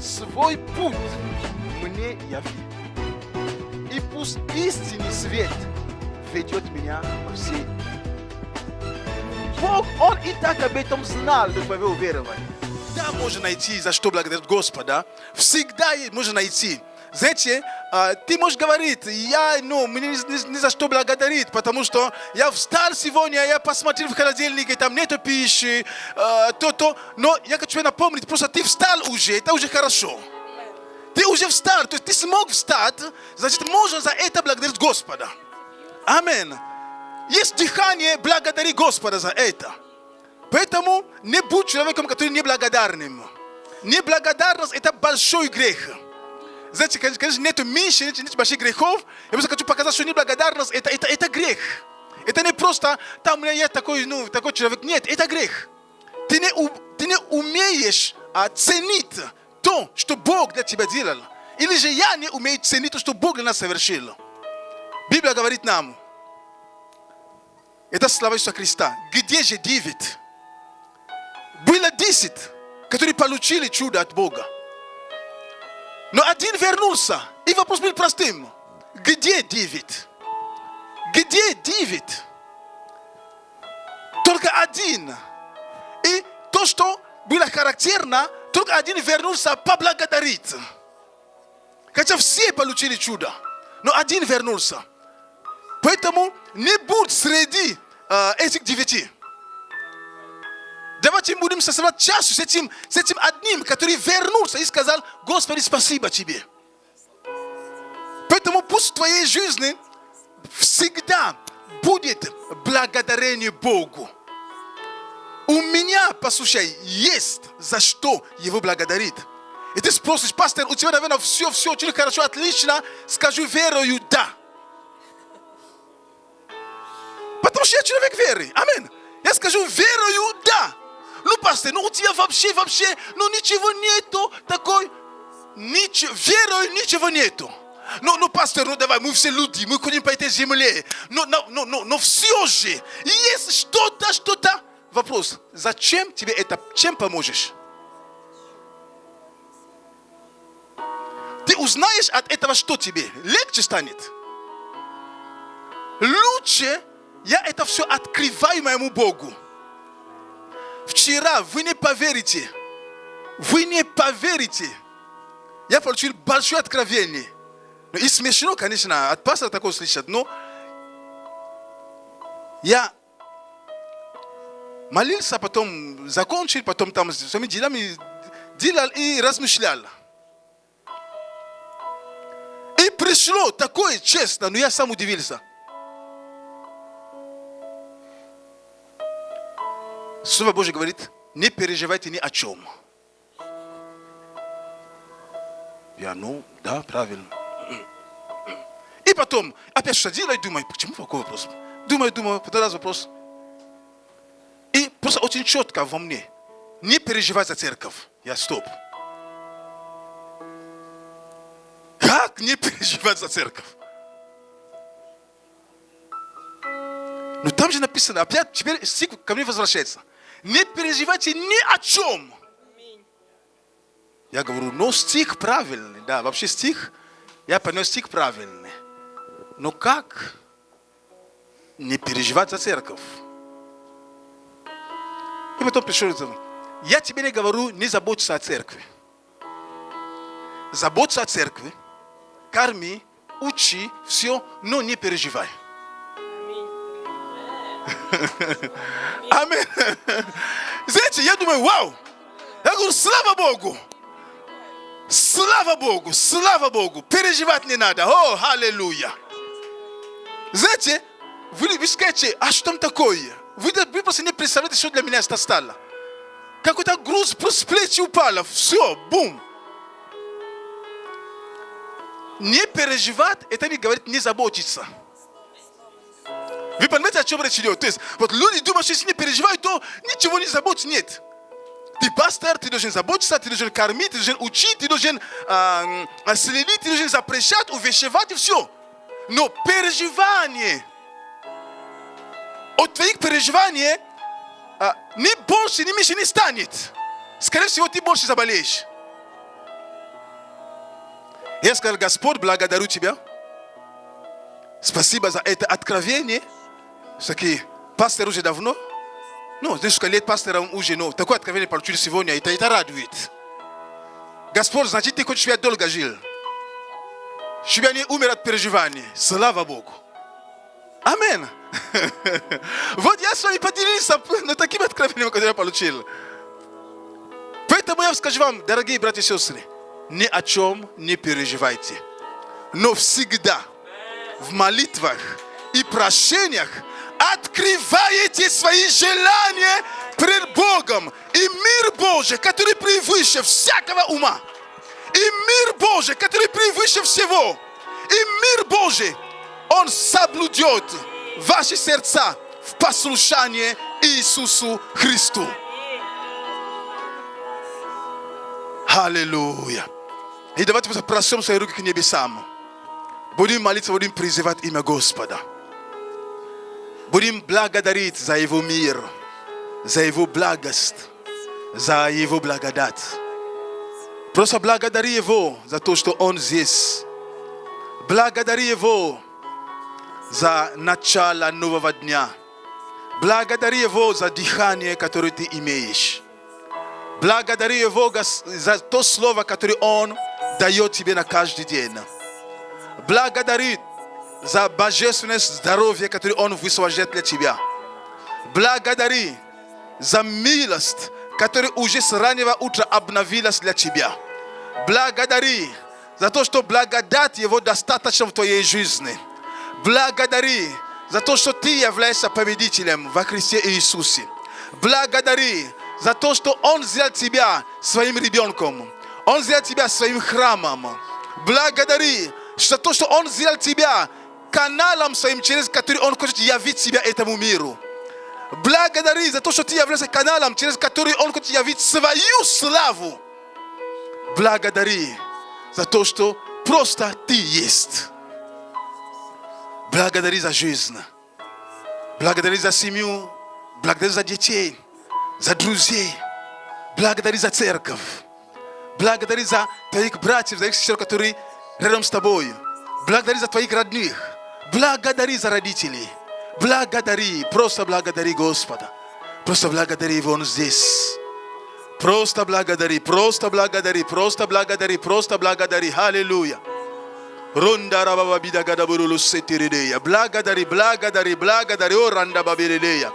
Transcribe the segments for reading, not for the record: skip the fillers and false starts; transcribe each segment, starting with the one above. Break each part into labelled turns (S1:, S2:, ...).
S1: свой путь мне яви. И пусть истинный свет ведет меня по всей. Бог, Он и так об этом знал до твоего уверования.
S2: Да, можно найти, за что благодарить Господа. Всегда можно найти. Знаете, ты можешь говорить, мне не за что благодарить, потому что я встал сегодня, я посмотрел в холодильник, и там нету пищи, но я хочу тебе напомнить, просто ты встал уже, это уже хорошо. Ты уже встал, то есть ты смог встать, значит, можно за это благодарить Господа. Аминь. Есть дыхание, благодари Господа за это. Поэтому не будь человеком, который неблагодарным. Неблагодарность – это большой грех. Знаете, конечно, нет меньше, нет больших грехов. Я просто хочу показать, что неблагодарность – это грех. Это не просто, там у меня есть такой человек. Нет, это грех. Ты не умеешь ценить то, что Бог для тебя делал. Или же я не умею ценить то, что Бог для нас совершил. Библия говорит нам, это слова Иисуса Христа. Где же 9? Было 10, которые получили чудо от Бога. Но один вернулся. И вопрос был простым. Где 9? Где 9? Только один. И то, что было характерно, только один вернулся поблагодарить. Хотя все получили чудо. Но один вернулся. Поэтому не будь среди этих 9. Давайте будем создавать чашу с этим одним, который вернулся и сказал: Господи, спасибо тебе. Поэтому пусть в твоей жизни всегда будет благодарение Богу. У меня, послушай, есть за что его благодарить. И ты спросишь: пастор, у тебя, наверное, все очень хорошо, отлично. Скажу: верою, да. Потому что я человек веры. Аминь. Я скажу: верою, да. Ну, пастор, у тебя вообще, ничего нету такой. Верою ничего нету. Пастор, давай, мы все люди, мы ходим по этой земле. Но все же, есть что-то. Вопрос: зачем тебе это? Чем поможешь? Ты узнаешь от этого, что тебе легче станет. Лучше я это все открываю моему Богу. Вчера вы не поверите. Я получил большое откровение. И смешно, конечно, от пастора такое слышать, но я молился, потом закончил, потом там своими делами делал и размышлял. И пришло такое честно, но я сам удивился. Слово Божье говорит: не переживайте ни о чем. Я, да, правильно. И потом опять что делаю, думаю: почему такой вопрос? Думаю, второй раз вопрос. И просто очень четко во мне: не переживать за церковь. Я стоп. Как не переживать за церковь? Но там же написано, опять теперь стих ко мне возвращается: не переживайте ни о чем. Я говорю: но стих правильный. Да, вообще стих, я понял, стих правильный. Но как не переживать за церковь? И потом пришел: я тебе не говорю, не заботься о церкви. Заботься о церкви, корми, учи, все, но не переживай. Аминь. Знаете, я думаю: вау. Я говорю: слава Богу. Слава Богу. Переживать не надо. О, аллилуйя. Знаете, вы скажете: а что там такое? Вы просто не представляете, что для меня это стало. Какой-то груз с плеч упал. Все, бум. Не переживать, это не говорит не заботиться. Вы понимаете, о чем речь идет? То есть, вот люди думают, что если не переживают, то ничего не заботиться. Нет. Ты пастор, ты должен заботиться, ты должен кормить, ты должен учить, ты должен следить, ты должен запрещать, увещевать и все. Но переживание, от твоих переживаний ни больше, ни меньше не станет. Скорее всего, ты больше заболеешь. Я сказал: Господь, благодарю Тебя. Спасибо за это откровение. Все-таки пастор уже давно. Ну, несколько лет пастором уже, но такое откровение получили сегодня, это радует. Господь, значит, Ты хочешь, чтобы я долго жил. Чтобы я не умер от переживаний. Слава Богу. Аминь. Вот я с вами поделился таким откровением, которое я получил. Поэтому я скажу вам, дорогие братья и сестры, ни о чем не переживайте. Но всегда в молитвах и прощениях открываете свои желания пред Богом. И мир Божий, который превыше всякого ума. И мир Божий, который превыше всего. И мир Божий, Он соблюдет ваши сердца в послушании Иисусу Христу. Аллилуйя. И давайте прострем свои руки к небесам. Будем молиться, будем призывать имя Господа. Будем благодарить за Его мир, за Его благость, за Его благодать. Просто благодари Его за то, что Он здесь. Благодари Его за начало нового дня. Благодари Его за дыхание, которое ты имеешь. Благодари Его за то слово, которое Он дает тебе на каждый день. Благодари за божественное здоровье, которое Он высвобождает для тебя. Благодари за милость, которая уже с раннего утра обновилась для тебя. Благодари за то, что благодать Его достаточно в твоей жизни. Благодари за то, что ты являешься победителем во Христе Иисусе. Благодари за то, что Он сделал тебя своим ребенком. Он сделал тебя своим храмом. Благодари за то, что Он сделал тебя каналом своим, через который Он хочет явить себя этому миру. Благодари за то, что ты являешься каналом, через который Он хочет явить свою славу. Благодари за то, что просто ты есть. Благодари за жизнь. Благодари за семью. Благодари за детей, за друзей. Благодари за церковь. Благодари за твоих братьев, за их сестер, которые рядом с тобой. Благодари за твоих родных. Благодари за родителей. Благодари, просто благодари Господа. Просто благодари Его, Он здесь. Просто благодари, просто благодари, просто благодари, просто благодари. Аллилуйя. Благодари, благодари, благодари. О, ранда бабилея.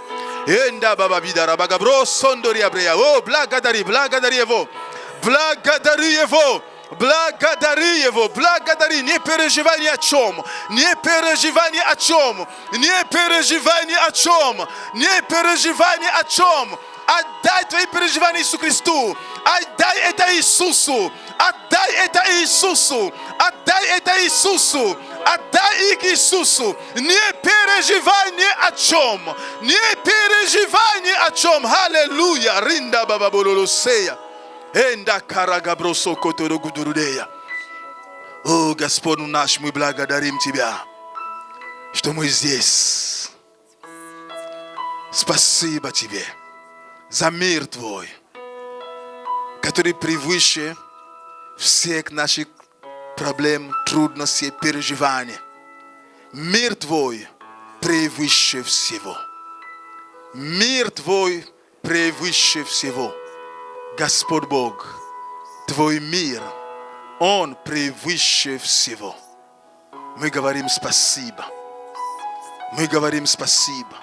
S2: Энда баба бидара багабро сондория брея. О, благодари, благодари Его. Благодари Его. Благодари Его, благодари, не переживай ни о чем, не переживай ни о чем, не переживай ни о чем, не переживай ни о чем. Отдай твои переживания Иисусу Христу, отдай это Иисусу, отдай это Иисусу, отдай это Иисусу, отдай их Иисусу. Не переживай ни о чем, не переживай ни о чем. Аллилуйя, ринда баба бололосея. О, Господь наш, мы благодарим Тебя, что мы здесь. Спасибо Тебе за мир Твой, который превыше всех наших проблем, трудностей, переживаний. Мир Твой превыше всего. Мир Твой превыше всего. Господь Бог, Твой мир, Он превыше всего. Мы говорим спасибо. Мы говорим спасибо.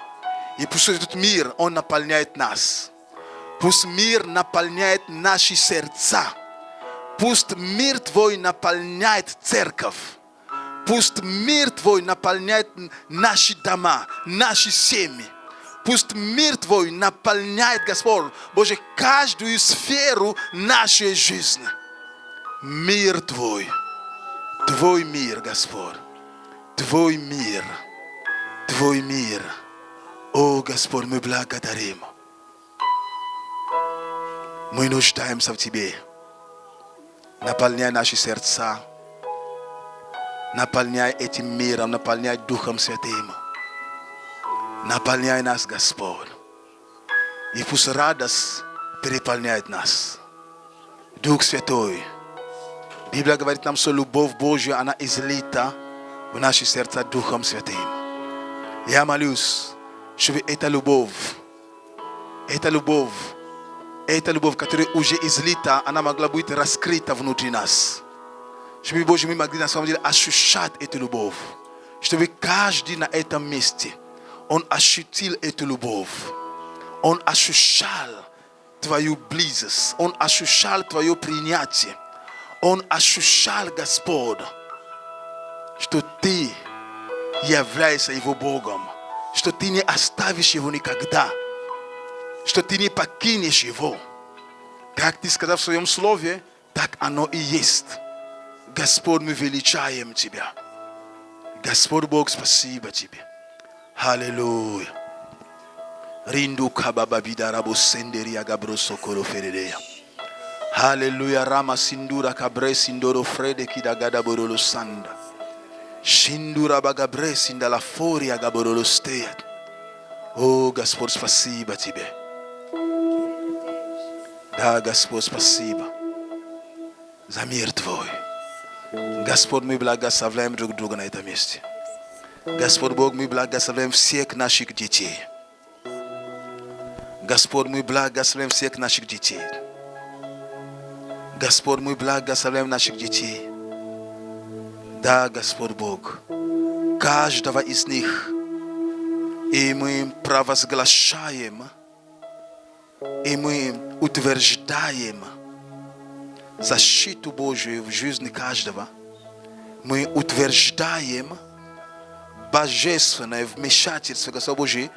S2: И пусть этот мир, Он наполняет нас. Пусть мир наполняет наши сердца. Пусть мир Твой наполняет церковь. Пусть мир Твой наполняет наши дома, наши семьи. Пусть мир Твой наполняет, Господь, Боже, каждую сферу нашей жизни. Мир Твой, Твой мир, Господь, Твой мир, Твой мир. О, Господь, мы благодарим. Мы нуждаемся в Тебе. Наполняй наши сердца, наполняй этим миром, наполняй Духом Святым. Наполняй нас, Господь. И пусть радость переполняет нас. Дух Святой, Biblia говорит нам, что любовь Божья, она излита в наши сердца Духом Святым. Я молюсь, чтобы эта любовь, которая уже излита, она могла быть раскрыта внутри нас. Чтобы, Боже, мы могли на самом деле ощущать эту любовь. Чтобы каждый на этом месте, он ощутил эту любовь. Он ощущал Твою близость. Он ощущал Твое принятие. Он ощущал, Господь, что Ты являешься Его Богом. Что Ты не оставишь Его никогда. Что Ты не покинешь Его. Как Ты сказал в Своем Слове, так оно и есть. Господь, мы величаем Тебя. Господь Бог, спасибо Тебе. Аллилуйя. Ринду кабаба бидарабу сендерия габро сокоро фередея. Аллилуйя. Рама синдура кабре синдoro frede kidagada borolo sanda. Shindura bagabре синдала фория габороло стеят. О, Господь, спасибо Тебе. Да, Господь, спасибо за мир Твой. Господь, мы благословляем друг друга на этом месте. Господь Бог, мы благословляем всех наших детей. Господь, мы благословляем всех наших детей. Господь, мы благословляем наших детей. Да, Господь Бог, каждого из них. И мы провозглашаем, и мы утверждаем защиту Божию в жизни каждого. Мы утверждаем божественное вмешательство Господа Божия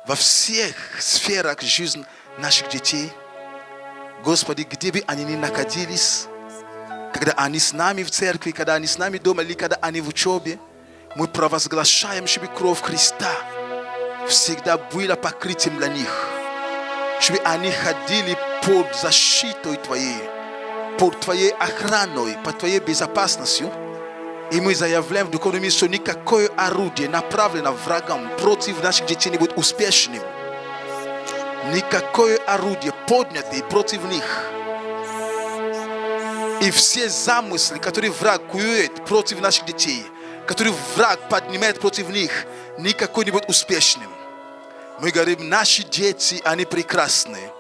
S2: во всех сферах жизни наших детей. Господи, где бы они ни находились, когда они с нами в церкви, когда они с нами дома, или когда они в учебе, мы провозглашаем, чтобы кровь Христа всегда была покрытием для них, чтобы они ходили под защитой Твоей, под Твоей охраной, под Твоей безопасностью. И мы заявляем в духовном мире, что никакое орудие, направленное врагам против наших детей, не будет успешным. Никакое орудие, поднятое против них. И все замыслы, которые враг кует против наших детей, которые враг поднимает против них, никакой не будет успешным. Мы говорим, наши дети, они прекрасные.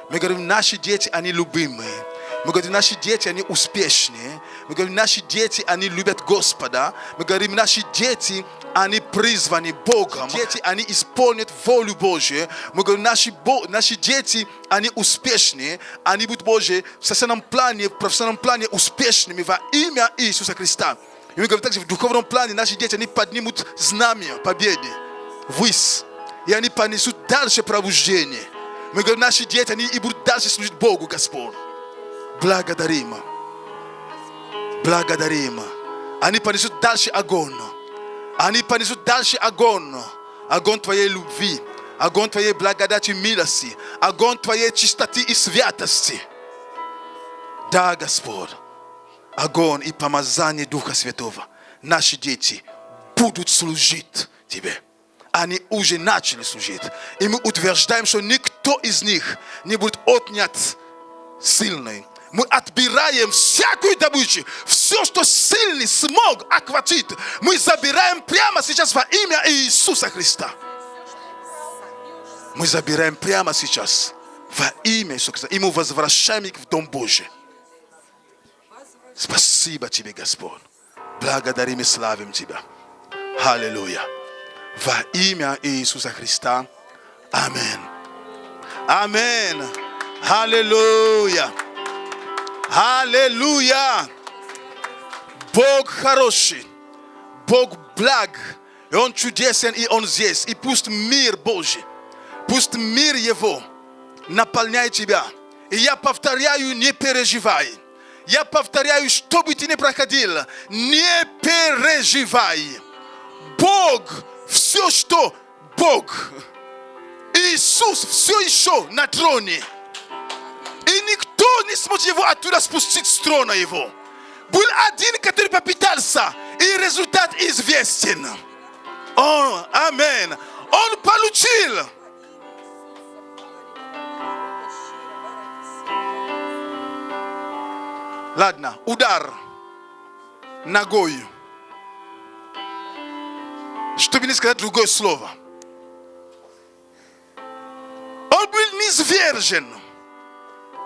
S2: Мы говорим, наши дети, они любимые. Мы говорим, наши дети, они успешные. Мы говорим, наши дети, они любят Господа. Мы говорим, наши дети, они призваны Богом. Дети, они исполнят волю Божию. Мы говорим, наши дети, они успешные. Они будут Божьи в социальном плане, в профессиональном плане успешными во имя Иисуса Христа. И мы говорим также, в духовном плане наши дети, они поднимут знамя победы ввысь. И они понесут дальше пробуждение. Мы говорим, наши дети, они и будут дальше служить Богу, Господь. Благодарим. Благодарим. Они понесут дальше огонь. Они понесут дальше огонь. Огонь Твоей любви. Огонь Твоей благодати и милости. Огонь Твоей чистоты и святости. Да, Господь. Огонь и помазание Духа Святого. Наши дети будут служить Тебе. Они уже начали служить. И мы утверждаем, что никто из них не будет отнят сильный. Мы отбираем всякую добычу, все, что сильный смог охватить, мы забираем прямо сейчас во имя Иисуса Христа. Мы забираем прямо сейчас во имя Иисуса Христа. И мы возвращаем их в Дом Божий. Спасибо Тебе, Господь. Благодарим и славим Тебя. Аллилуйя. Во имя Иисуса Христа. Аминь. Аминь. Аллилуйя. Аллилуйя! Бог хороший, Бог благ, и Он чудесен, и Он здесь. И пусть мир Божий, пусть мир Его наполняет тебя. И я повторяю, не переживай. Я повторяю, что бы ты ни проходил, не переживай. Бог, все, что Бог, Иисус все еще на троне. И никто не сможет его оттуда спустить с трона его. Был один, который попытался, и результат известен. О, аминь. Он получил. Ладно, удар. ногой. Чтобы не сказать другое слово. Он был низвержен.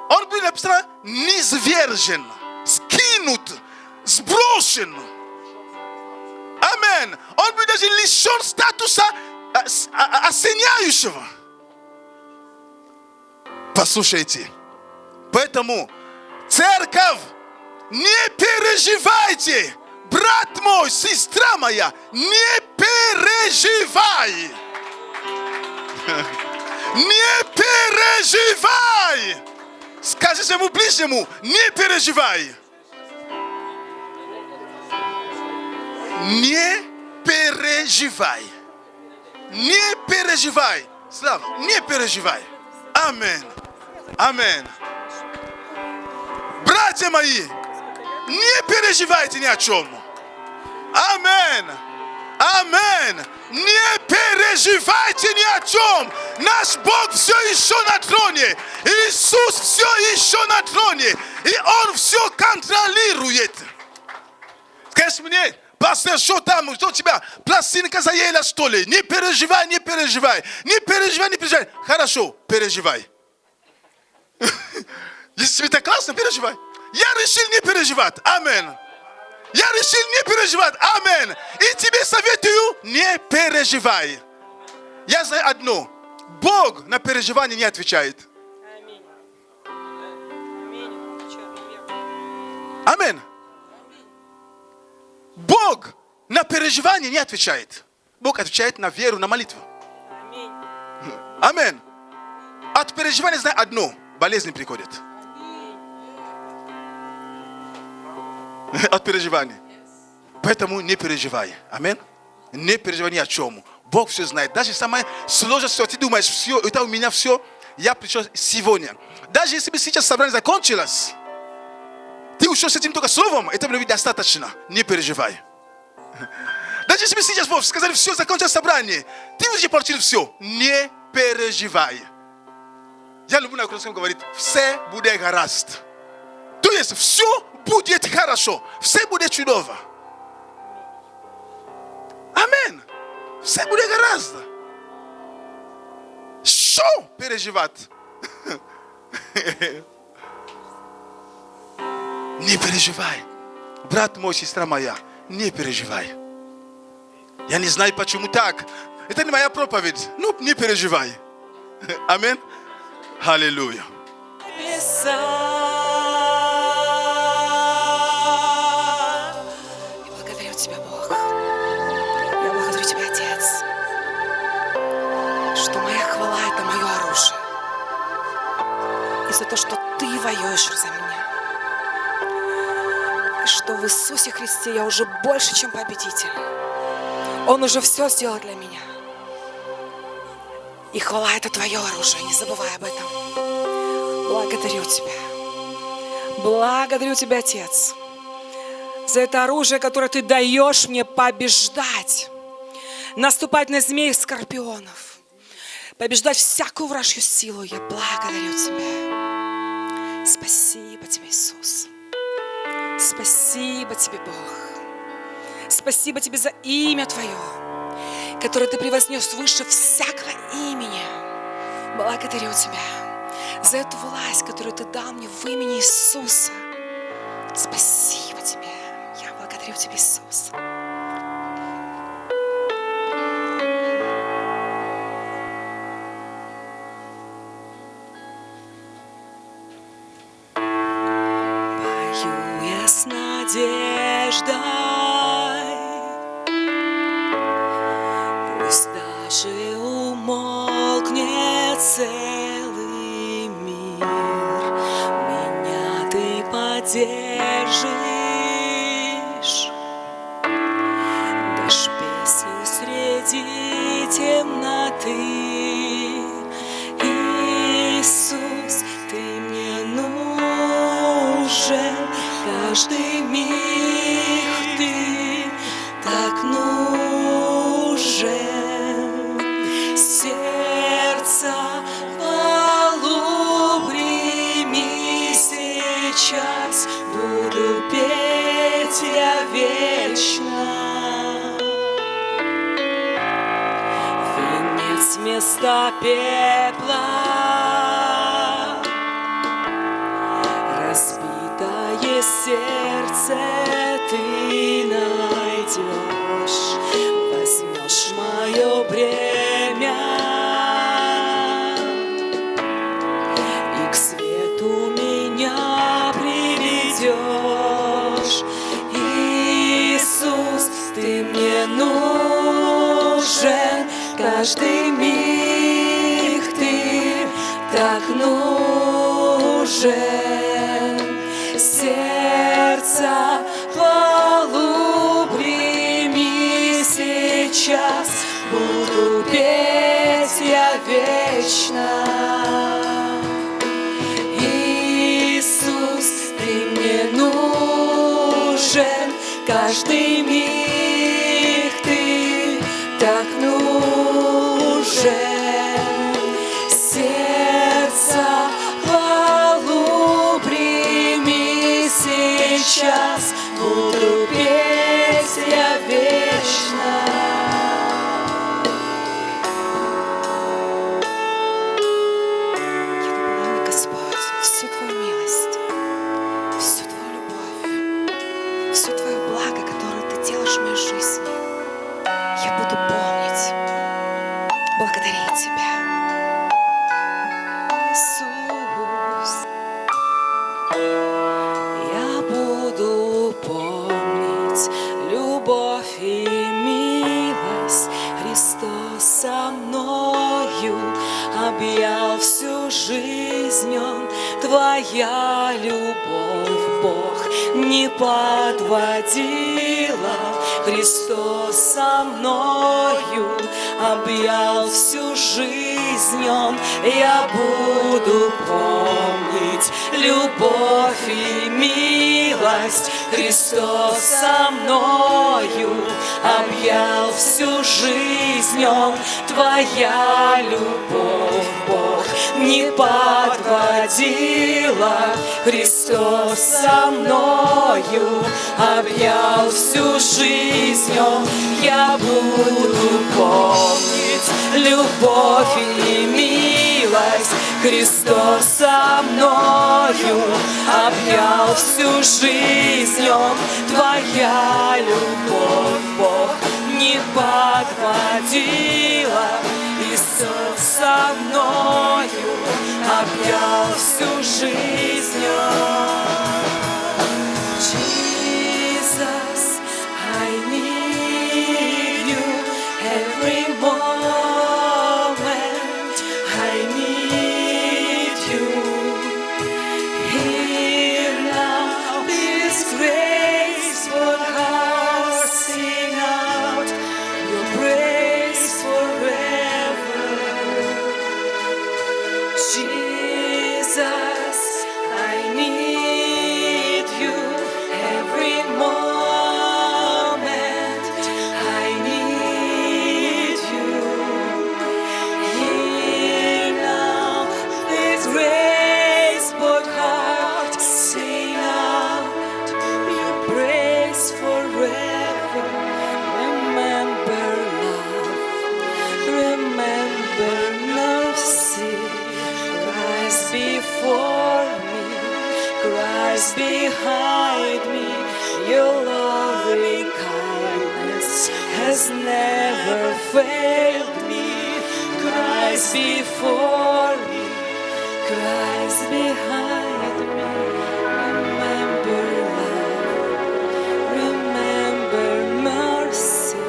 S2: Он был написано низвержен, скинут, сброшен. Амин. Он был даже лишен статуса осеняющего. Послушайте. Поэтому, церковь, не переживайте. Брат мой, сестра моя, не переживай. Не переживай. Скажи своему ближнему, не переживай. Не переживай. Не переживай. Слава, не переживай. Амин. Амин. Братья мои, не переживайте ни о чем. Амин. Амин. Не переживайте ни о чем. Наш Бог все еще на троне. Иисус все еще на троне. И Он все контролирует. Скажи мне, пастор, что там, что у тебя? Пластинка заела, что ли? Не переживай, не переживай. Не переживай, не переживай. Хорошо, переживай. Если тебе так классно, переживай. Я решил не переживать. Амин. Я решил не переживать. Амин. И тебе советую, не переживай. Я знаю одно. Бог на переживание не отвечает. Амин. Бог на переживание не отвечает. Бог отвечает на веру, на молитву. Амин. От переживания знаю одно. Болезни приходят. От переживания. Поэтому не переживай. Амин. Не переживай ни о чем. Бог все знает. Даже самое сложное, что ты думаешь, все, это у меня все, я пришел сегодня. Даже если бы сейчас собрание закончилось, ты ушел с этим только словом, это было достаточно. Не переживай. Даже если бы сейчас сказали, все, закончилось собрание, ты уже получил все. Не переживай. Я люблю на украинском говорит, все будет гаразд. То есть, все будет хорошо. Все будет чудово. Амин. Все будет гораздо. Что переживать? Не переживай. Брат мой, сестра моя, не переживай. Я не знаю, почему так. Это не моя проповедь. Ну, не переживай. Амин. Аллилуйя.
S3: Тебя, Бог. Я благодарю Тебя, Отец, что моя хвала – это мое оружие. И за то, что Ты воюешь за меня. И что в Иисусе Христе я уже больше, чем победитель. Он уже все сделал для меня. И хвала – это Твое оружие, не забывай об этом. Благодарю Тебя. Благодарю Тебя, Отец, за это оружие, которое Ты даешь мне побеждать, наступать на змей и скорпионов, побеждать всякую вражью силу. Я благодарю Тебя. Спасибо Тебе, Иисус. Спасибо Тебе, Бог. Спасибо Тебе за имя Твое, которое Ты превознес выше всякого имени. Благодарю Тебя за эту власть, которую Ты дал мне в имени Иисуса. Спасибо Тебе. Я благодарю Тебя, Иисус. Пою я с надеждой, пусть даже умолкнет целый мир, меня Ты поддержишь. Дашь песню среди темноты. Иисус, Ты мне нужен, каждый миг Ты так нужен. Сердце хвалу прими сейчас, буду петь я весь. вместо пепла. Разбитое сердце ты найдешь, возьмешь мое бремя и к свету меня приведешь. Иисус, ты мне нужен, каждый миг ты так нужен. Сердца хвалу прими сейчас, буду петь я вечно. Иисус, ты мне нужен, каждый миг ты так нужен. Сердца хвалу прими сейчас, буду петь я вечно. Я благодарю, Господь, всю Твою милость, всю Твою любовь, все Твое благо, которое Ты делаешь в моей жизни. Я буду помнить, благодарить Тебя. Иисус, я буду помнить любовь и милость. Христос со мною объял всю жизнь Он. Твоя любовь, Бог, не подводила. Христос со мною объял всю жизнь Он. Я буду помнить любовь и милость. Христос со мною объял всю жизнь Он. Твоя любовь, Бог, не подводила. Христос со мною объял всю жизнь Он. Я буду помнить любовь и милость. Христос со мною объял всю жизнь Он. Твоя любовь, Бог, не подводила. Иисус со мною объял всю жизнь Он. Jesus, I need you every moment. I need you here now. This graceful heart sing out your praise forever. Jesus, I need you every moment. I need you here now. This graceful heart sing out your praise forever. Remember love, remember mercy. Christ before me, Christ behind me. Your loving kindness has never failed me. Christ before me, Christ behind me. Remember love, remember mercy.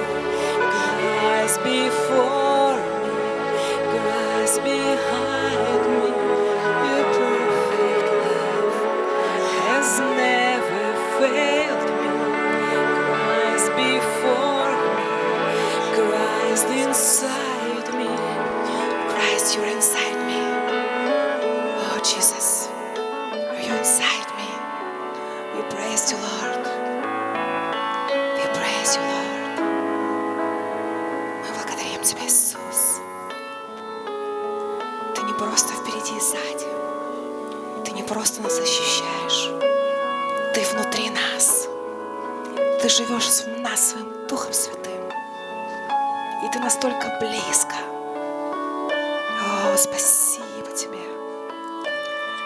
S3: Christ before me, Christ behind me. Your perfect love has never failed me. Christ before me, Christ inside me. Christ, you're inside me. Oh, Jesus, are you inside me? We praise you, Lord. We praise you, Lord. Мы благодарим Тебя, Иисус. Ты не просто впереди и сзади. Ты не просто нас защищаешь. Ты внутри нас. Ты живешь в нас своим Духом Святым. И Ты настолько близко. О, спасибо Тебе.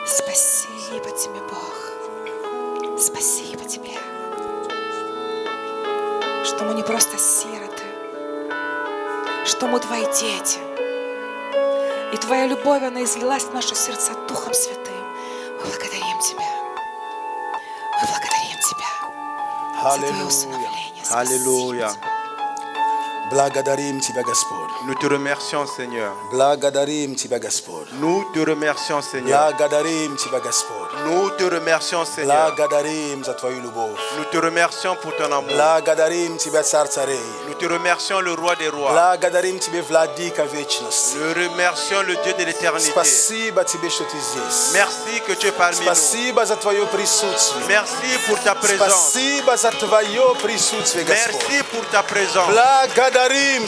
S3: Спасибо Тебе, Бог. Спасибо Тебе, что мы не просто сироты, что мы Твои дети. И Твоя любовь, она излилась в наши сердца Духом Святым. Мы благодарим Тебя. Мы благодарим Тебя за Твое усыновление. Спасибо
S2: Аллилуйя.
S3: Тебе.
S2: Благодарим Тебя, Господь.
S4: Nous te remercions, Seigneur.
S2: Благодарим Тебя, Господь.
S4: Nous te remercions, Seigneur.
S2: Благодарим Тебя, Господь.
S4: Nous te remercions, Seigneur.
S2: Благодарим за Твою любовь.
S4: Nous te remercions pour ton amour.
S2: Благодарим Тебя, Царь царей.
S4: Nous te remercions, le roi des rois.
S2: Благодарим Тебя, Владыка вечности.
S4: Nous remercions le Dieu de l'éternité.
S2: Спасибо Тебе, что Ты здесь.
S4: Merci que tu es parmi nous.
S2: Спасибо за Твое присутствие.
S4: Merci pour ta présence.
S2: Спасибо за Твое присутствие, Господь.
S4: Merci pour ta présence.
S2: Благодарим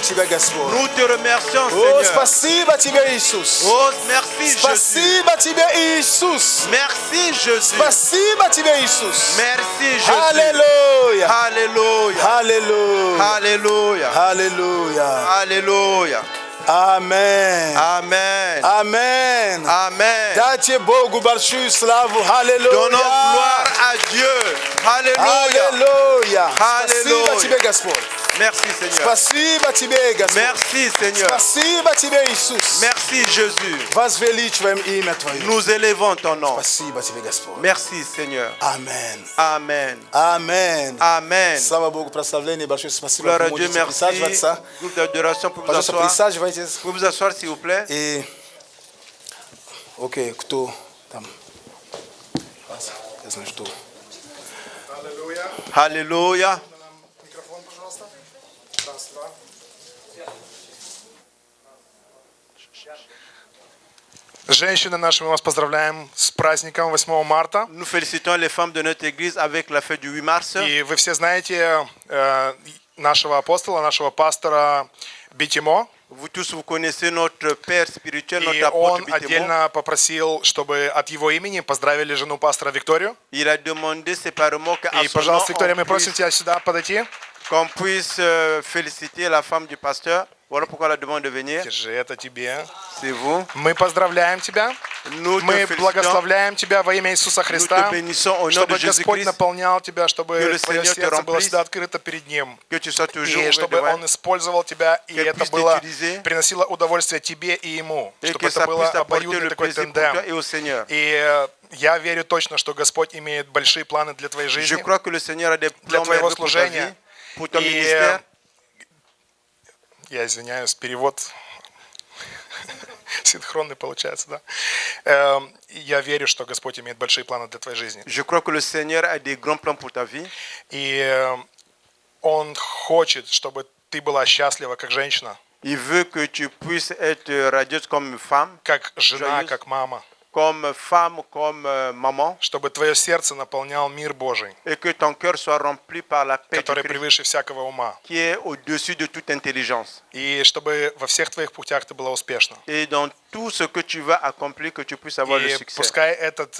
S2: Тебя, Господь.
S4: Nous te remercions,
S2: О,
S4: Seigneur.
S2: спасибо Тебе, Иисус.
S4: Oh, merci, Jésus.
S2: Спасибо Тебе, Иисус.
S4: Merci, Jésus.
S2: Спасибо Тебе, Иисус.
S4: Merci, Jésus.
S2: Аллилуйя.
S4: Alléluia.
S2: Аллилуйя.
S4: Alléluia.
S2: Аллилуйя.
S4: Alléluia.
S2: Аминь.
S4: Amen.
S2: Аминь.
S4: Amen.
S2: Дайте Богу большую славу. Аллилуйя.
S4: Donnons gloire à Dieu. Alléluia.
S2: Аллилуйя.
S4: Аллилуйя.
S2: Спасибо Тебе, Господь.
S4: Merci, Seigneur.
S2: Спасибо Тебе, Господь.
S4: Merci, Seigneur.
S2: Спасибо Тебе, Иисус.
S4: Merci, Jésus.
S2: Возвеличиваем имя Твое.
S4: Nous élevons ton nom.
S2: Спасибо Тебе, Господь.
S4: Merci, Seigneur.
S2: Аминь.
S4: Amen.
S2: Аминь.
S4: Amen.
S2: Слава Богу, прославление, большое спасибо.
S4: Gloire
S2: Вы
S4: à Dieu,
S2: можете
S4: merci.
S2: присаживаться.
S4: Groupe d'adoration, pour vous
S2: Пожалуйста,
S4: asseoir.
S2: присаживайтесь.
S4: Vous vous asseoir, s'il vous plaît.
S2: И, окей, кто там? Я знаю, что.
S4: Alléluia.
S2: Микрофон, пожалуйста. Раз, два.
S5: Женщины наши, мы вас поздравляем с праздником 8 марта.
S4: Nous félicitons les femmes de notre église avec la fête du 8 mars.
S5: И вы все знаете нашего апостола, нашего пастора Битимо.
S4: Vous tous, vous connaissez notre père spirituel,
S5: И
S4: notre apôtre
S5: он
S4: Bitemo.
S5: отдельно попросил, чтобы от его имени поздравили жену пастора Викторию.
S4: Il a demandé séparément qu'à
S5: И,
S4: son nom,
S5: пожалуйста, Виктория, мы
S4: on
S5: просим
S4: puisse,
S5: тебя сюда подойти.
S4: qu'on puisse féliciter la femme du pasteur. Voilà pourquoi la demande de venir.
S5: Держи, это тебе.
S4: C'est vous.
S5: Мы поздравляем тебя.
S4: Nous te
S5: Мы
S4: félicitons.
S5: благословляем тебя во имя Иисуса
S4: Nous te
S5: Христа,
S4: bénissons au nom
S5: чтобы
S4: de
S5: Господь
S4: Jésus-Christ.
S5: наполнял тебя,
S4: Que
S5: чтобы
S4: le
S5: твое
S4: Seigneur te
S5: сердце было
S4: remplisse.
S5: всегда открыто перед Ним.
S4: Que tu sois toujours
S5: И
S4: ouvert
S5: чтобы
S4: devant.
S5: Он использовал тебя, и
S4: Qu'elle
S5: это
S4: puisse
S5: было,
S4: t'utiliser.
S5: приносило удовольствие тебе и Ему.
S4: Et
S5: Чтобы
S4: que
S5: это
S4: ça
S5: было
S4: puisse apporter
S5: обоюдный
S4: le
S5: такой
S4: plaisir pour
S5: тандем.
S4: toi et au Seigneur.
S5: И я верю точно, что Господь имеет большие планы для твоей
S4: Je
S5: жизни,
S4: crois que le Seigneur a des
S5: для
S4: plans
S5: твоего
S4: merveilleux pour ta vie,
S5: служения.
S4: pour ton
S5: И
S4: ministère.
S5: я извиняюсь, перевод синхронный получается, да? Я верю, что Господь имеет большие планы для твоей жизни.
S4: Je crois que le Seigneur a des grands plans pour ta vie.
S5: И Он хочет, чтобы ты была счастлива как женщина,
S4: Il veut que tu puisses être radieuse comme femme,
S5: как жена,
S4: Joyeuse.
S5: как мама,
S4: comme femme, comme maman,
S5: чтобы твое сердце наполнял мир Божий,
S4: et que ton cœur soit rempli par la paix de
S5: который
S4: Christ,
S5: превыше всякого ума.
S4: qui est au-dessus de toute intelligence.
S5: И чтобы во всех твоих путях ты была успешна.
S4: Et dans tout ce que tu vas accomplir, que tu puisses avoir le
S5: И
S4: succès.
S5: пускай этот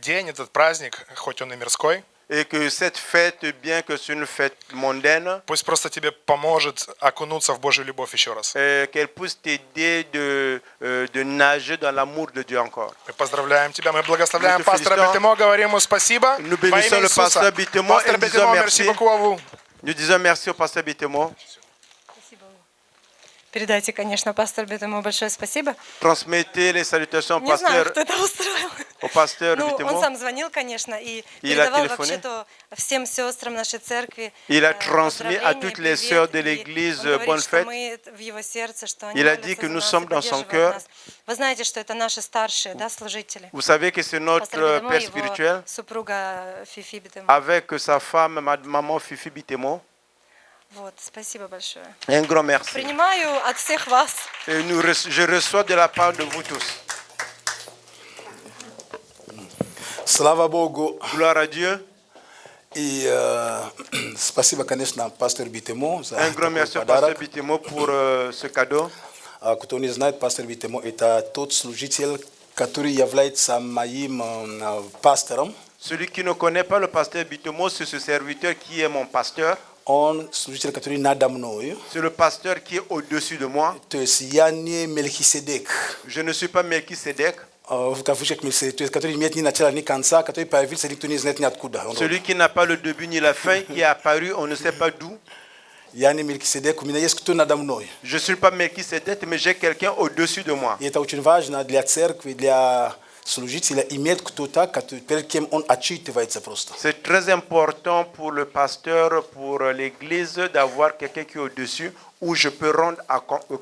S5: день, этот праздник, хоть он и мирской,
S4: Et que cette fête, bien que c'est une fête mondaine,
S5: пусть просто тебе поможет окунуться в Божью любовь еще раз.
S4: qu'elle puisse t'aider de nager dans l'amour de Dieu encore.
S5: Мы поздравляем тебя, мы благословляем
S4: Мы
S5: пастора
S4: félicitons.
S5: Битемо, говорим ему спасибо.
S4: Nous
S5: Во
S4: bénissons
S5: имя
S4: le
S5: Иисуса.
S4: pasteur Bitemo
S5: Пастор
S4: et nous
S5: Битемо,
S4: disons
S5: merci
S4: merci.
S5: beaucoup à vous.
S4: Nous disons merci au pasteur Bitemo.
S6: Передайте, конечно, пастору Битему большое спасибо.
S4: Transmettez les salutations au
S6: Не знаю,
S4: pasteur,
S6: кто это устроил.
S4: au pasteur
S6: Ну, он
S4: Bitemo.
S6: сам звонил, конечно, и
S4: Il a
S6: передавал
S4: téléphoné.
S6: вообще-то всем сестрам нашей церкви.
S4: Il a transmis à toutes les sœurs de l'église bonne fête.
S6: Мы в его сердце, что они
S4: Il a
S6: молятся
S4: dit que
S6: за
S4: nous
S6: нас
S4: sommes
S6: и
S4: dans son
S6: поддерживают
S4: cœur.
S6: нас. Вы знаете, что это наши старшие, да, служители.
S4: Vous savez que c'est
S6: Пастор
S4: notre
S6: Битемо,
S4: père
S6: его
S4: spirituel
S6: супруга Фифи Битемо.
S4: avec sa femme, maman Fifi Bitemo.
S6: Вот, спасибо большое.
S4: Et un grand merci.
S6: Принимаю от всех вас.
S4: Et je reçois de la part de vous tous.
S2: Слава Богу.
S4: Gloire à Dieu.
S2: И спасибо, конечно, пастор Битемо за
S4: Un grand
S2: такой
S4: merci au pasteur
S2: подарок.
S4: Bitemo pour ce cadeau.
S2: Кто не знает, пастор Битемо – это тот служитель, который является моим пастором.
S4: Celui qui ne connaît pas le pasteur Bitemo, c'est ce serviteur qui est mon pasteur.
S7: on slujитель, который надо мной.
S4: C'est le pasteur qui est au-dessus de moi.
S7: То есть я не Мелхиседек.
S4: Je ne suis pas Melchisedec.
S7: Который имеет ни начала, ни конца, который появился, никто не знает ниоткуда.
S4: Celui qui n'a pas le début ni la fin, qui est apparu, on ne sait pas d'où.
S7: Я не Мелхиседек, у меня есть кто надо мной.
S4: Je ne suis pas Melchisedec, mais j'ai quelqu'un au-dessus de moi.
S7: И это очень важно для церкви, для служителя, иметь кто-то, перед кем он отчитывается просто.
S4: C'est très important pour le pasteur, pour l'église, d'avoir quelqu'un qui est au-dessus, où je peux rendre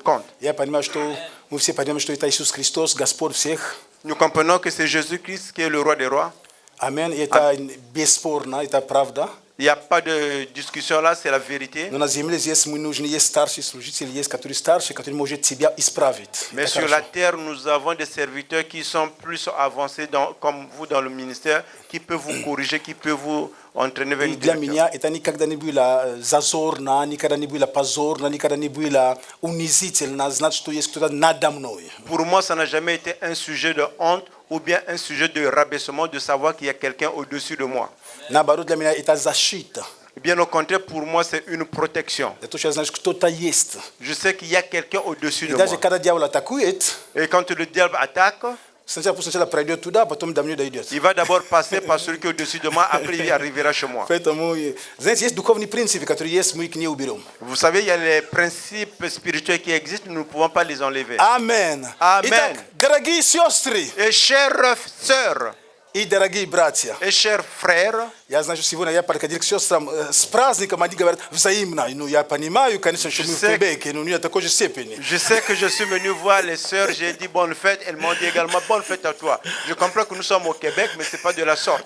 S4: compte.
S7: Я понимаю, что мы все понимаем, что это Иисус Христос, Господь всех.
S4: Nous comprenons que c'est Jésus-Christ qui est le roi des rois.
S7: Амен. Это бесспорно, это правда.
S4: Il n'y a pas de discussion là, c'est la vérité.
S7: Но на земле здесь мы нужны, есть старший служитель, есть который старший, который может тебя исправить.
S4: Mais sur la terre, nous avons des serviteurs qui sont plus avancés comme vous dans le ministère, qui peuvent vous corriger, qui peuvent vous entraîner vers
S7: И
S4: une
S7: для
S4: direction.
S7: меня это никогда не было зазорно, никогда не было позорно, никогда не было унизительно знать, что есть кто-то надо мной.
S4: Pour moi, ça n'a jamais été un sujet de honte ou bien un sujet de rabaissement de savoir qu'il y a quelqu'un au-dessus de moi.
S7: Наоборот, для меня это защита.
S4: Bien au contraire, pour moi, c'est une protection.
S7: Это что я знаю, что кто-то есть.
S4: Je sais qu'il y a quelqu'un au-dessus
S7: И
S4: de moi.
S7: даже когда дьявол атакует,
S4: Et quand le diable attaque,
S7: сначала пройдет туда, потом до меня дойдет.
S4: il va d'abord passer par celui qui est au-dessus de moi, après il arrivera chez moi.
S7: Поэтому, знаете, есть духовные принципы, которые есть, мы их не уберем.
S4: Vous savez, il y a les principes spirituels qui existent, nous ne pouvons pas les enlever.
S7: Амен.
S4: Амен.
S7: Итак, дорогие сестры
S4: Et chères sœurs,
S7: и дорогие братья,
S4: et chers frères,
S7: я знаю, что сегодня я подходил к сестрам с праздником, они говорят взаимно. Ну, я понимаю, конечно, что мы в Квебеке, но не до такой же степени.
S4: je sais que je suis venu voir les sœurs, j'ai dit bonne fête, elles m'ont dit également bonne fête à toi. Je comprends que nous sommes au Québec, mais ce n'est pas de la sorte.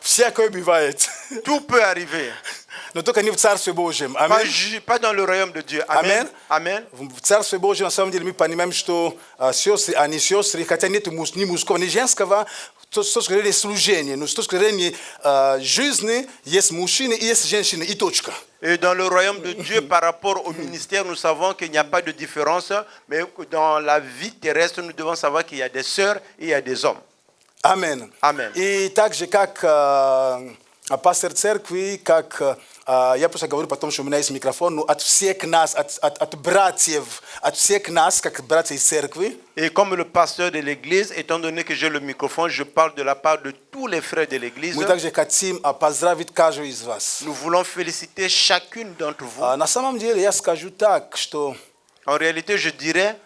S7: Всякое бывает.
S4: Tout peut arriver,
S7: Но только не в Царстве Божьем.
S4: pas,
S7: Аминь.
S4: pas dans le royaume de Dieu. Amen.
S7: Амен.
S4: Amen.
S7: В Царстве Божьем, на самом деле, мы понимаем, что сестры, они сестры, хотя нет ни мужского, ни женского, с точки зрения служения, но с точки зрения жизни есть мужчины и есть женщины, и точка.
S4: Et dans le royaume de Dieu, par rapport au ministère, nous savons qu'il n'y a pas de différence, mais dans la vie terrestre, nous devons savoir qu'il y a des sœurs et il y a des hommes.
S7: Амен.
S4: Amen.
S7: И так же, как пастор церкви, как я просто говорю потом, что у меня есть микрофон, но от всех нас, от братьев, от всех нас, как братья из церкви,
S4: Et comme le pasteur de l'église, étant donné que j'ai le microphone, je parle de la part de tous les frères de l'église.
S7: мы также хотим поздравить каждого из вас.
S4: Nous voulons féliciter chacune d'entre vous.
S7: На самом деле, я скажу так, что
S4: En réalité, je dirais,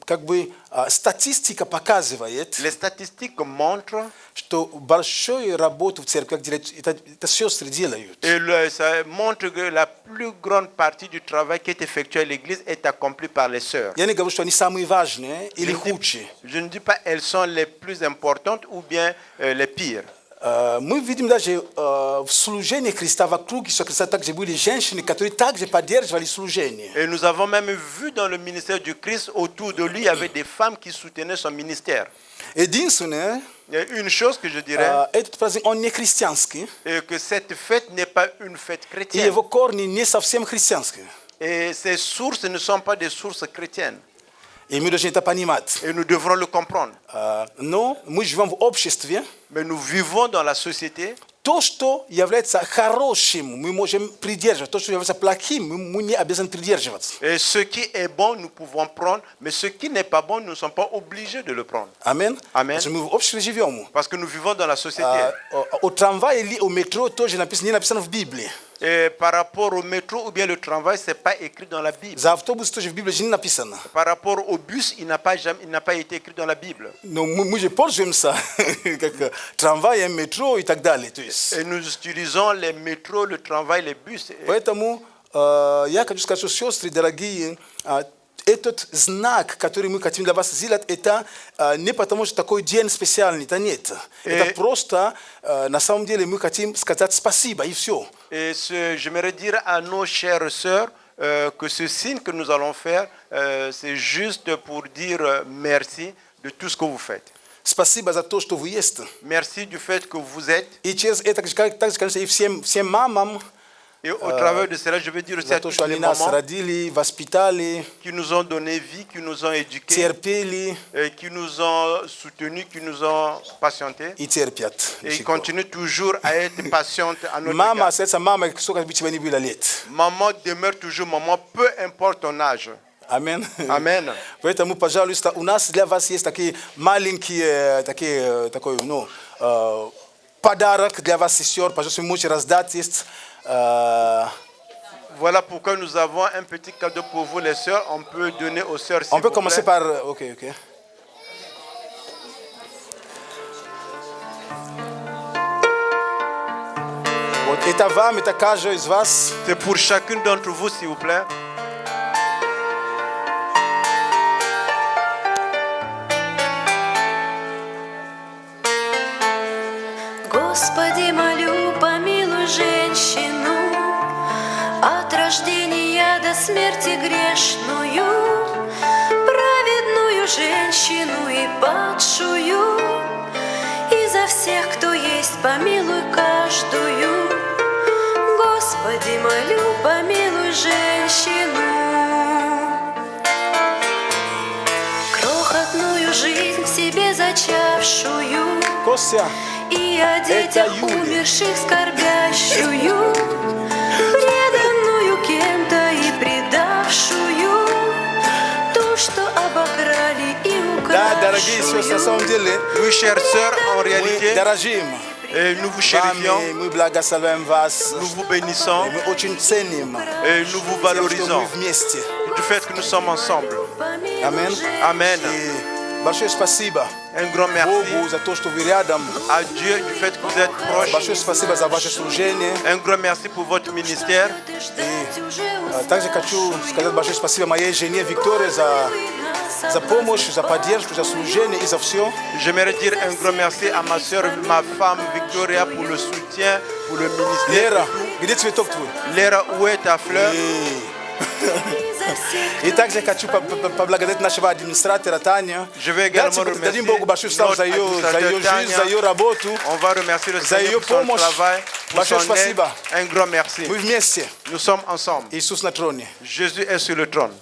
S7: как бы статистика показывает,
S4: les statistiques montrent,
S7: что большую работу в церкви это сестры делают.
S4: et ça montre que la plus grande partie du travail qui est effectué à l'église est accompli par les sœurs.
S7: Я не говорю, что они самые важные или худшие.
S4: Je ne dis pas elles sont les plus importantes ou bien les pires.
S7: Мы видим даже в служении Христа, вокруг Иисуса Христа также были женщины, которые также поддерживали служение.
S4: Et nous avons même vu dans le ministère du Christ, autour de lui, il y avait des femmes qui soutenaient son ministère.
S7: Единственное,
S4: Il y a une chose que je dirais,
S7: этот праздник, он не христианский,
S4: et que cette fête n'est pas une fête
S7: и
S4: chrétienne.
S7: его корни не совсем христианские.
S4: Et ces sources ne sont pas des sources chrétiennes.
S7: И мы должны это понимать.
S4: Et nous devrons le comprendre.
S7: Но мы живем в обществе,
S4: Mais nous vivons dans la société.
S7: то, что является хорошим, мы можем придерживаться, то, что является плохим, мы не обязаны придерживаться.
S4: Et ce qui est bon, nous pouvons prendre. Mais ce qui n'est pas bon, nous ne sommes pas obligés de le prendre.
S7: Амен.
S4: Амен.
S7: Мы в обществе живем.
S4: Parce que nous vivons dans la société.
S7: О трамвае или о метро тоже не написано в Библии.
S4: Et par rapport au métro ou bien le tramway, ce n'est pas écrit dans la Bible.
S7: За автобус тоже в Библии не написано.
S4: Par rapport au bus, il n'a pas été écrit dans la Bible.
S7: Но мы же пользуемся как трамваем, метро и так далее. То есть,
S4: Et nous utilisons les métros, le tramway, les bus.
S7: поэтому я хочу сказать, что сестры, дорогие, этот знак, который мы хотим для вас сделать, это не потому, что такой день специальный, это нет. Это просто, на самом деле, мы хотим сказать спасибо, и все.
S4: Et j'aimerais dire à nos chères sœurs que ce signe que nous allons faire, c'est juste pour dire merci de tout ce que vous faites.
S7: Спасибо за то, что вы есть.
S4: Merci du fait que vous êtes.
S7: И через это, также, конечно, и всем мамам,
S4: Et au travers de cela, je veux dire aussi à tous
S7: Zatoshwa
S4: les
S7: Ninas
S4: mamans
S7: radili, vaspitali,
S4: qui nous ont donné vie, qui nous ont éduqués,
S7: tierpili,
S4: qui nous ont soutenus, qui nous ont patientés.
S7: itierpiat.
S4: Et ils continuent toujours à être patientes à notre
S7: Mama
S4: égard.
S7: sasa mama kisoka bichi bani bila let.
S4: Maman demeure toujours maman, peu importe ton âge.
S7: Amen.
S4: Amen.
S7: Poeta mu pajalo ista unas для вас есть такие маленькие такие такой ну подарок для вас сестер, пожалуйста, вы можете раздать есть.
S4: Voilà pourquoi nous avons un petit cadeau pour vous les sœurs. On peut donner aux sœurs.
S7: On
S4: s'il
S7: peut
S4: vous
S7: commencer
S4: plaît.
S7: par OK. Вот это вам, это каждый из вас.
S4: C'est pour chacune d'entre vous, s'il vous plaît.
S8: Господи, молю, помилуй женщину, от рождения до смерти грешную, праведную женщину и падшую, и за всех, кто есть, помилуй каждую. Господи, молю, помилуй женщину, крохотную жизнь в себе зачавшую,
S7: Костя.
S8: и о детях
S7: Юлия.
S8: умерших скорбящую, преданную кем-то и предавшую, ту, что обокрали и
S7: Да, дорогие сестры, на
S8: украшую.
S7: самом деле,
S4: Oui, chères sœurs, en
S7: мы
S4: réalité,
S7: дорожим
S4: nous vous chérifions,
S7: вами, мы благословляем вас,
S4: nous vous bénissons
S7: мы очень ценим
S4: et nous vous
S7: тем, что
S4: valorisons
S7: мы вместе.
S4: du fait que nous sommes ensemble.
S7: Amen.
S4: Amen.
S7: И большое спасибо
S4: Un grand merci
S7: Богу за то, что вы рядом.
S4: à Dieu du fait que vous êtes proches.
S7: Большое спасибо за ваше служение.
S4: Un grand merci pour votre ministère.
S7: Также хочу сказать большое спасибо моей жене Виктории за помощь, за поддержку, за служение и за все.
S4: J'aimerais dire un grand merci à ma soeur, ma femme Victoria pour le soutien, pour le ministère.
S7: Лера, где цветок твой?
S4: Léra, où est ta fleur?
S7: И также хочу поблагодарить нашего администратора Таню.
S4: Je vais également
S7: Дадим
S4: remercier
S7: Богу большую славу
S4: notre
S7: за ее
S4: administrateur
S7: жизнь,
S4: Tania.
S7: за ее работу.
S4: On va remercier le
S7: За
S4: Seigneur
S7: ее
S4: pour son
S7: помощь.
S4: travail, pour
S7: Большое
S4: son aide.
S7: спасибо.
S4: Un grand merci.
S7: Мы вместе.
S4: Nous sommes ensemble.
S7: Иисус на троне.
S4: Jésus est sur le trône.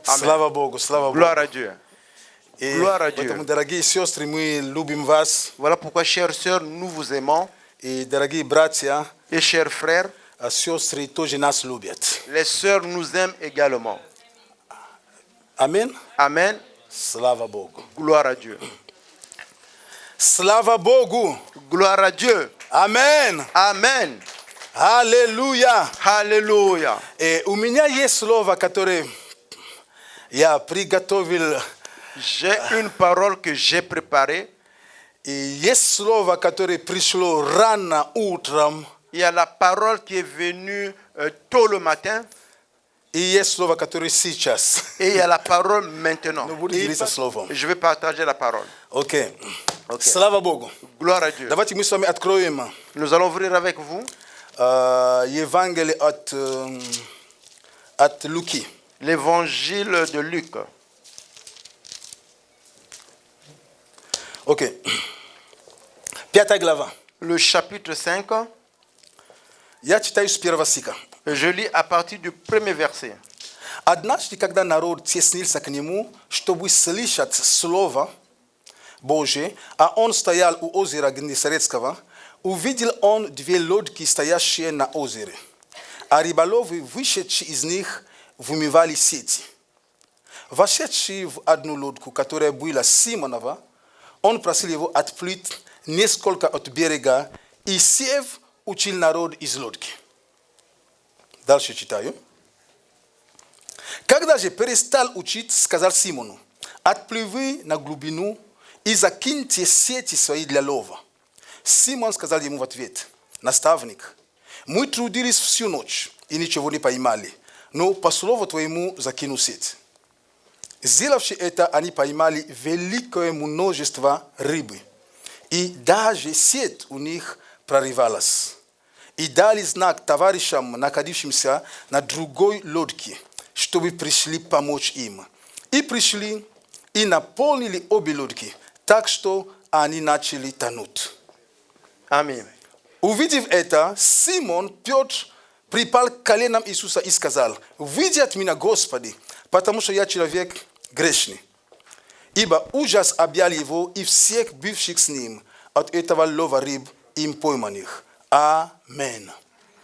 S7: Слава Богу, слава Богу.
S4: Gloire à Dieu.
S7: И
S4: Gloire à Dieu.
S7: поэтому, дорогие сестры, мы любим вас.
S4: Voilà pourquoi, chères sœurs, nous vous aimons.
S7: И, дорогие братья,
S4: Et chers frères,
S7: сестры тоже нас любят.
S4: les sœurs nous aiment également.
S7: Аминь.
S4: Amen.
S7: Слава Богу.
S4: Gloire à Dieu.
S7: Слава Богу.
S4: Gloire à Dieu.
S7: Amen.
S4: Amen.
S7: Аллилуйя.
S4: Alléluia.
S7: У меня есть слово, которое я приготовил.
S4: J'ai une parole que j'ai préparée.
S7: И есть слово, которое пришло рано утром.
S4: Il y a la parole qui est venue tôt le matin.
S7: И есть слово, которое сейчас.
S4: Et il y a la parole maintenant.
S7: Ну, буду делиться словом.
S4: Je vais partager la parole.
S7: Окей.
S4: Ok.
S7: Слава Богу.
S4: Gloire à Dieu.
S7: Давайте мы с вами откроем
S4: Nous allons ouvrir avec vous
S7: Евангелие от Луки.
S4: l'évangile de Luc.
S7: Окей. 5 глава.
S4: Le chapitre 5.
S7: Я читаю с первого стиха.
S4: Je lis à partir du premier verset.
S7: Однажды, когда народ теснился к нему, чтобы слышать слово Божие, а он стоял у озера Генесарецкого, увидел он две лодки, стоящие на озере, а рыболовы, вышедшие из них, вымывали сети. Вошедший в одну лодку, которая была Симонова, он просил его отплыть несколько от берега и, сев, учил народ из лодки. Дальше читаю. Когда же перестал учить, сказал Симону: отплыви на глубину и закиньте сети свои для лова. Симон сказал ему в ответ: наставник, мы трудились всю ночь и ничего не поймали, но по слову твоему закину сеть. Сделавши это, они поймали великое множество рыбы, и даже сеть у них прорывалась. И дали знак товарищам, находившимся на другой лодке, чтобы пришли помочь им. И пришли, и наполнили обе лодки, так что они начали тонуть.
S4: Amen.
S7: Увидев это, Симон Петр припал к коленам Иисуса и сказал: «Выйди от меня, Господи, потому что я человек грешный». Ибо ужас объял его и всех бывших с ним от этого лова рыб им пойманных. Амен.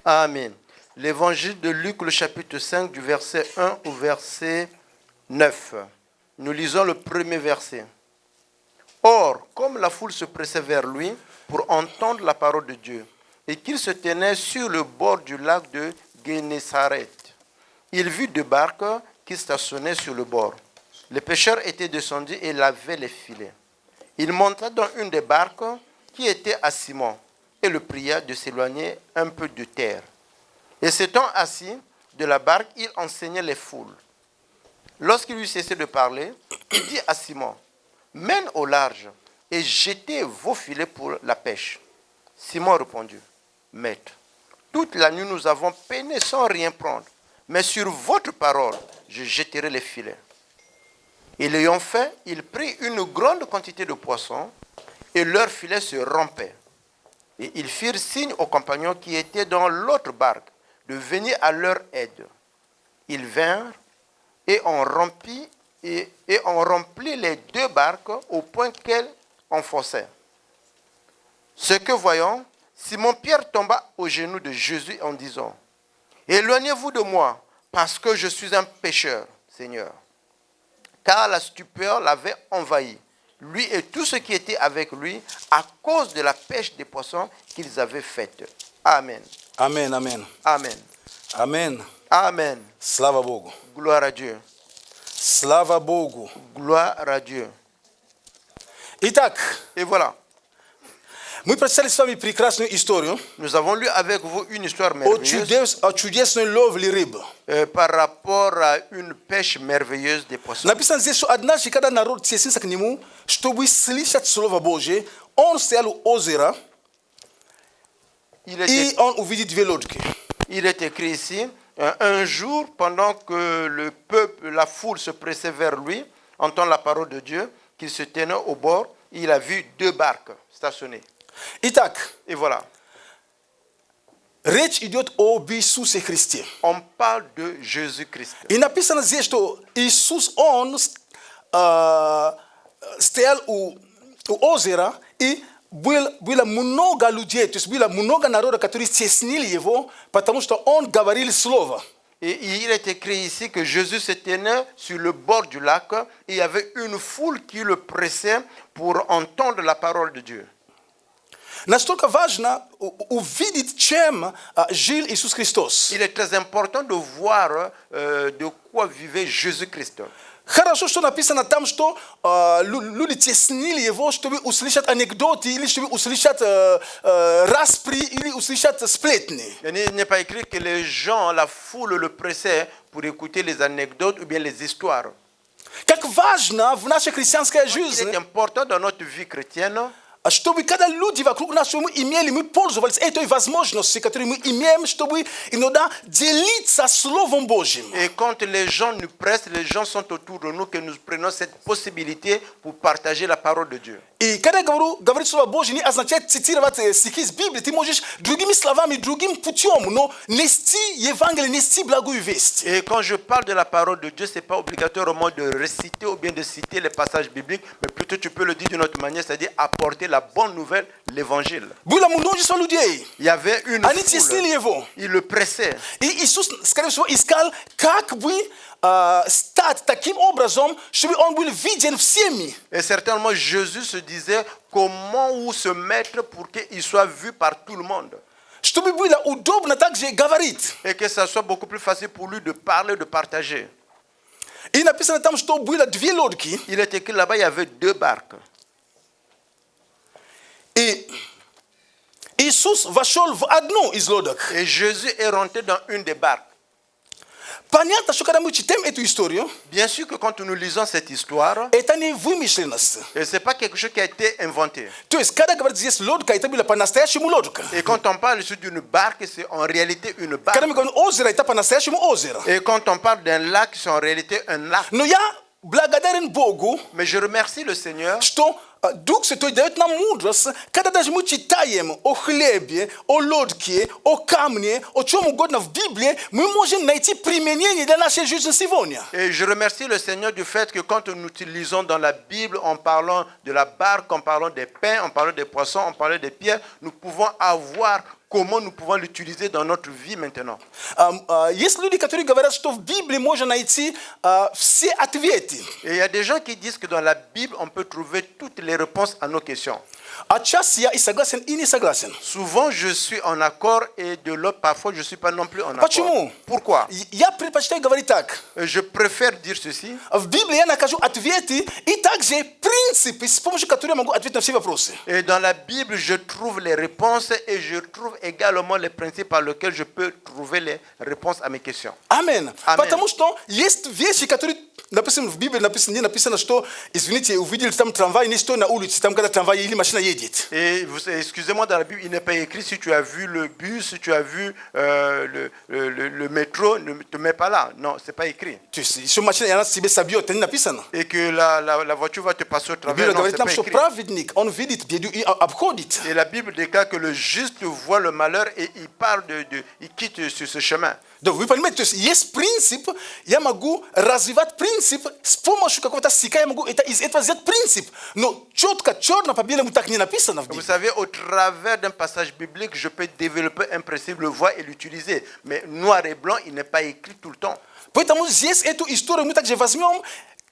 S4: Amen. L'évangile de Luc, le chapitre 5, du verset 1 au verset 9. Nous lisons le premier verset. Or, comme la foule se pressait vers lui pour entendre la parole de Dieu, et qu'il se tenait sur le bord du lac de Génésaret, il vit deux barques qui stationnaient sur le bord. Les pêcheurs étaient descendus et lavaient les filets. Il monta dans une des barques qui était à Simon et le pria de s'éloigner un peu de terre. Et s'étant assis de la barque, il enseignait les foules. Lorsqu'il eut cessé de parler, il dit à Simon: mène au large et jetez vos filets pour la pêche. Simon répondit: Maître, toute la nuit nous avons peiné sans rien prendre, mais sur votre parole, je jetterai les filets. Et l'ayant fait, il prit une grande quantité de poissons et leurs filets se rompaient. Et ils firent signe aux compagnons qui étaient dans l'autre barque de venir à leur aide. Ils vinrent et on remplit les deux barques au point qu'elles enfonçaient. Ce que voyons, Simon-Pierre tomba aux genoux de Jésus en disant: éloignez-vous de moi, parce que je suis un pécheur, Seigneur. Car la stupeur l'avait envahi, lui et tous ceux qui étaient avec lui, à cause de la pêche des poissons qu'ils avaient faite. Amen.
S7: Amen, amen.
S4: Amen.
S7: Amen.
S4: Amen.
S7: Слава Богу.
S4: Gloire à Dieu.
S7: Слава Богу.
S4: Gloire à Dieu.
S7: Итак,
S4: Et voilà,
S7: мы прочитали с вами прекрасную историю
S4: nous avons lu avec vous une histoire
S7: о
S4: merveilleuse
S7: чудесной ловле рыб.
S4: par rapport à une pêche merveilleuse des poissons.
S7: Написано здесь, что однажды, когда народ теснился к нему, чтобы слышать Слово Божие, он стоял у озера,
S4: Il
S7: и он увидел две лодки.
S4: est écrit ici, un jour, pendant que le peuple, la foule se pressait vers lui, entend la parole de Dieu, qu'il se tenait au bord, il a vu deux barques stationnées.
S7: Итак,
S4: Et voilà,
S7: речь идет об Иисусе Христе.
S4: on parle de Jésus-Christ.
S7: И написано здесь, что Иисус, он стоял у озера, и было много людей, то есть было много народа, которые теснили его, потому что он говорил слово.
S4: Et il est écrit ici que Jésus se tenait sur le bord du lac et il y avait une foule qui le pressait pour entendre la parole de Dieu.
S7: Настолько важно увидеть, чем жил Иисус Христос.
S4: Il est très important de voir de quoi vivait Jésus-Christ.
S7: Хорошо, что написано там, что люди теснили его, чтобы услышать анекдоты, или чтобы услышать распри, или услышать сплетни.
S4: Il n'est pas écrit que les gens, la foule le pressait pour écouter les anecdotes ou bien les histoires.
S7: Как важно в нашей христианской
S4: Il
S7: жизни,
S4: est important dans notre vie chrétienne
S7: чтобы когда люди вокруг нас, чтобы мы пользовались этой возможностью, которую мы имеем, чтобы иногда делиться Словом Божьим.
S4: et quand les gens nous pressent, les gens sont autour de nous, que nous prenons cette possibilité pour partager la parole de Dieu.
S7: И когда я говорю, говорить Слово Божье не означает цитировать стихи из Библии. Ты можешь другими словами, другим путем, но нести Евангелие, нести благую весть.
S4: Et quand je parle de la parole de Dieu, ce n'est pas obligatoirement de réciter ou bien de citer les passages bibliques, mais plutôt tu peux le dire d'une autre manière, c'est-à-dire apporter la bonne nouvelle, l'évangile.
S7: Было множество людей.
S4: Il y avait une
S7: Они теснили
S4: foule,
S7: его.
S4: il le pressait.
S7: И Иисус, скорее всего, искал, как бы стать таким образом, чтобы он был виден всеми.
S4: Et certainement Jésus se disait comment où se mettre pour qu'il soit vu par tout le monde.
S7: Чтобы было удобно также говорить.
S4: Et que ça soit beaucoup plus facile pour lui de parler, de partager.
S7: И написано там, что было две лодки.
S4: Il est écrit là-bas, il y avait deux barques.
S7: И Иисус вошел в одну из лодок.
S4: Et Jésus est rentré dans une des barques.
S7: Понятно, что когда мы читаем эту историю,
S4: Bien sûr que quand nous lisons cette histoire,
S7: это не вымышленность.
S4: ce n'est pas quelque chose qui a été inventé.
S7: То есть, когда говорят здесь лодка, это было по-настоящему лодка.
S4: Et quand on parle ici d'une barque, c'est en réalité une barque.
S7: Когда мы говорим озеро, это по-настоящему озеро.
S4: Et quand on parle d'un lac, c'est en réalité un lac.
S7: Но я благодарен Богу,
S4: Mais je remercie le Seigneur
S7: что Дух Святой дает нам мудрость, когда даже мы читаем о хлебе, о лодке, о камне, о чем угодно в Библии, мы можем найти применение для нашей жизни сегодня.
S4: et je remercie le Seigneur du fait que quand nous utilisons dans la Bible, en parlant de la barque, en parlant des pains, en parlant des poissons, en parlant des pierres, nous pouvons avoir comment nous pouvons l'utiliser dans notre vie maintenant.
S7: Есть люди, которые говорят, что в Библии можно найти все ответы.
S4: Et il y a des gens qui disent que dans la Bible, on peut trouver toutes les réponses à nos questions.
S7: Отчасти я и согласен, и не согласен.
S4: Souvent, je suis en accord et de l'autre, parfois, je ne suis pas non plus en accord.
S7: Почему?
S4: Pourquoi?
S7: Я предпочитаю говорить так.
S4: Je préfère dire ceci.
S7: В Библии я нахожу ответы и также принципы, с помощью которых я могу ответить на все вопросы.
S4: Et dans la Bible, je trouve les réponses et je trouve également les principes par lesquels je peux trouver les réponses à mes questions.
S7: Амин.
S4: Амин.
S7: Потому что есть вещи, которые написаны в Библии, не написано, что, извините, увидели там трамвай, не стой на улице, там когда трамвай или машина едет.
S4: Et excusez-moi, dans la Bible, il n'est pas écrit si tu as vu le bus, si tu as vu le métro, ne te mets pas là. Non, c'est pas écrit.
S7: То есть, еще машина, и она себе собьет, это не написано.
S4: Et que la voiture va te passer au travers.
S7: Библия
S4: Non,
S7: говорит
S4: c'est
S7: нам,
S4: pas
S7: что
S4: écrit.
S7: праведник, он видит беду и обходит.
S4: Et la Bible déclare que le juste voit le malheur et il parle il quitte sur ce chemin.
S7: Да, вы понимаете, то есть есть принцип, я могу развивать принцип, с помощью какого-то стиха я могу из этого взять принцип. Но четко, черно по белому так не написано в
S4: Vous
S7: Библии.
S4: savez, au travers d'un passage biblique, je peux développer un principe, le voir et l'utiliser. Mais noir et blanc, il n'est pas écrit tout le temps.
S7: Поэтому здесь эту историю мы также возьмем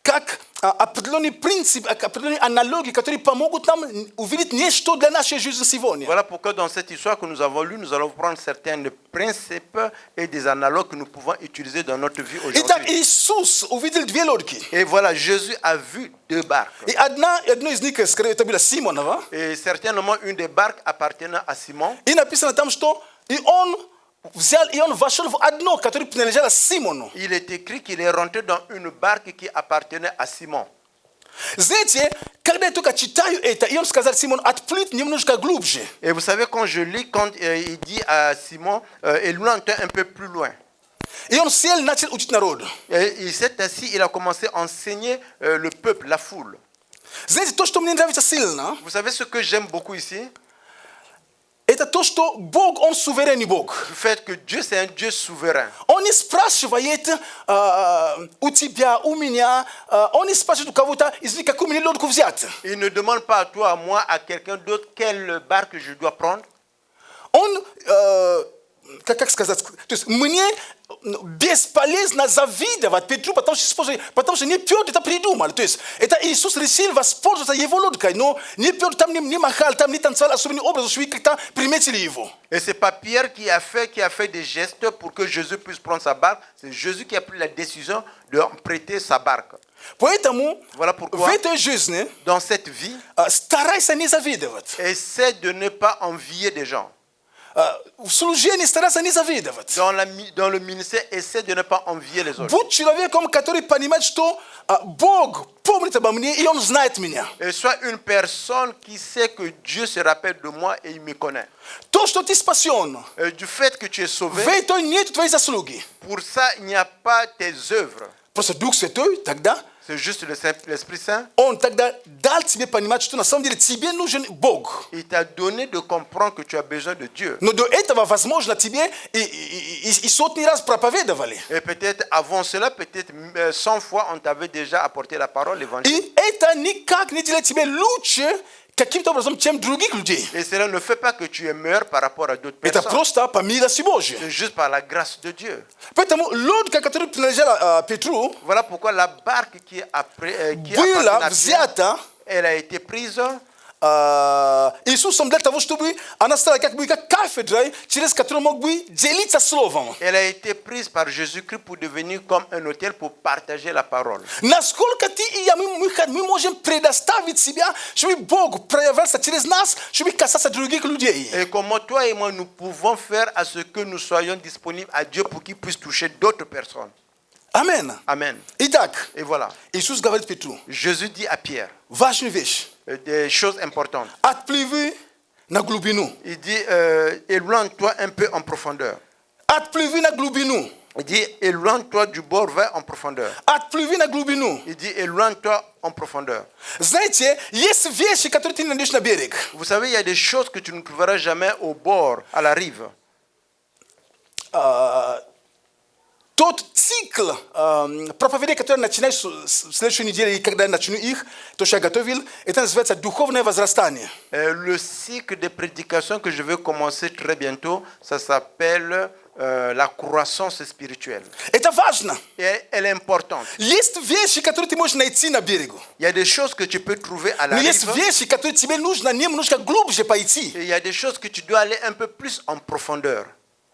S7: как определенный принцип, определенные аналогии, которые помогут нам увидеть нечто для нашей жизни сегодня.
S4: Voilà pourquoi dans cette histoire que nous avons lue, nous allons prendre certains principes et des analogues que nous pouvons utiliser dans notre vie
S7: Итак,
S4: aujourd'hui.
S7: Иисус увидел две лодки.
S4: Et voilà, Jésus a vu deux barques.
S7: И одно из них, скорее, это была Симонова.
S4: Et certainement une des barques appartenant à Simon.
S7: И написано там, что и он взял, и он вошел в одно, которое принадлежало Симону.
S4: Il est écrit qu'il est rentré dans une barque qui appartenait à Simon.
S7: Знаете, когда я только читаю это, и он сказал Симону, отплыть немножко глубже.
S4: Et vous savez, quand je lis, quand il dit à Simon, éloigne-toi un peu plus loin.
S7: И он сел, начал учить народ.
S4: Et il s'est assis, il a commencé à enseigner le peuple, la foule.
S7: Знаете, то, что мне нравится сильно,
S4: Vous savez ce que j'aime beaucoup ici?
S7: это то, что Бог, Он суверенный Бог.
S4: Le fait que Dieu, c'est un Dieu souverain.
S7: Он не спрашивает у тебя, у меня, он не спрашивает у кого-то, извини, какую мне лодку взять.
S4: Il ne demande pas à toi, à moi, à quelqu'un d'autre, quelle barque je dois prendre.
S7: Он, как сказать, то есть мне бесполезно завидовать Петру, потому что не Петр это придумал. То есть это Иисус решил воспользоваться его лодкой, но не Петр там не махал, там не танцевал особенный образ, чтобы как-то приметили его.
S4: Et c'est pas Pierre qui a fait des gestes pour que Jésus puisse prendre sa barque. C'est Jésus qui a pris la décision de prêter sa barque.
S7: Поэтому
S4: Voilà pourquoi,
S7: в этой жизни
S4: dans cette vie,
S7: старайся не завидовать.
S4: essaie de ne pas envier des gens.
S7: В служении старайся не завидовать.
S4: Dans le ministère, essaie de ne pas envier les autres.
S7: Будь человеком, который понимает, что Бог помнит обо мне, и Он знает меня.
S4: Et sois une personne qui sait que Dieu se rappelle de moi et il me connaît.
S7: То, что ты спасен,
S4: Du fait que tu es sauvé,
S7: в этом нет твоей заслуги.
S4: pour ça, il n'y a pas tes œuvres.
S7: Просто Дух Святой тогда,
S4: C'est juste l'Esprit Saint.
S7: Он тогда дал тебе понимать, что на самом деле тебе нужен Бог.
S4: Il t'a donné de comprendre que tu as besoin de Dieu.
S7: Но до этого, возможно, тебе и сотни раз проповедовали.
S4: Et peut-être avant cela, peut-être 100 fois, on t'avait déjà apporté la parole, l'évangile.
S7: И это никак не делает тебя лучше каким-то образом, чем других людей.
S4: Et cela ne fait pas que tu es meilleur par rapport à d'autres
S7: Это
S4: personnes.
S7: просто по милости Божьей.
S4: C'est juste par la grâce de Dieu.
S7: Поэтому лодка, которая принадлежала Петру,
S4: Voilà pourquoi la barque qui
S7: была
S4: appartenait à Pierre,
S7: взята
S4: elle a été prise.
S7: Иисусом для того, чтобы она стала как кафедрой, через которую мог бы делиться словом.
S4: Elle a été prise par Jésus-Christ pour devenir comme un autel pour partager la parole.
S7: Насколько ты и я, мы можем предоставить себя, чтобы Бог проявлялся через нас, чтобы касаться других людей.
S4: Et comment toi et moi nous pouvons faire à ce que nous soyons disponibles à Dieu pour qu'il puisse toucher d'autres personnes.
S7: Amen.
S4: Amen.
S7: Итак,
S4: Et voilà.
S7: Иисус говорит Петру,
S4: Jésus dit à Pierre
S7: важную вещь.
S4: des choses importantes.
S7: Отплыви на глубину.
S4: Il dit éloigne-toi un peu en profondeur.
S7: Отплыви на глубину.
S4: Il dit, éloigne-toi du bord, va en profondeur.
S7: Отплыви на глубину.
S4: Il dit, éloigne-toi en profondeur.
S7: Знаете, есть вещи, которые ты не найдешь на берег.
S4: Vous savez, il y a des choses que tu ne trouveras jamais au bord, à la rive.
S7: Тот цикл проповедей, которые начинаю в следующей неделе, и когда я начну их, то, что я готовил, это называется духовное возрастание.
S4: Le cycle de prédication que je vais commencer très bientôt, ça s'appelle la croissance spirituelle.
S7: Это важно.
S4: Et elle est importante.
S7: Есть вещи, которые ты можешь найти на берегу.
S4: Il y a des choses que tu peux trouver à la
S7: Но есть
S4: rive.
S7: вещи, которые тебе нужно немножко глубже пойти.
S4: Et il y a des choses que tu dois aller un peu plus en profondeur.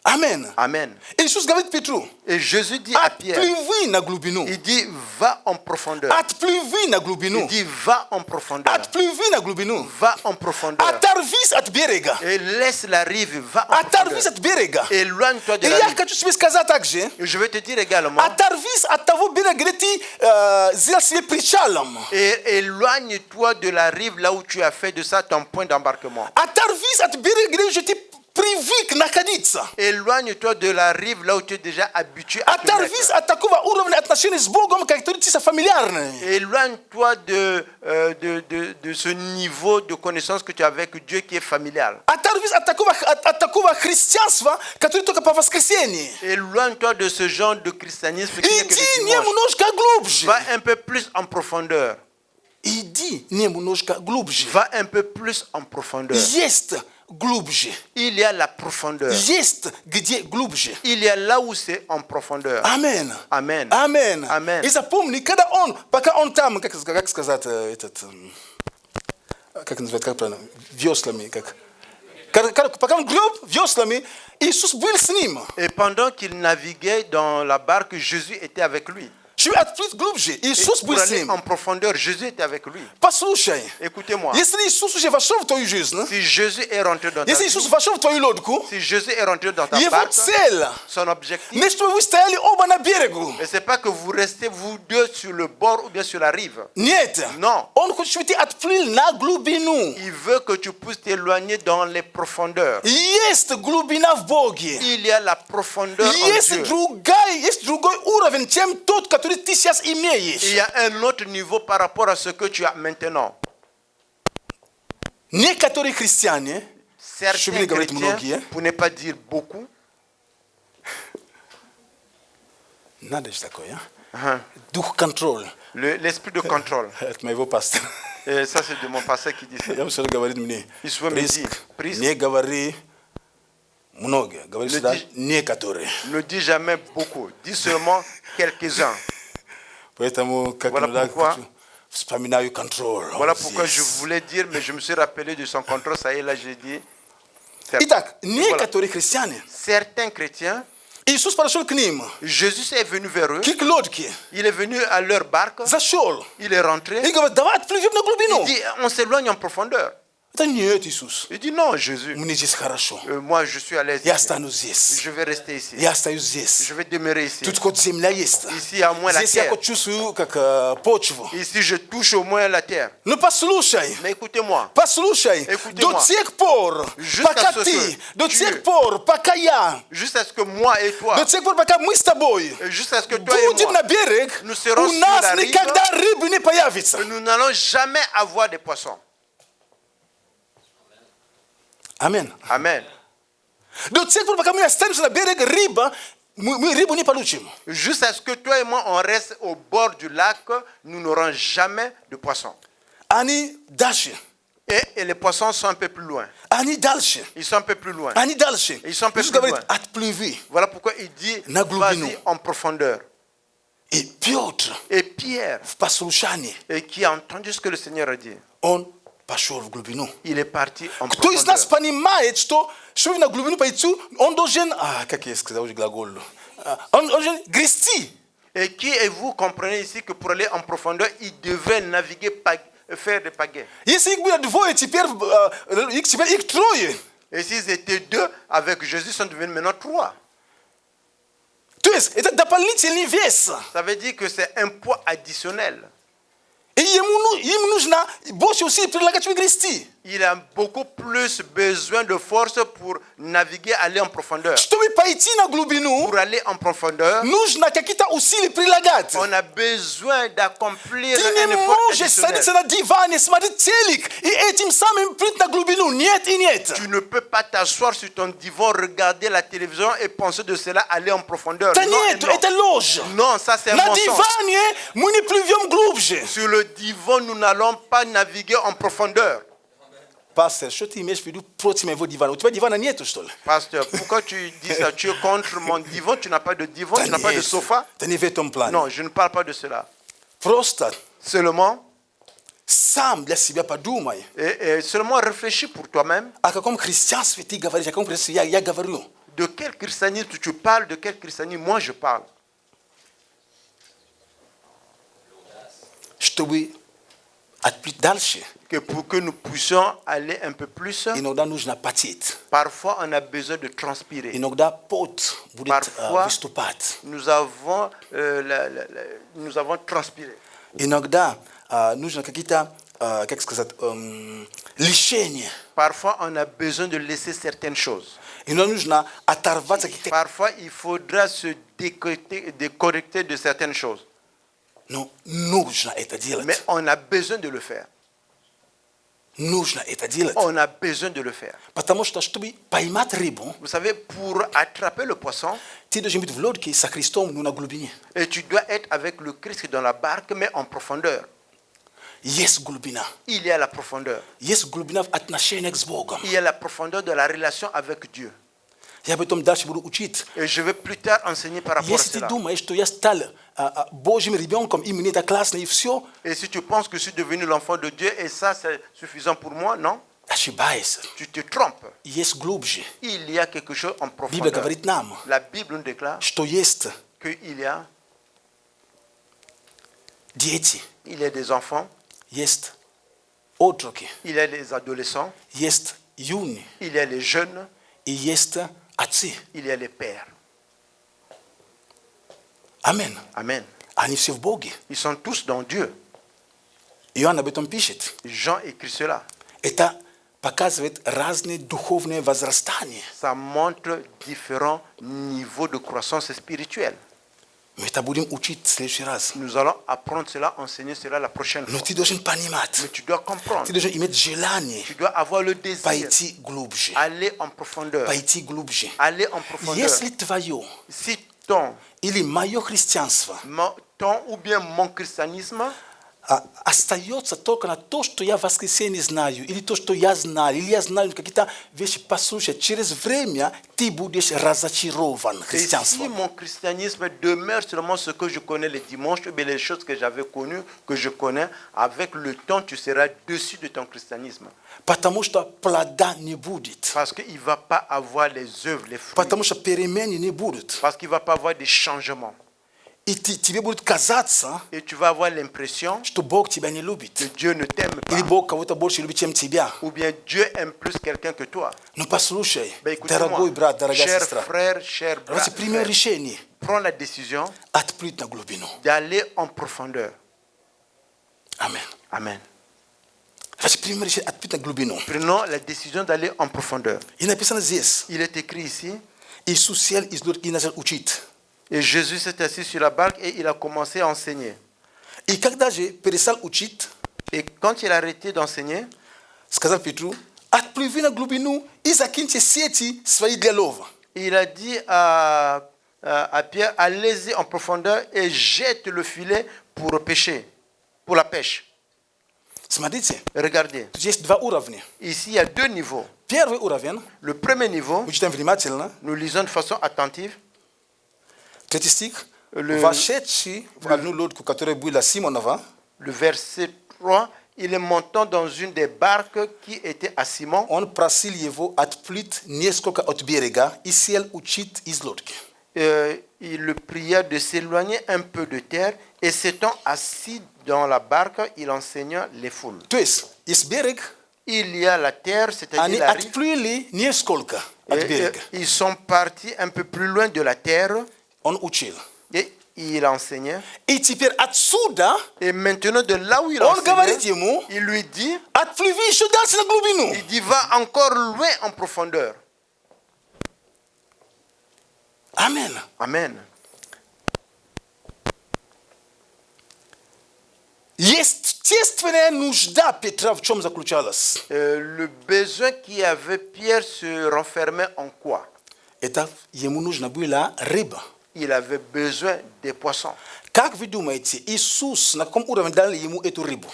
S7: Амен.
S4: Amen.
S7: Иисус говорит Петру,
S4: Et Jésus dit à Pierre,
S7: отплыви на глубину.
S4: il dit, va en profondeur.
S7: Отплыви на глубину.
S4: Il dit, va en profondeur.
S7: Отплыви на глубину.
S4: Va en profondeur.
S7: Оторвись от берега.
S4: Et laisse la rive, va en
S7: Оторвись
S4: profondeur.
S7: от берега.
S4: Éloigne-toi
S7: И
S4: de la
S7: я
S4: rive.
S7: хочу тебе сказать также,
S4: Et je vais te dire également,
S7: оторвись от того берега, где ты сделал себе причалом.
S4: et éloigne-toi de la rive là où tu as fait de ça ton point d'embarquement.
S7: Оторвись от берега, где уже ты привык находиться.
S4: Éloigne-toi de la rive là où tu es déjà habitué à te
S7: Оторвись
S4: mettre.
S7: от такого уровня отношений с Богом, который тебе фамильярный.
S4: Éloigne-toi de ce niveau de connaissance que tu as avec Dieu qui est familial.
S7: Оторвись от такого христианства, которое только по воскресенье.
S4: Éloigne-toi de ce genre de christianisme qui n'est que
S7: Иди
S4: le dimanche.
S7: немножко глубже.
S4: Va un peu plus en profondeur.
S7: Иди немножко глубже.
S4: Va un peu plus en profondeur.
S7: Есть глубже.
S4: Il y a la profondeur.
S7: Есть где глубже.
S4: Il y a là où c'est en profondeur.
S7: Амен.
S4: Amen.
S7: Амен.
S4: Амен.
S7: И запомни, когда пока он там, как сказать, как называется, как правильно, веслами, пока он греб веслами, Иисус был с ним.
S4: Et pendant qu'il naviguait dans la barque, Jésus était avec lui.
S7: Чтобы открыть глубже,
S4: Et
S7: Иисус был
S4: pour
S7: с
S4: aller
S7: ним.
S4: en profondeur, Jésus était avec lui.
S7: Послушай,
S4: Écoutez-moi.
S7: если Иисус уже вошел в твою жизнь,
S4: Si Jésus est rentré dans ta
S7: если
S4: vie,
S7: Иисус вошел в твою лодку,
S4: si Jésus est rentré dans ta
S7: его
S4: barque,
S7: цель
S4: son objectif,
S7: не чтобы вы стояли оба на берегу.
S4: et c'est pas que vous restez vous deux sur le bord ou bien sur la rive.
S7: Нет.
S4: Non.
S7: Он хочет, чтобы ты отплыл на глубину.
S4: Il veut que tu puisses t'éloigner dans les profondeurs.
S7: Есть глубина в Боге.
S4: Il y a la profondeur en
S7: Есть
S4: Dieu.
S7: другой уровень, чем тот, который ты сейчас имеешь.
S4: Il y a un autre niveau par rapport à ce que tu as maintenant.
S7: Некоторые христиане, чтобы
S4: Certains
S7: не говорить
S4: chrétiens,
S7: многие,
S4: pour ne pas dire beaucoup,
S7: надо же такое,
S4: hein,
S7: дух контроля
S4: l'esprit de contrôle.
S7: от моего пастора.
S4: Et ça, c'est de mon pasteur qui dit ça.
S7: Я все говорит мне,
S4: И свой мне dit,
S7: Приск, не говори много, говори всегда некоторые.
S4: Ne dis jamais beaucoup, dis seulement quelques-uns.
S7: Поэтому, как
S4: Voilà
S7: иногда
S4: pourquoi-
S7: вспоминаю контроль.
S4: Voilà pourquoi je voulais dire, mais je me suis rappelé de son contrôle, ça y est, là j'ai dit.
S7: Итак,
S4: Voilà.
S7: некоторые христиане,
S4: Certains chrétiens,
S7: Иисус подошел к ним,
S4: Jésus est venu vers eux,
S7: к лодке,
S4: il est venu à leur barque,
S7: зашел
S4: il est rentré,
S7: и говорит, давай отплывем на
S4: il
S7: глубину.
S4: dit, on s'éloigne en profondeur.
S7: Это нет, Иисус.
S4: Il dit, non, Jésus,
S7: Мне здесь хорошо.
S4: moi je suis à l'aise
S7: Я
S4: ici.
S7: останусь здесь.
S4: Je vais rester ici.
S7: Я остаюсь здесь.
S4: Je vais demeurer ici.
S7: Тут хоть земля есть.
S4: Ici, à moins la
S7: Здесь я
S4: terre.
S7: хоть чувствую, как почву.
S4: Ici, je touche au moins la terre.
S7: Ну послушай,
S4: Mais écoutez-moi,
S7: послушай,
S4: Écoutez-moi.
S7: до тех пор,
S4: Jusqu'à
S7: пока
S4: ce
S7: ты,
S4: que
S7: до
S4: tu-
S7: тех пор, пока я,
S4: jusqu'à ce que moi et toi,
S7: до тех пор, пока мы с тобой
S4: et jusqu'à ce que toi et
S7: будем на
S4: moi,
S7: берег,
S4: nous serons
S7: у
S4: sur
S7: нас
S4: la rive.
S7: никогда рыбы не появится.
S4: nous n'allons jamais avoir des poissons.
S7: Амен.
S4: Amen.
S7: До тех пор, пока мы останемся на берег, мы рыбу не получим.
S4: Jusqu'à ce que toi et moi, on reste au bord du lac, nous n'aurons jamais de poissons.
S7: Они дальше,
S4: Et les poissons sont un peu plus loin.
S7: они дальше,
S4: Ils sont un peu plus loin.
S7: они дальше.
S4: Ils sont un peu
S7: Иисус
S4: plus
S7: говорит,
S4: loin.
S7: отплыви.
S4: Voilà pourquoi il dit,
S7: На глубину.
S4: vas-y en profondeur.
S7: И Петр
S4: Et Pierre,
S7: в послушании,
S4: qui a entendu ce que le Seigneur a dit,
S7: он пошел в глубину.
S4: il est parti en
S7: Кто из нас
S4: profondeur.
S7: понимает, что чтобы на глубину пойти, он должен, как я сказал уже глагол, он должен грести.
S4: Et qui et vous comprenez ici que pour aller en profondeur, il devrait naviguer, faire des pagaies.
S7: Если их было двое, теперь их трое.
S4: Et s'ils étaient deux, avec Jésus, ils sont devenus maintenant trois.
S7: То есть это дополнительный вес.
S4: Ça veut dire que c'est un poids additionnel.
S7: И им нужно больше усилий прилагать, чтобы грести.
S4: il a beaucoup plus besoin de force pour naviguer, aller en profondeur.
S7: Чтобы пойти на глубину,
S4: Pour aller en profondeur,
S7: нужно какие-то усилия прилагать.
S4: on a besoin d'accomplir
S7: Ты не
S4: un effort
S7: можешь
S4: additionnel.
S7: садиться на диване, смотреть телек и этим самым прийти на глубину. Нет и нет.
S4: Tu ne peux pas t'asseoir sur ton divan, regarder la télévision et penser de cela aller en profondeur.
S7: Да
S4: Non, et
S7: нет,
S4: non.
S7: это ложь.
S4: Non, ça c'est un
S7: На
S4: mensonge.
S7: диване мы не плывем глубже.
S4: Sur le divan, nous n'allons pas naviguer en profondeur.
S7: Пастор, что ты имеешь в виду против моего дивана? У тебя дивана нету, что ли?
S4: Pasteur, pourquoi tu dis ça? Tu es contre mon divan? Tu n'as pas de divan?
S7: Да
S4: Tu n'as pas de
S7: нет,
S4: sofa?
S7: да не в этом плане.
S4: Non, je ne parle pas de cela.
S7: Просто
S4: Seulement,
S7: сам для себя подумай,
S4: et seulement réfléchis pour toi-même.
S7: о каком христианстве ты говоришь, о каком христианстве я говорю.
S4: De quel christianisme tu parles? De quel christianisme moi je parle?
S7: Чтобы отплыть дальше,
S4: Que pour que nous puissions aller un peu plus,
S7: иногда нужно потеть.
S4: parfois on a besoin de transpirer.
S7: Иногда пот будет
S4: Parfois,
S7: выступать.
S4: nous avons transpiré.
S7: Иногда нужно какие-то, как сказать, лишения.
S4: Parfois, on a besoin de laisser certaines choses.
S7: Иногда нужно оторваться какие-то...
S4: Parfois, il faudra se déconnecter de certaines choses.
S7: Но нужно это делать.
S4: Mais on a besoin de le faire.
S7: Нужно это делать.
S4: On a besoin de le faire.
S7: Потому что, чтобы поймать рыбу,
S4: Vous savez, pour attraper le poisson,
S7: ты должен быть в лодке со Христом, но на глубине.
S4: et tu dois être avec le Christ dans la barque, mais en profondeur.
S7: Есть глубина.
S4: Il y a la profondeur.
S7: Есть глубина в отношениях с Богом.
S4: Il y a la profondeur de la relation avec Dieu.
S7: Я об этом дальше буду учить.
S4: Et je vais plus tard enseigner par rapport à
S7: Если ты
S4: cela.
S7: думаешь, что я стал Божьим ребенком, и мне это классно, и все,
S4: Et si tu penses que je suis devenu l'enfant de Dieu et ça c'est suffisant pour moi, non?
S7: ошибаешься.
S4: Tu te trompes.
S7: Есть глубже.
S4: Il y a quelque chose en
S7: Библия
S4: profondeur.
S7: говорит нам,
S4: La Bible nous déclare
S7: что есть
S4: qu'il y a
S7: дети,
S4: des enfants,
S7: есть отроки,
S4: il y a des adolescents,
S7: есть юные,
S4: il y a les jeunes,
S7: и есть отцы.
S4: il y a les pères.
S7: Амин.
S4: Amen.
S7: Они все в Боге.
S4: Ils sont tous dans Dieu.
S7: Иоанн об этом пишет.
S4: Jean écrit cela.
S7: Это показывает разные духовные возрастания.
S4: Ça montre différents niveaux de croissance spirituelle.
S7: Мы это будем учить в следующий раз.
S4: Nous allons apprendre cela, enseigner cela la prochaine
S7: Но
S4: fois.
S7: ты должен понимать,
S4: Mais tu dois comprendre.
S7: ты должен иметь желание
S4: Tu dois avoir le désir
S7: пойти глубже.
S4: aller en profondeur.
S7: Пойти глубже.
S4: Aller en profondeur.
S7: Если твое
S4: Si ton
S7: или мое христианство
S4: ou bien mon christianisme
S7: остается только на то, что я в воскресенье знаю, или то, что я знаю, или я знаю какие-то вещи послушать, через время ты будешь разочарован
S4: et si
S7: христианством.
S4: mon christianisme demeure seulement ce que je connais les dimanches, ou bien les choses que j'avais connues, que je connais, avec le temps, tu seras dessus de ton christianisme.
S7: Потому что плода не будет.
S4: Parce qu'il ne va pas avoir les œuvres, les fruits.
S7: Потому что перемен не будет.
S4: Parce qu'il ne va pas avoir des changements.
S7: И тебе будет казаться,
S4: Et tu vas avoir l'impression
S7: что Бог тебя не любит.
S4: que Dieu ne t'aime
S7: Или
S4: pas.
S7: Бог кого-то больше любит, чем тебя.
S4: Ou bien Dieu aime plus quelqu'un que toi.
S7: Но послушай,
S4: Ben, écoutez-moi,
S7: дорогой брат, дорогая
S4: cher
S7: сестра,
S4: frère, cher
S7: давайте примем
S4: frère,
S7: решение
S4: prends la décision
S7: отплыть на глубину.
S4: d'aller en profondeur.
S7: Амин.
S4: Amen.
S7: Давайте примем решение отплыть на глубину.
S4: Prenons la décision d'aller en profondeur.
S7: И написано здесь,
S4: Il est écrit ici,
S7: Иисус сел из лодки и начал учить.
S4: et Jésus s'est assis sur la barque et il a commencé à enseigner.
S7: И когда же перестал учить,
S4: Et quand il a arrêté d'enseigner,
S7: сказал Петру, отплыви на глубину и закиньте сети свои для лова.
S4: il a dit à Pierre, allez-y en profondeur et jette le filet pour pêcher, pour la pêche.
S7: Смотрите,
S4: Regardez,
S7: тут есть два уровня.
S4: ici il y a deux niveaux.
S7: Первый уровень,
S4: Le premier niveau,
S7: мы читаем внимательно,
S4: nous lisons de façon attentive.
S7: 3 стих,
S4: Le-
S7: вошедший в одну лодку, которая была Симонова,
S4: Le verset 3, il est montant dans une des barques qui était à Simon.
S7: он просил его отплыть несколько от берега и сел учить из лодки.
S4: Il le pria de s'éloigner un peu de terre et s'étant assis dans la barque, il enseigna les foules.
S7: То есть, есть берег,
S4: Il y a la terre, c'est-à-dire
S7: они
S4: la rive,
S7: отплыли несколько от
S4: et
S7: берега.
S4: ils sont partis un peu plus loin de la terre
S7: Он учил.
S4: et il enseignait.
S7: Et теперь отсюда
S4: Et maintenant, de là où il
S7: он говорит
S4: enseignait,
S7: ему,
S4: il lui dit,
S7: отплыви еще дальше на глубину.
S4: il dit, va encore loin en profondeur.
S7: Амен.
S4: Amen.
S7: Естественная нужда Петра в чем заключалась?
S4: Le besoin qu'avait Pierre se renfermait en quoi?
S7: Это ему нужна была рыба.
S4: Il avait besoin des poissons.
S7: Как вы думаете, Иисус на каком уровне дал ему эту рыбу?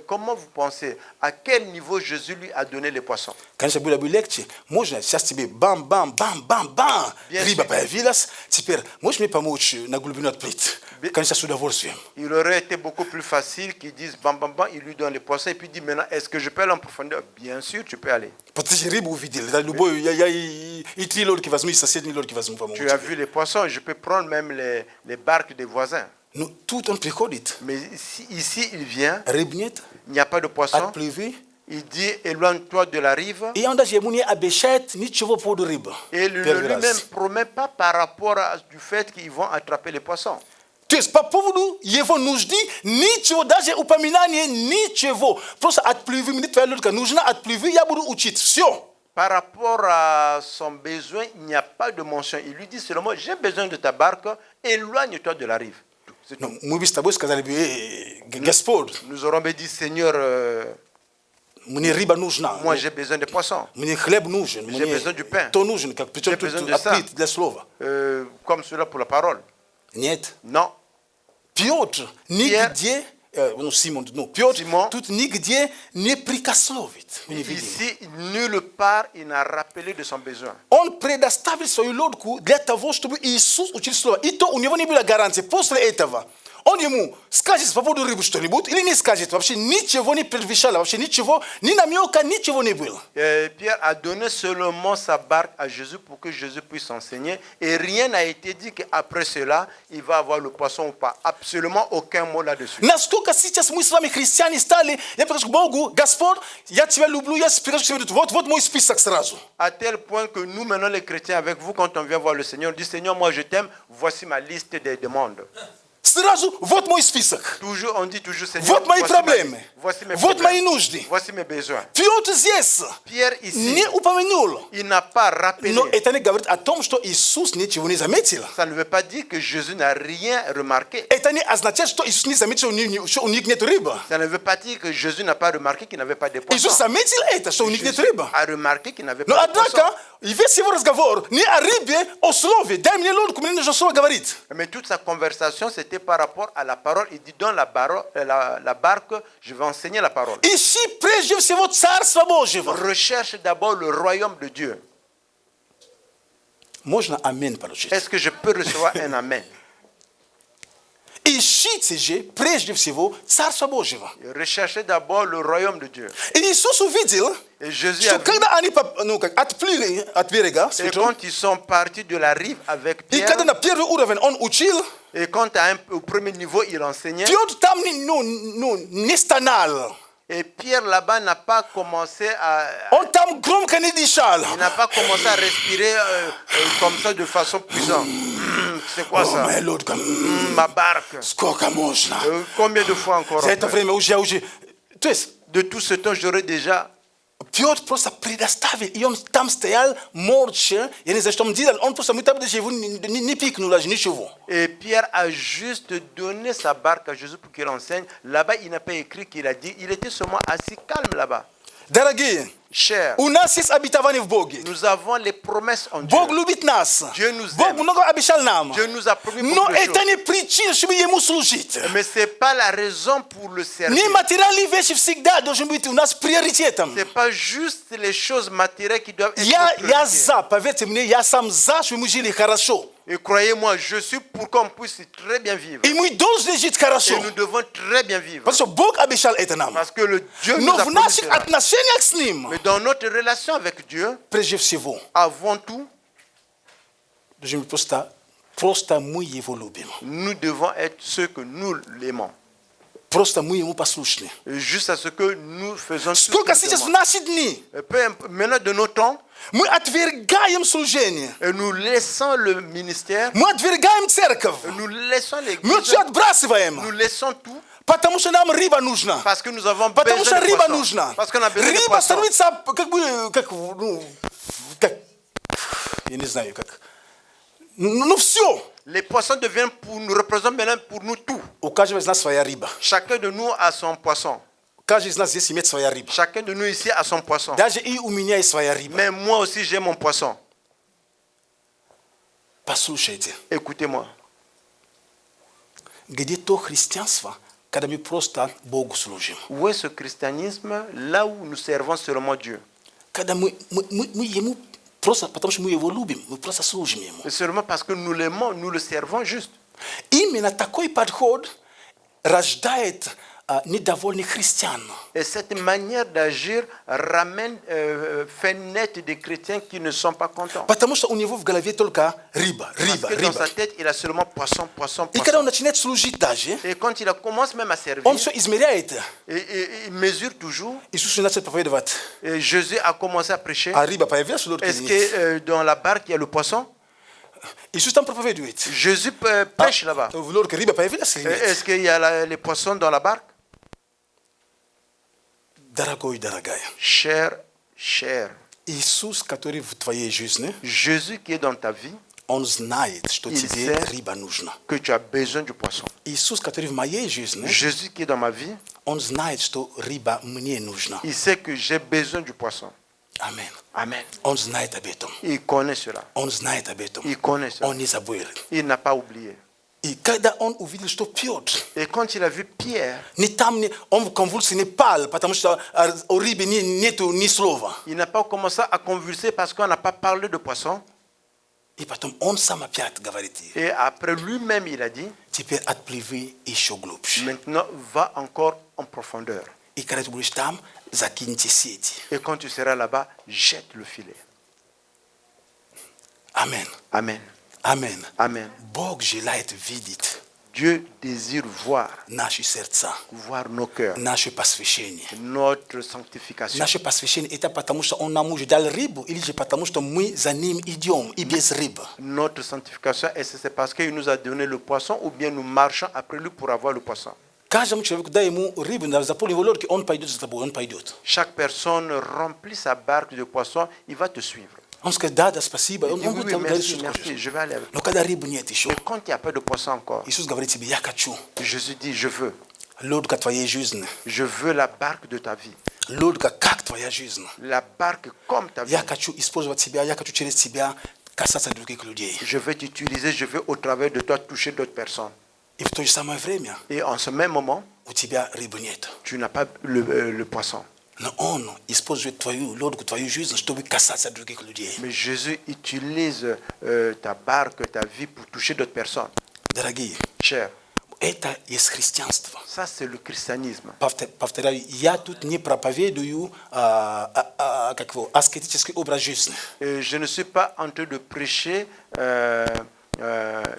S4: Comment vous pensez? À quel niveau Jésus lui a donné les poissons?
S7: Конечно, было бы легче. Можно сейчас тебе бам-бам-бам-бам-бам.
S4: Bien
S7: Рыба
S4: sûr.
S7: появилась. Теперь можешь мне помочь на глубину отплыть? Конечно, с удовольствием.
S4: Il aurait été beaucoup plus facile qu'ils disent bam bam bam, il lui donne les poissons et puis il dit maintenant est-ce que je peux aller en profondeur? Bien sûr, tu peux aller.
S7: Потому что рыбу увидел. Да, любой, я и 3 лодки возьму, и соседние лодки возьму, помогу
S4: Tu as
S7: тебе.
S4: vu les poissons, je peux prendre même les barques des voisins.
S7: Но тут он приходит.
S4: Mais ici, il vient,
S7: Рыб нет,
S4: il n'y a pas de poisson.
S7: отплыви.
S4: Il dit éloigne-toi de la rive.
S7: И он даже ему не обещает ничего по поводу рыбы.
S4: Et il ne
S7: Первый
S4: lui-même
S7: раз.
S4: promet pas par rapport du fait qu'ils vont attraper les poissons.
S7: То есть по поводу его нужды ничего, даже упоминания ничего. Просто отплыви, мне твоя лодка нужна, отплыви, я буду учить. Все.
S4: Par rapport à son besoin, il n'y a pas de mention. Il lui dit seulement j'ai besoin de ta barque, éloigne-toi de la rive. C'est tout.
S7: Но мы бы с тобой сказали бы, Господь,
S4: Nous aurons dit Seigneur,
S7: мне рыба нужна.
S4: moi j'ai besoin de poissons.
S7: Мне хлеб нужен.
S4: J'ai besoin du pain.
S7: То нужен, как причем
S4: J'ai
S7: тут
S4: besoin de ça.
S7: отплыть для слова.
S4: Comme cela pour la parole.
S7: Нет.
S4: Non.
S7: Петр нигде, ну, Симон, ну, Петр
S4: Симон.
S7: тут нигде не прикословит. Мы не видим.
S4: Ici, nulle part, il n'a rappelé de son besoin.
S7: Он предоставил свою лодку для того, чтобы Иисус учил слово. И то у него не было гарантии. После этого он ему скажет по поводу рыбы что-нибудь или не скажет. Вообще ничего не предвещало, вообще ничего, ни намека, ничего не было.
S4: Pierre a donné seulement sa barque à Jésus pour que Jésus puisse enseigner. Et rien n'a été dit qu'après cela, il va avoir le poisson ou pas. Absolument aucun mot là-dessus.
S7: Насколько сейчас мы с вами, христиане, стали, я прихожу к Богу, Господь, я тебя люблю, я прихожу к тебе, вот мой список сразу.
S4: À tel point que nous, maintenant, les chrétiens, avec vous, quand on vient voir le Seigneur, on dit Seigneur, moi je t'aime, voici ma liste des demandes.
S7: Сразу, вот мой список.
S4: Toujours, on dit toujours Seigneur,
S7: Вот мои проблемы.
S4: voici mes
S7: Вот мои
S4: problèmes,
S7: нужды.
S4: voici mes besoins.
S7: Петр здесь
S4: Pierre ici,
S7: не упомянул.
S4: il n'a pas rappelé.
S7: Но это не говорит о том, что Иисус ничего не заметил.
S4: Ça ne veut pas dire que Jésus n'a rien remarqué.
S7: Это не означает, что Иисус не заметил, что у них нет рыбы.
S4: Ça ne veut pas dire que Jésus n'a pas remarqué qu'il n'avait pas de
S7: Иисус
S4: poissons.
S7: заметил это, что у них нет
S4: Jésus
S7: рыбы.
S4: a remarqué qu'il n'avait
S7: Но
S4: pas de poissons.
S7: однако, весь его разговор не о рыбе, о слове. Дай мне лодку, мне нужно слово говорить.
S4: Mais toute sa conversation, c'était par rapport à la parole. Il dit, dans la barque, je vais enseigner la parole.
S7: Ищи прежде всего Царство Божьего.
S4: Recherche d'abord le royaume de Dieu.
S7: Можно аминь получить.
S4: Est-ce que je peux recevoir un amen?
S7: Ищите же прежде всего Царство Божьего.
S4: Recherchez d'abord le royaume de Dieu.
S7: И Иисус увидел,
S4: Et Jésus
S7: что
S4: a vu,
S7: когда они отплыли от берега, с
S4: et
S7: Петром,
S4: quand ils sont partis de la rive avec
S7: и
S4: Pierre,
S7: когда на первый уровень он учил,
S4: et quand au premier niveau il enseignait,
S7: Петр там не стонал.
S4: et Pierre là-bas n'a pas commencé à...
S7: Он там громко не дышал.
S4: Il n'a pas commencé à respirer comme ça de façon puissante. C'est quoi
S7: О,
S4: ça?
S7: моя лодка,
S4: Ma barque.
S7: сколько можно?
S4: Combien de fois encore?
S7: За это время уже... То есть,
S4: De tout ce temps, j'aurais déjà...
S7: Петр просто предоставил, и он там стоял молча, я не знаю, что он делал, он просто, мы там даже его не пикнул, даже ничего.
S4: Et Pierre a juste donné sa barque à Jésus pour qu'il enseigne. Là-bas, il n'a pas écrit qu'il a dit. Il était seulement assis calme là-bas.
S7: Дорогие,
S4: Cher,
S7: у нас есть обетование в Боге.
S4: nous avons les promesses en Dieu.
S7: Бог любит нас.
S4: Dieu nous
S7: Бог
S4: aime.
S7: много обещал нам.
S4: Dieu nous a promis
S7: Но
S4: beaucoup de
S7: это
S4: choses.
S7: не причина, чтобы Ему служить.
S4: Mais ce n'est pas la raison pour le servir.
S7: Не материальные вещи всегда должны быть у нас приоритетом.
S4: Ce n'est pas juste les choses matérielles qui doivent être
S7: Я
S4: notre priorité.
S7: за, поверьте мне, я сам за, чтобы мы жили хорошо.
S4: Et croyez-moi, je suis pour qu'on puisse très bien vivre.
S7: И мы должны жить хорошо.
S4: Et nous devons très bien vivre.
S7: Потому что Бог обещал это нам.
S4: Parce que le Dieu nous
S7: Но
S4: a
S7: в
S4: promis
S7: наших
S4: cela.
S7: отношениях с Ним,
S4: Mais dans notre relation avec Dieu,
S7: прежде всего,
S4: avant tout,
S7: должны быть просто мы Его любим.
S4: nous devons être ceux que nous l'aimons.
S7: Просто мы ему послушны.
S4: Juste à ce que nous faisons tout ce
S7: Сколько
S4: qu'il nous
S7: сейчас в
S4: demande.
S7: наши дни
S4: Maintenant de nos temps,
S7: мы отвергаем служение,
S4: et nous laissons le ministère,
S7: мы отвергаем церковь,
S4: nous laissons
S7: мы
S4: l'église,
S7: все отбрасываем,
S4: nous laissons tout
S7: потому что нам рыба нужна.
S4: parce que nous avons
S7: Потому что
S4: besoin de
S7: рыба
S4: poissons.
S7: нужна.
S4: Parce qu'on a besoin de
S7: Рыба
S4: poissons.
S7: становится как, я не знаю, как, ну все.
S4: Les poissons deviennent pour nous, représentent maintenant pour nous tout.
S7: У каждого из нас своя рыба.
S4: Chacun de nous a son poisson.
S7: Каждый из нас здесь имеет своя рыба.
S4: Chacun de nous ici a son poisson.
S7: Даже и у меня есть своя рыба.
S4: Mais moi aussi j'ai mon poisson.
S7: Послушайте,
S4: Écoutez-moi.
S7: где то христианство, когда мы просто Богу служим?
S4: Où est ce christianisme là où nous servons seulement Dieu?
S7: Когда мы ему просто, потому что мы его любим, мы просто служим ему.
S4: C'est seulement parce que nous l'aimons, nous le servons juste.
S7: Именно такой подход рождает недовольных христиан.
S4: Et cette manière d'agir ramène, fait naître des chrétiens qui ne sont pas contents.
S7: Потому что у него в голове только рыба,
S4: Parce
S7: рыба,
S4: que dans
S7: рыба.
S4: sa tête, il a seulement poisson, poisson,
S7: И когда
S4: poisson.
S7: он начинает служить даже,
S4: Et quand il commence même à servir,
S7: он все измеряет.
S4: et il mesure toujours.
S7: Иисус начал проповедовать.
S4: Et Jésus a commencé à prêcher.
S7: А рыба появилась в лодке
S4: Est-ce
S7: или
S4: que
S7: нет?
S4: dans la barque, il y a le poisson?
S7: Иисус там проповедует.
S4: Jésus pêche là-bas.
S7: В лодке рыба появилась или нет?
S4: Est-ce qu'il y a les poissons dans la barque?
S7: Дорогой, дорогая,
S4: Cher, cher.
S7: Иисус, который в твоей жизни,
S4: Jésus qui est dans ta vie,
S7: Он знает, что
S4: Il
S7: тебе
S4: sait.
S7: рыба нужна.
S4: que tu as besoin du poisson.
S7: Иисус, который в моей жизни,
S4: Jésus qui est dans ma vie,
S7: Он знает, что рыба мне нужна.
S4: il sait que j'ai besoin du poisson.
S7: Аминь.
S4: Amen.
S7: Он знает об этом.
S4: Il connaît cela.
S7: Он знает об этом.
S4: Il connaît cela.
S7: Он не забыл.
S4: Il n'a pas oublié.
S7: И когда он увидел, что Петр,
S4: Et quand il a vu Pierre,
S7: не там, он в конвульсии не пал, потому что у рыбы нету ни слова.
S4: il n'a pas commencé à convulser parce qu'on n'a pas parlé de poisson.
S7: И потом он сам опять говорит,
S4: Et après lui-même, il a dit,
S7: теперь отплыви еще глубже.
S4: maintenant va encore en profondeur.
S7: И когда ты будешь там, закиньте сети.
S4: Et quand tu seras là-bas, jette le filet.
S7: Аминь.
S4: Amen.
S7: Аминь.
S4: Amen.
S7: Бог желает видеть
S4: Dieu désire voir,
S7: наши сердца,
S4: voir nos cœurs,
S7: наше посвящение.
S4: notre sanctification.
S7: Наше посвящение это потому, что Он нам уже дал рыбу, или же потому, что мы за Ним идем, и без рыбы.
S4: Notre sanctification, est-ce que c'est parce qu'il nous a donné le poisson ou bien nous marchons après lui pour avoir le poisson?
S7: Каждому человеку дай ему рыбу, заполни его лодки, он пойдет за тобой, он пойдет.
S4: Chaque personne remplit sa barque de poissons, il va te suivre.
S7: Он скажет, да, спасибо,
S4: Il
S7: он
S4: dit, oui,
S7: будет
S4: oui,
S7: там говорить,
S4: merci,
S7: что
S4: merci,
S7: хочешь.
S4: je vais aller avec toi.
S7: Но когда рыбы нет еще,
S4: Mais quand il n'y a pas de poisson encore,
S7: Иисус говорит тебе, я хочу
S4: Jésus dit, je veux.
S7: лодка твоей жизни,
S4: Je veux la barque de ta vie.
S7: лодка как твоя жизнь.
S4: La barque comme ta vie.
S7: Я хочу использовать тебя, я хочу через тебя касаться других людей.
S4: Je vais t'utiliser, je vais au travers de toi toucher d'autres personnes.
S7: И в то же самое время
S4: Et en ce même moment,
S7: у тебя рыбы нет.
S4: tu n'as pas le poisson.
S7: Но Он использует твою лодку, твою жизнь, чтобы касаться других людей.
S4: Mais Jésus utilise ta barque, ta vie pour toucher d'autres personnes.
S7: Дорогие,
S4: Cher,
S7: это есть христианство.
S4: ça c'est le christianisme.
S7: Повторяю, я тут не проповедую аскетический образ жизни.
S4: Je ne suis pas en train de prêcher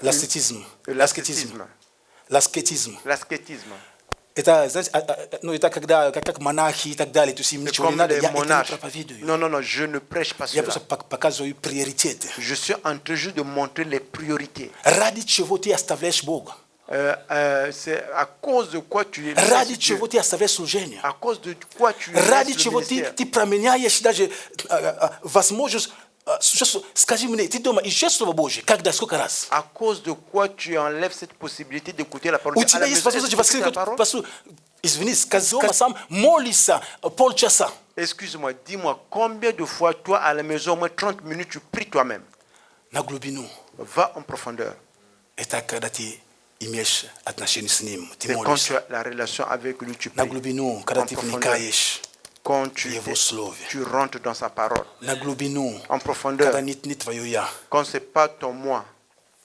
S7: L'ascétisme.
S4: l'ascétisme.
S7: L'аскетизм.
S4: L'ascétisme.
S7: Это, знаете, ну, это когда, как монахи и так далее, то есть им
S4: C'est
S7: ничего не
S4: comme
S7: надо,
S4: les
S7: я это не
S4: monarches.
S7: проповедую.
S4: Non, non, non, je ne prêche pas
S7: Я
S4: cela.
S7: просто показываю приоритеты.
S4: Je suis en train juste de montrer les priorités.
S7: Ради чего ты оставляешь Бога?
S4: C'est à cause de quoi tu es
S7: Ради
S4: Dieu.
S7: чего ты оставляешь служение?
S4: À cause de quoi tu
S7: Ради
S4: laisses le
S7: чего ты
S4: ministère.
S7: променяешь даже возможность, скажи мне, ты дома ищешь Слово Божье? Когда, сколько раз?
S4: À cause de quoi tu enlèves cette possibilité d'écouter la parole
S7: У
S4: de Dieu. À
S7: тебя
S4: la
S7: есть
S4: maison,
S7: возможность
S4: est-ce que tu écoutes la
S7: воскликнуть,
S4: parole?
S7: извини, дома сам молишься полчаса.
S4: Excuse-moi, dis-moi, combien de fois, toi, à la maison, au moins 30 minutes, tu pries toi-même?
S7: На глубину.
S4: Va en profondeur.
S7: Это когда ты имеешь отношения с Ним, ты
S4: C'est quand
S7: молишься.
S4: tu as la relation avec lui, tu
S7: На
S4: pries.
S7: глубину, когда
S4: En
S7: ты
S4: profondeur.
S7: вникаешь
S4: Quand
S7: в Его Слове.
S4: tu rentres dans sa parole.
S7: На глубину,
S4: En profondeur.
S7: когда нет не твое я,
S4: Quand ce n'est pas ton moi,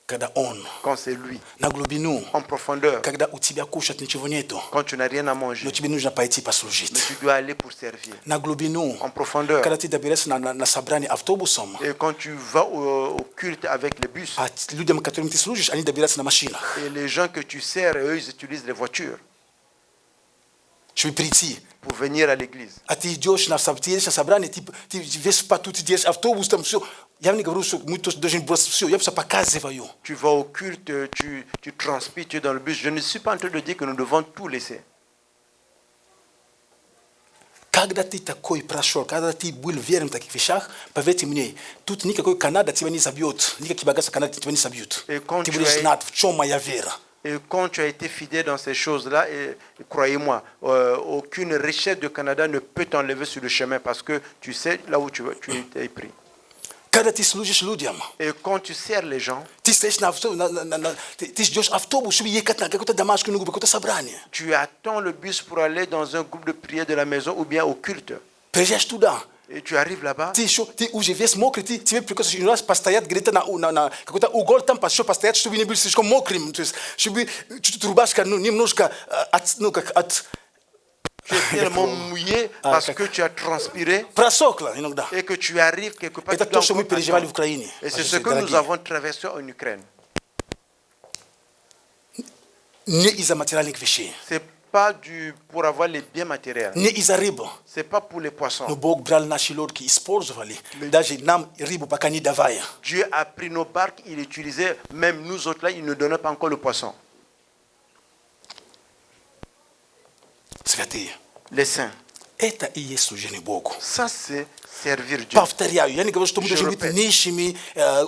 S7: когда Он.
S4: quand c'est lui.
S7: На глубину,
S4: En profondeur.
S7: когда у тебя кушать ничего нету,
S4: Quand tu n'as rien à manger,
S7: но тебе нужно пойти послужить.
S4: mais tu dois aller pour servir.
S7: На глубину,
S4: En profondeur.
S7: когда ты доберешься на собрание автобусом,
S4: Et quand tu vas au culte avec les bus,
S7: а людям, которым ты служишь, они добираются на машинах.
S4: et les gens que tu sers, eux, ils utilisent les voitures.
S7: чтобы прийти.
S4: pour venir à l'église.
S7: А ты идешь на собрание, ты весь по тут держишь автобус, там все. Я не говорю, что мы тоже должны бросить все. Я просто показываю.
S4: Tu vas au culte, tu transpires, tu es dans le bus. Je ne suis pas en train de dire que nous devons tout laisser.
S7: Когда ты такой прошел, когда ты был верен в таких вещах, поверьте мне, тут никакой Канада тебя не забьет, никакие богатства Канады тебя не забьют.
S4: Et quand
S7: Ты
S4: tu
S7: будешь
S4: as-
S7: знать, в чем моя вера.
S4: Et quand tu as été fidèle dans ces choses-là, et croyez-moi, aucune richesse du Canada ne peut t'enlever sur le chemin parce que tu sais là où tu es pris.
S7: Когда ты служишь людям,
S4: Et quand tu sers les gens,
S7: ты стоишь ты ждешь автобус, чтобы ехать на какое-то домашнее, на какое-то собрание.
S4: tu attends le bus pour aller dans un groupe de prière de la maison ou bien au culte.
S7: Приезжаешь туда,
S4: Et tu arrives là-bas,
S7: ты уже весь мокрый, тебе приходится раз постоять где-то на какой-то угол, там еще постоять, чтобы не был слишком мокрым, то есть, чтобы чуть-чуть рубашка немножко
S4: tu es tellement mouillé parce que tu as transpiré
S7: просохла иногда.
S4: et que tu arrives quelque part.
S7: Это
S4: tu
S7: то,
S4: dois
S7: что мы
S4: encore
S7: переживали в
S4: attendre.
S7: Украине.
S4: Et c'est ce que nous avons traversé en Ukraine.
S7: Не из-за материальных вещей,
S4: C'est pas pour avoir les biens matériels.
S7: не из-за рыбы.
S4: C'est pas pour les
S7: Но
S4: poissons.
S7: Бог брал наши лодки, использовали, даже нам рыбу пока не давая.
S4: Dieu a pris nos barques, il utilisait, même nous autres là, il ne donnait pas encore le poisson.
S7: Святые.
S4: Les saints.
S7: Это и есть служение Богу.
S4: Ça, c'est servir Dieu.
S7: Повторяю, я не говорю, что мы
S4: Je
S7: должны быть
S4: répète.
S7: нищими,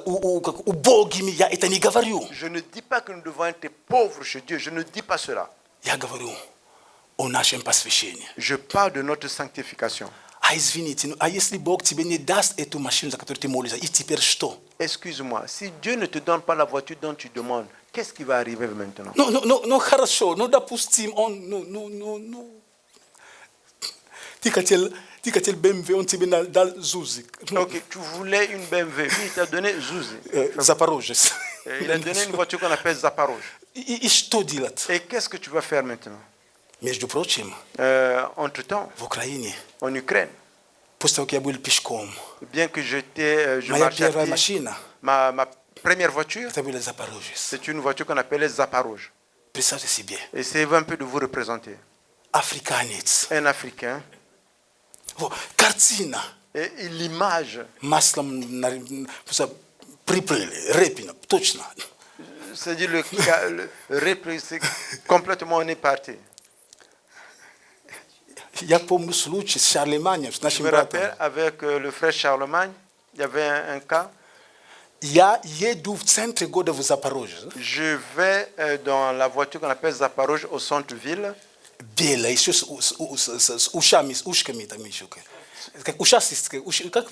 S7: убогими, я это не говорю.
S4: Je ne dis pas que nous devons être pauvres chez Dieu. Je ne dis pas cela.
S7: Я говорю о нашем посвящении.
S4: Je parle de notre sanctification.
S7: А извините, а если Бог тебе не даст эту машину, за которую ты молишься, и теперь что?
S4: Excuse-moi, si Dieu ne te donne pas la voiture dont tu demandes, qu'est-ce qui va arriver maintenant?
S7: Ну, хорошо, ну, допустим, Ты хотел BMW, он тебе дал Зузик.
S4: Ok, tu voulais une BMW, lui il t'a donné Zuzi.
S7: Запорожец.
S4: Il a donné une voiture qu'on appelle Zaporozhye.
S7: И что делать?
S4: Et qu'est-ce que tu vas faire maintenant?
S7: Между прочим,
S4: Entre-temps,
S7: в Украине,
S4: en Ukraine,
S7: после того, как я был пешком,
S4: bien que je
S7: моя
S4: marchais à
S7: первая
S4: pied,
S7: машина,
S4: ma première voiture,
S7: это был Запорожец.
S4: c'est une voiture qu'on appelait Zaporozhye.
S7: Представьте себе,
S4: Essayez un peu de vous représenter.
S7: африканец.
S4: Un Africain,
S7: Картина.
S4: et l'image,
S7: Маслом приплыли, Репина, точно.
S4: c'est-à-dire le repli, c'est complètement on est parti.
S7: Я помню случай с Шарлеманем, с
S4: Je
S7: нашим
S4: me
S7: братом.
S4: rappelle avec le frère Charlemagne, il y avait un cas.
S7: Я еду в центре города в Запорожье.
S4: Je vais dans la voiture qu'on appelle Zaporozhye au centre-ville.
S7: Белая, еще с ушами, с ушками там еще. Как ушастые, как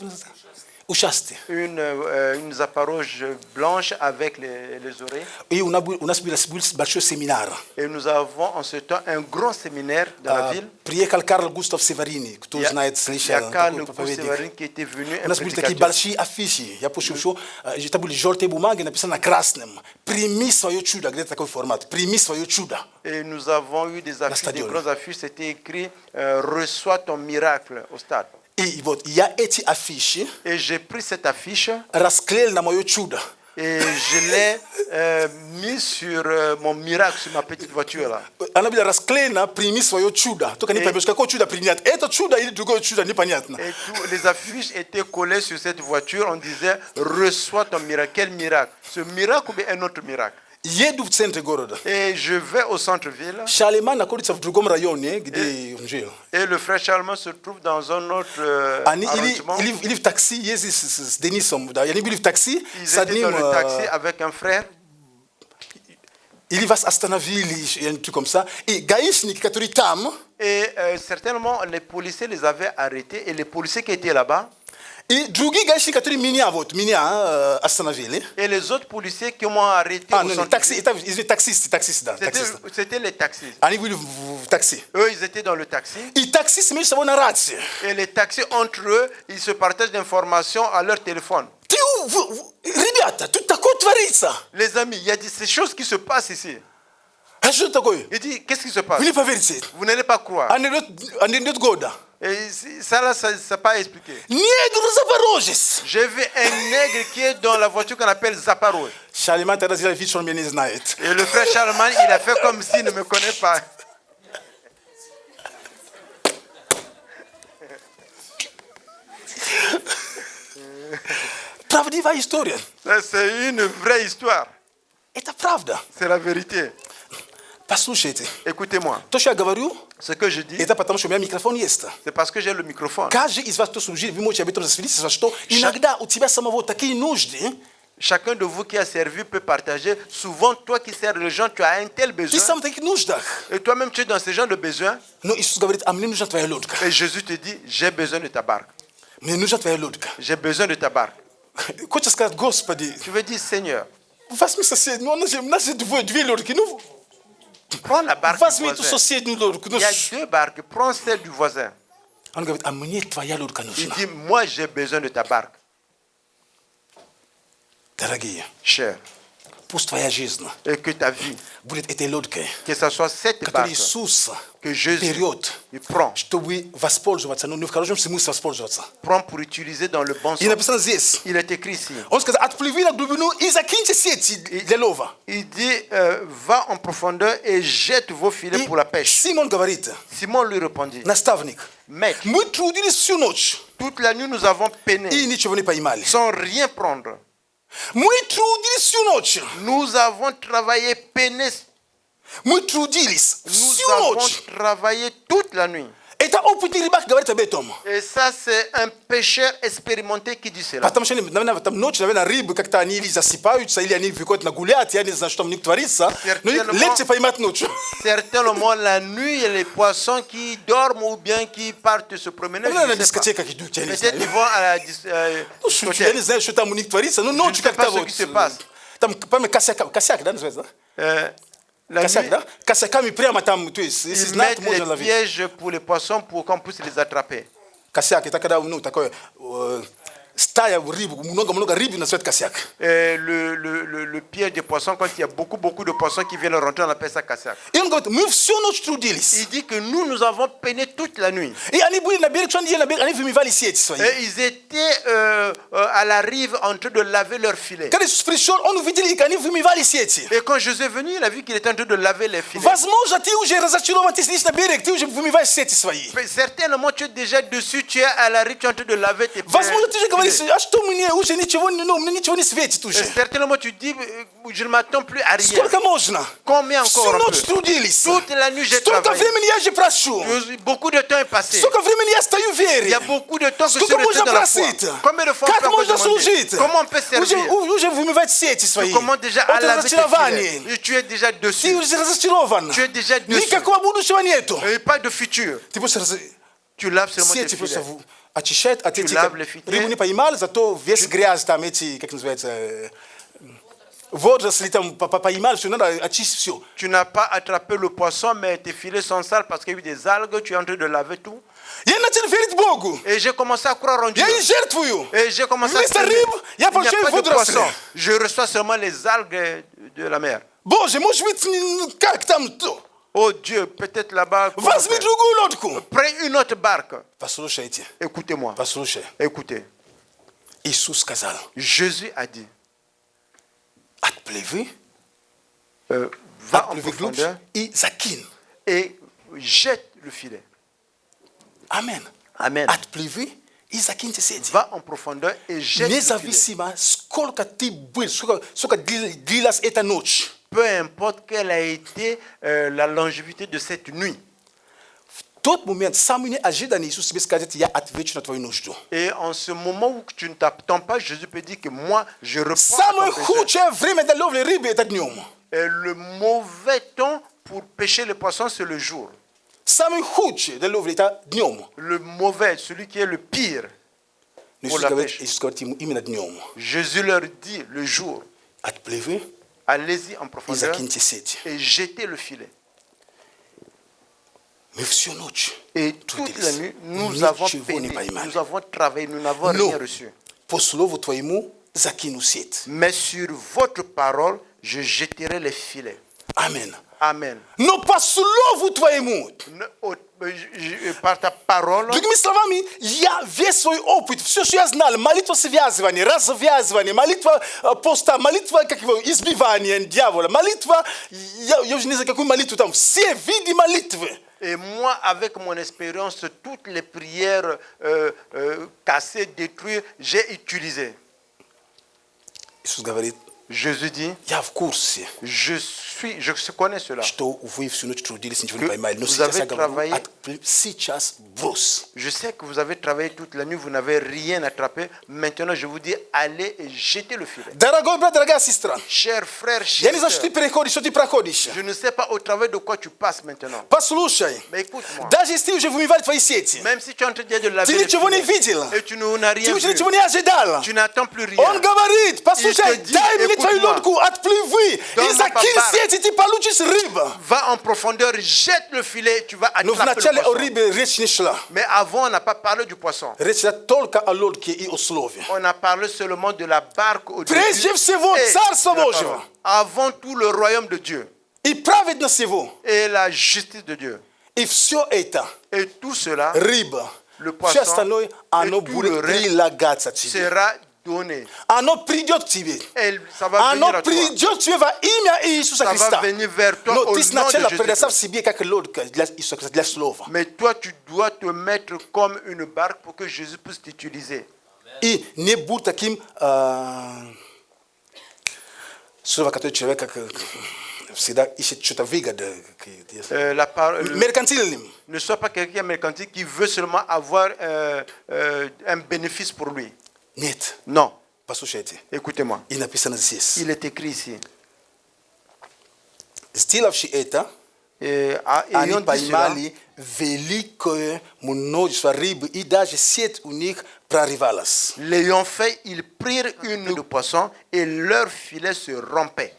S7: ушастые.
S4: Une Zaporozhye blanche avec les oreilles.
S7: И у нас был большой семинар.
S4: Et nous avons en ce temps un grand séminaire dans la ville.
S7: Приехал Карл Густав Северини, кто знает,
S4: Il y
S7: слышал.
S4: a Karl Gustaf Severin qui était venu,
S7: У
S4: un
S7: нас были такие
S4: prédicateur.
S7: большие афиши. Я пошел, что это были желтые бумаги, написано красным. Прими свое чудо. Где такой формат? Прими свое чудо.
S4: Et nous avons eu des affiches, des
S7: stadion.
S4: grandes affiches, c'était écrit reçois ton miracle au stade.
S7: И вот я эти афиши
S4: Et j'ai pris cette affiche
S7: расклеил на мое чудо.
S4: et je l'ai mis sur mon miracle, sur ma petite voiture là.
S7: Она была расклеена, прими свое чудо. Только не поймешь, какое чудо принять. Это чудо или другое чудо, непонятно.
S4: Et les affiches étaient collées sur cette voiture, on disait reçois ton miracle. Quel miracle? Ce miracle ou bien un autre miracle?
S7: Еду в центре города.
S4: Et je vais au centre-ville
S7: Шалеман находится в другом районе, где он жил.
S4: et le frère Charlemagne se trouve dans un autre arrondissement.
S7: Или в такси ездит с Денисом. Да. Они были в такси
S4: Ils
S7: с
S4: étaient
S7: одним...
S4: dans le taxi avec un frère.
S7: Или вас остановили, или что-то comme ça. И гаишники, которые там,
S4: Et certainement, les policiers les avaient arrêtés. Et les policiers qui étaient là-bas,
S7: и другие гаишники, которые меня остановили.
S4: et les autres policiers qui m'ont arrêté au
S7: Ну,
S4: centre.
S7: такси, таксисты, да, таксисты.
S4: C'était les taxis.
S7: Они были в такси.
S4: Eux, ils étaient dans le taxi.
S7: И таксисты между собой на рации.
S4: Et les taxis, entre eux, ils se partagent d'informations à leur téléphone.
S7: Ребята, тут такое творится.
S4: Les amis, il y a ces choses qui se passent ici.
S7: А что такое?
S4: Il dit, qu'est-ce qui se passe?
S7: Вы не поверите.
S4: Vous n'allez pas croire.
S7: Анекдот года.
S4: Et ça, là, ça n'a pas expliqué.
S7: Негр запорожец.
S4: J'ai vu un nègre qui est dans la voiture qu'on appelle Zaporozhye.
S7: Шалеман тогда сделал вид, что он меня не знает.
S4: Et le frère Charlemagne, il a fait comme s'il ne me connaît pas.
S7: Prawdziwa historia.
S4: Ça, c'est une vraie histoire.
S7: Это правда.
S4: C'est la vérité.
S7: Послушайте.
S4: Écoutez-moi.
S7: То, что я говорю,
S4: Ce que je dis,
S7: это потому, что у меня микрофон есть.
S4: c'est parce que j'ai le microphone.
S7: Каждый из вас, кто служил, вы можете об этом засвидетельствовать, что иногда у тебя самого такие нужды,
S4: Chacun de vous qui a servi peut partager. Souvent, toi qui sers les gens, tu as un tel
S7: ты
S4: besoin.
S7: сам в таких нуждах.
S4: Et toi-même, tu es dans ce genre de besoin.
S7: Но Иисус говорит, а мне нужна твоя лодка.
S4: Et Jésus te dit, j'ai besoin de ta barque.
S7: Мне нужна твоя лодка.
S4: J'ai besoin de ta barque.
S7: Хочешь сказать, Господи,
S4: Tu veux dire, Seigneur,
S7: возьми соседнюю, у нас же две лодки, ну,
S4: prends la barque du
S7: возьми эту
S4: voisin.
S7: соседнюю лодку.
S4: Il y a deux barques, prends celle du voisin.
S7: Он говорит, а мне твоя лодка
S4: Il
S7: нужна.
S4: dit, moi j'ai besoin de ta barque.
S7: Дорогие,
S4: Cher,
S7: пусть твоя жизнь
S4: et que ta vie,
S7: будет этой лодкой,
S4: que ce soit cette
S7: которую
S4: barque
S7: Иисус
S4: que Jésus
S7: берет,
S4: il prend
S7: чтобы воспользоваться, но не в хорошем смысле воспользоваться.
S4: pour utiliser dans le bon
S7: И
S4: sens.
S7: написано здесь,
S4: Il est écrit ici.
S7: он сказал, отплыви на глубину и закиньте сети для лова.
S4: Il dit, va en profondeur et jette vos filets
S7: И
S4: pour la pêche.
S7: Симон говорит,
S4: Simon lui répondit,
S7: наставник,
S4: Maître,
S7: мы трудились всю ночь
S4: toute la nuit nous avons peiné
S7: и ничего не поймали.
S4: sans rien prendre.
S7: Мы трудились всю ночь.
S4: Nous avons travaillé, peiné,
S7: Мы трудились
S4: nous
S7: всю
S4: avons
S7: ночь.
S4: travaillé toute la nuit.
S7: Это опытный рыбак говорит об этом.
S4: Et ça, c'est un pêcheur expérimenté qui dit cela.
S7: Потому что, наверное, там ночью, наверное, рыбы как-то они или засыпаются, или они выходят нагулять, я не знаю, что там у них творится. Но их легче поймать ночью.
S4: Certainement, la nuit, il y a les poissons qui dorment ou bien qui partent se promener.
S7: Наверное, на
S4: Je ne sais pas.
S7: дискотеках идут, я не
S4: Peut-être
S7: знаю.
S4: ils vont à la
S7: Ну, шучу, я не знаю, что там у них творится, но ночью
S4: sais pas
S7: как-то
S4: ce
S7: вот.
S4: qui se passe.
S7: Там, помню, косяк, да, называется, да?
S4: La
S7: Косяк,
S4: nuit,
S7: да? Косяками прямо там, то есть, если
S4: ils
S7: знать,
S4: mettent
S7: можно
S4: les
S7: ловить.
S4: pièges pour les poissons pour qu'on puisse les attraper.
S7: Косяк, это когда, ну, такое, стая рыб, много рыб называют косяк.
S4: Et le piège des poissons, quand il y a beaucoup de poissons qui viennent rentrer, on appelle ça kassak.
S7: И он говорит, мы всю ночь трудились.
S4: Il dit que nous avons peiné toute la nuit.
S7: И они были на берег, что они делали на берег, они вымывали сети свои.
S4: Et ils étaient à la rive en train de laver leurs filets.
S7: Когда Иисус пришел, он увидел их, они вымывали сети.
S4: Et quand Jésus est venu, il a vu qu'il était en train de laver les filets.
S7: Возможно, ты уже разочарован, ты сидишь на берег, ты уже вымываешь сети свои.
S4: Certainement, tu es déjà dessus, tu es à la rive, tu es en train de laver tes
S7: Возможно, ты же говоришь,
S4: filets.
S7: а что мне уже ничего, ну, мне ничего не светит уже.
S4: Certainement, tu dis, je ne m'attends plus à rien.
S7: Сколько можно?
S4: Combien
S7: Всю
S4: encore on
S7: ночь
S4: peut?
S7: трудились.
S4: Toute la nuit, j'ai
S7: Столько
S4: travaillé.
S7: времени я же прошу.
S4: Beaucoup de temps est passé.
S7: Столько времени я стою в
S4: Il
S7: вере.
S4: y a beaucoup de temps que je suis
S7: Сколько
S4: resté
S7: можно
S4: dans la foi.
S7: просить?
S4: Combien de fois
S7: Как
S4: encore
S7: можно
S4: demander?
S7: служить?
S4: Comment on peut servir?
S7: Уже вымывать сети свои.
S4: Tu commences déjà à
S7: От
S4: laver tes
S7: разочарования.
S4: filets. Et tu es déjà
S7: Ты
S4: dessus.
S7: уже разочарован.
S4: Tu es déjà dessus.
S7: Никакого будущего нету.
S4: Et pas de futur.
S7: Ты просто
S4: Tu laves seulement tes
S7: сети просто
S4: filets.
S7: очищает от этих...
S4: лав les filets.
S7: Рыбу не поймали, зато весь грязь там эти, как называется, водоросли там поймали, все, надо очистить все.
S4: Tu n'as pas attrapé le poisson, mais tes filets sont sales parce qu'il y a eu des algues. Tu es en train de laver tout.
S7: Я начал верить Богу.
S4: Et j'ai commencé à croire en Dieu.
S7: Я и жертвую.
S4: Et j'ai commencé à
S7: Вместо
S4: semer.
S7: рыб я
S4: Il n'y a
S7: получаю
S4: pas de
S7: водоросли.
S4: poisson. Je reçois seulement les algues de la mer.
S7: Боже, может быть, как там то?
S4: Oh Dieu, peut-être là-bas. comment
S7: Возьми
S4: faire?
S7: другую лодку.
S4: Prends une autre barque.
S7: Послушайте,
S4: Écoutez-moi.
S7: послушай.
S4: Écoutez.
S7: Иисус сказал,
S4: Jésus a dit,
S7: отплыви,
S4: va en
S7: отплыви глубже
S4: profondeur
S7: и закинь.
S4: et jette le filet.
S7: Амен.
S4: Amen.
S7: Отплыви и закиньте сети.
S4: Va en profondeur et jette le filet.
S7: Независимо, сколько ты был, сколько длилась эта ночь.
S4: Peu importe quelle a été la longévité de cette nuit.
S7: В тот момент самый неожиданный Иисус тебе скажет, я отвечу на твою нужду.
S4: Et en ce moment où tu ne t'attends pas, Jésus peut dire que moi, je réponds
S7: Самое
S4: à ton besoin.
S7: худшее время для ловли рыбы это днем.
S4: Et le mauvais temps pour pêcher les poissons, c'est le jour.
S7: Самый худший для ловли это днем.
S4: Le mauvais, celui qui est le pire.
S7: Но
S4: Pour
S7: Иисус
S4: la
S7: говорит,
S4: pêche.
S7: Иисус говорит ему именно днем.
S4: Jésus leur dit le jour,
S7: Отплыви
S4: allez-y en
S7: и
S4: profondeur
S7: закиньте сети.
S4: et jetez le filet.
S7: Мы всю ночь
S4: Et toute la nuit, nous avons
S7: ничего не
S4: peiné,
S7: поймали.
S4: nous avons travaillé, nous n'avons
S7: Но
S4: rien reçu.
S7: по слову твоему закину сеть.
S4: Mais sur votre parole, je jetterai les filets.
S7: Amen.
S4: Amen.
S7: Но по слову твоему.
S4: Par ta parole,
S7: Другими словами, я весь свой опыт, все, что я знал, молитва связывания, развязывания, молитва поста, молитва как его, избивания дьявола, молитва, я уже не знаю, какую молитву там, все виды молитвы.
S4: Et moi, avec mon expérience, toutes les prières cassées, détruites, j'ai utilisé.
S7: Иисус говорит,
S4: Jésus dit,
S7: я в курсе,
S4: je connais cela.
S7: что вы всю ночь трудились, ничего не поймали. Но
S4: Vous
S7: сейчас
S4: avez
S7: я говорю,
S4: travaillé.
S7: сейчас брось.
S4: Je sais que vous avez travaillé toute la nuit, vous n'avez rien attrapé. Maintenant, je vous dis, allez et jetez le filet.
S7: Дорогой брат, дорогая сестра,
S4: Cher frère,
S7: я
S4: cher
S7: не знаю, что ты
S4: sœur,
S7: переходишь, что ты проходишь.
S4: je ne sais pas au travers de quoi tu passes maintenant.
S7: Послушай,
S4: Mais écoute-moi,
S7: даже если ты уже вымывали твои сети,
S4: même si tu es en train de laver
S7: ты
S4: les
S7: ничего не
S4: filets,
S7: видел,
S4: et tu n'as
S7: ты
S4: rien
S7: уже
S4: vu,
S7: ничего не ожидал.
S4: tu n'attends plus rien.
S7: Он говорит, послушай,
S4: Il te dit,
S7: дай мне твою
S4: écoute-moi.
S7: лодку, отплывы и
S4: Donne-moi
S7: закинь
S4: ta barque.
S7: сети, ты получишь рыбу.
S4: Va en profondeur, jette le filet, tu vas
S7: Но
S4: attraper
S7: вначале
S4: le
S7: о
S4: poisson.
S7: рыбе речь не шла.
S4: Mais avant, on n'a pas parlé du poisson.
S7: Речь шла только о лодке и о слове.
S4: On a parlé seulement de la barque au début.
S7: Прежде всего,
S4: et
S7: Царство
S4: de la
S7: Божьего.
S4: parole. Avant tout, le royaume de Dieu
S7: И праведность его.
S4: et la justice de Dieu.
S7: И все это,
S4: Et tout cela
S7: рыба,
S4: Le
S7: все
S4: poisson
S7: остальное, оно
S4: et tout
S7: будет
S4: le reste
S7: прилагаться тебе.
S4: sera donné.
S7: Оно придет к тебе.
S4: Et ça va venir
S7: Оно
S4: à toi.
S7: придет к тебе во имя Иисуса
S4: Ça
S7: Христа.
S4: va venir vers toi
S7: Но
S4: au
S7: ты
S4: nom de
S7: сначала
S4: Jésus.
S7: представь себе, как лодка для Иисуса Христа, для слова.
S4: Mais toi, tu dois te mettre comme une barque pour que Jésus puisse t'utiliser.
S7: И не будь таким слово, которое человек как всегда ищет что-то выгоды. Меркантильным.
S4: Ne sois pas quelqu'un mercantile qui veut seulement avoir un bénéfice pour lui.
S7: Нет.
S4: Non.
S7: Послушайте.
S4: Écoutez-moi.
S7: И написано здесь.
S4: Il est écrit ici.
S7: Сделавши это, они
S4: Ayant dit cela,
S7: поймали великое множество рыбы, и даже сеть у них прорывалась.
S4: l'ayant fait, ils prirent une de poisson et leur filet se rompait.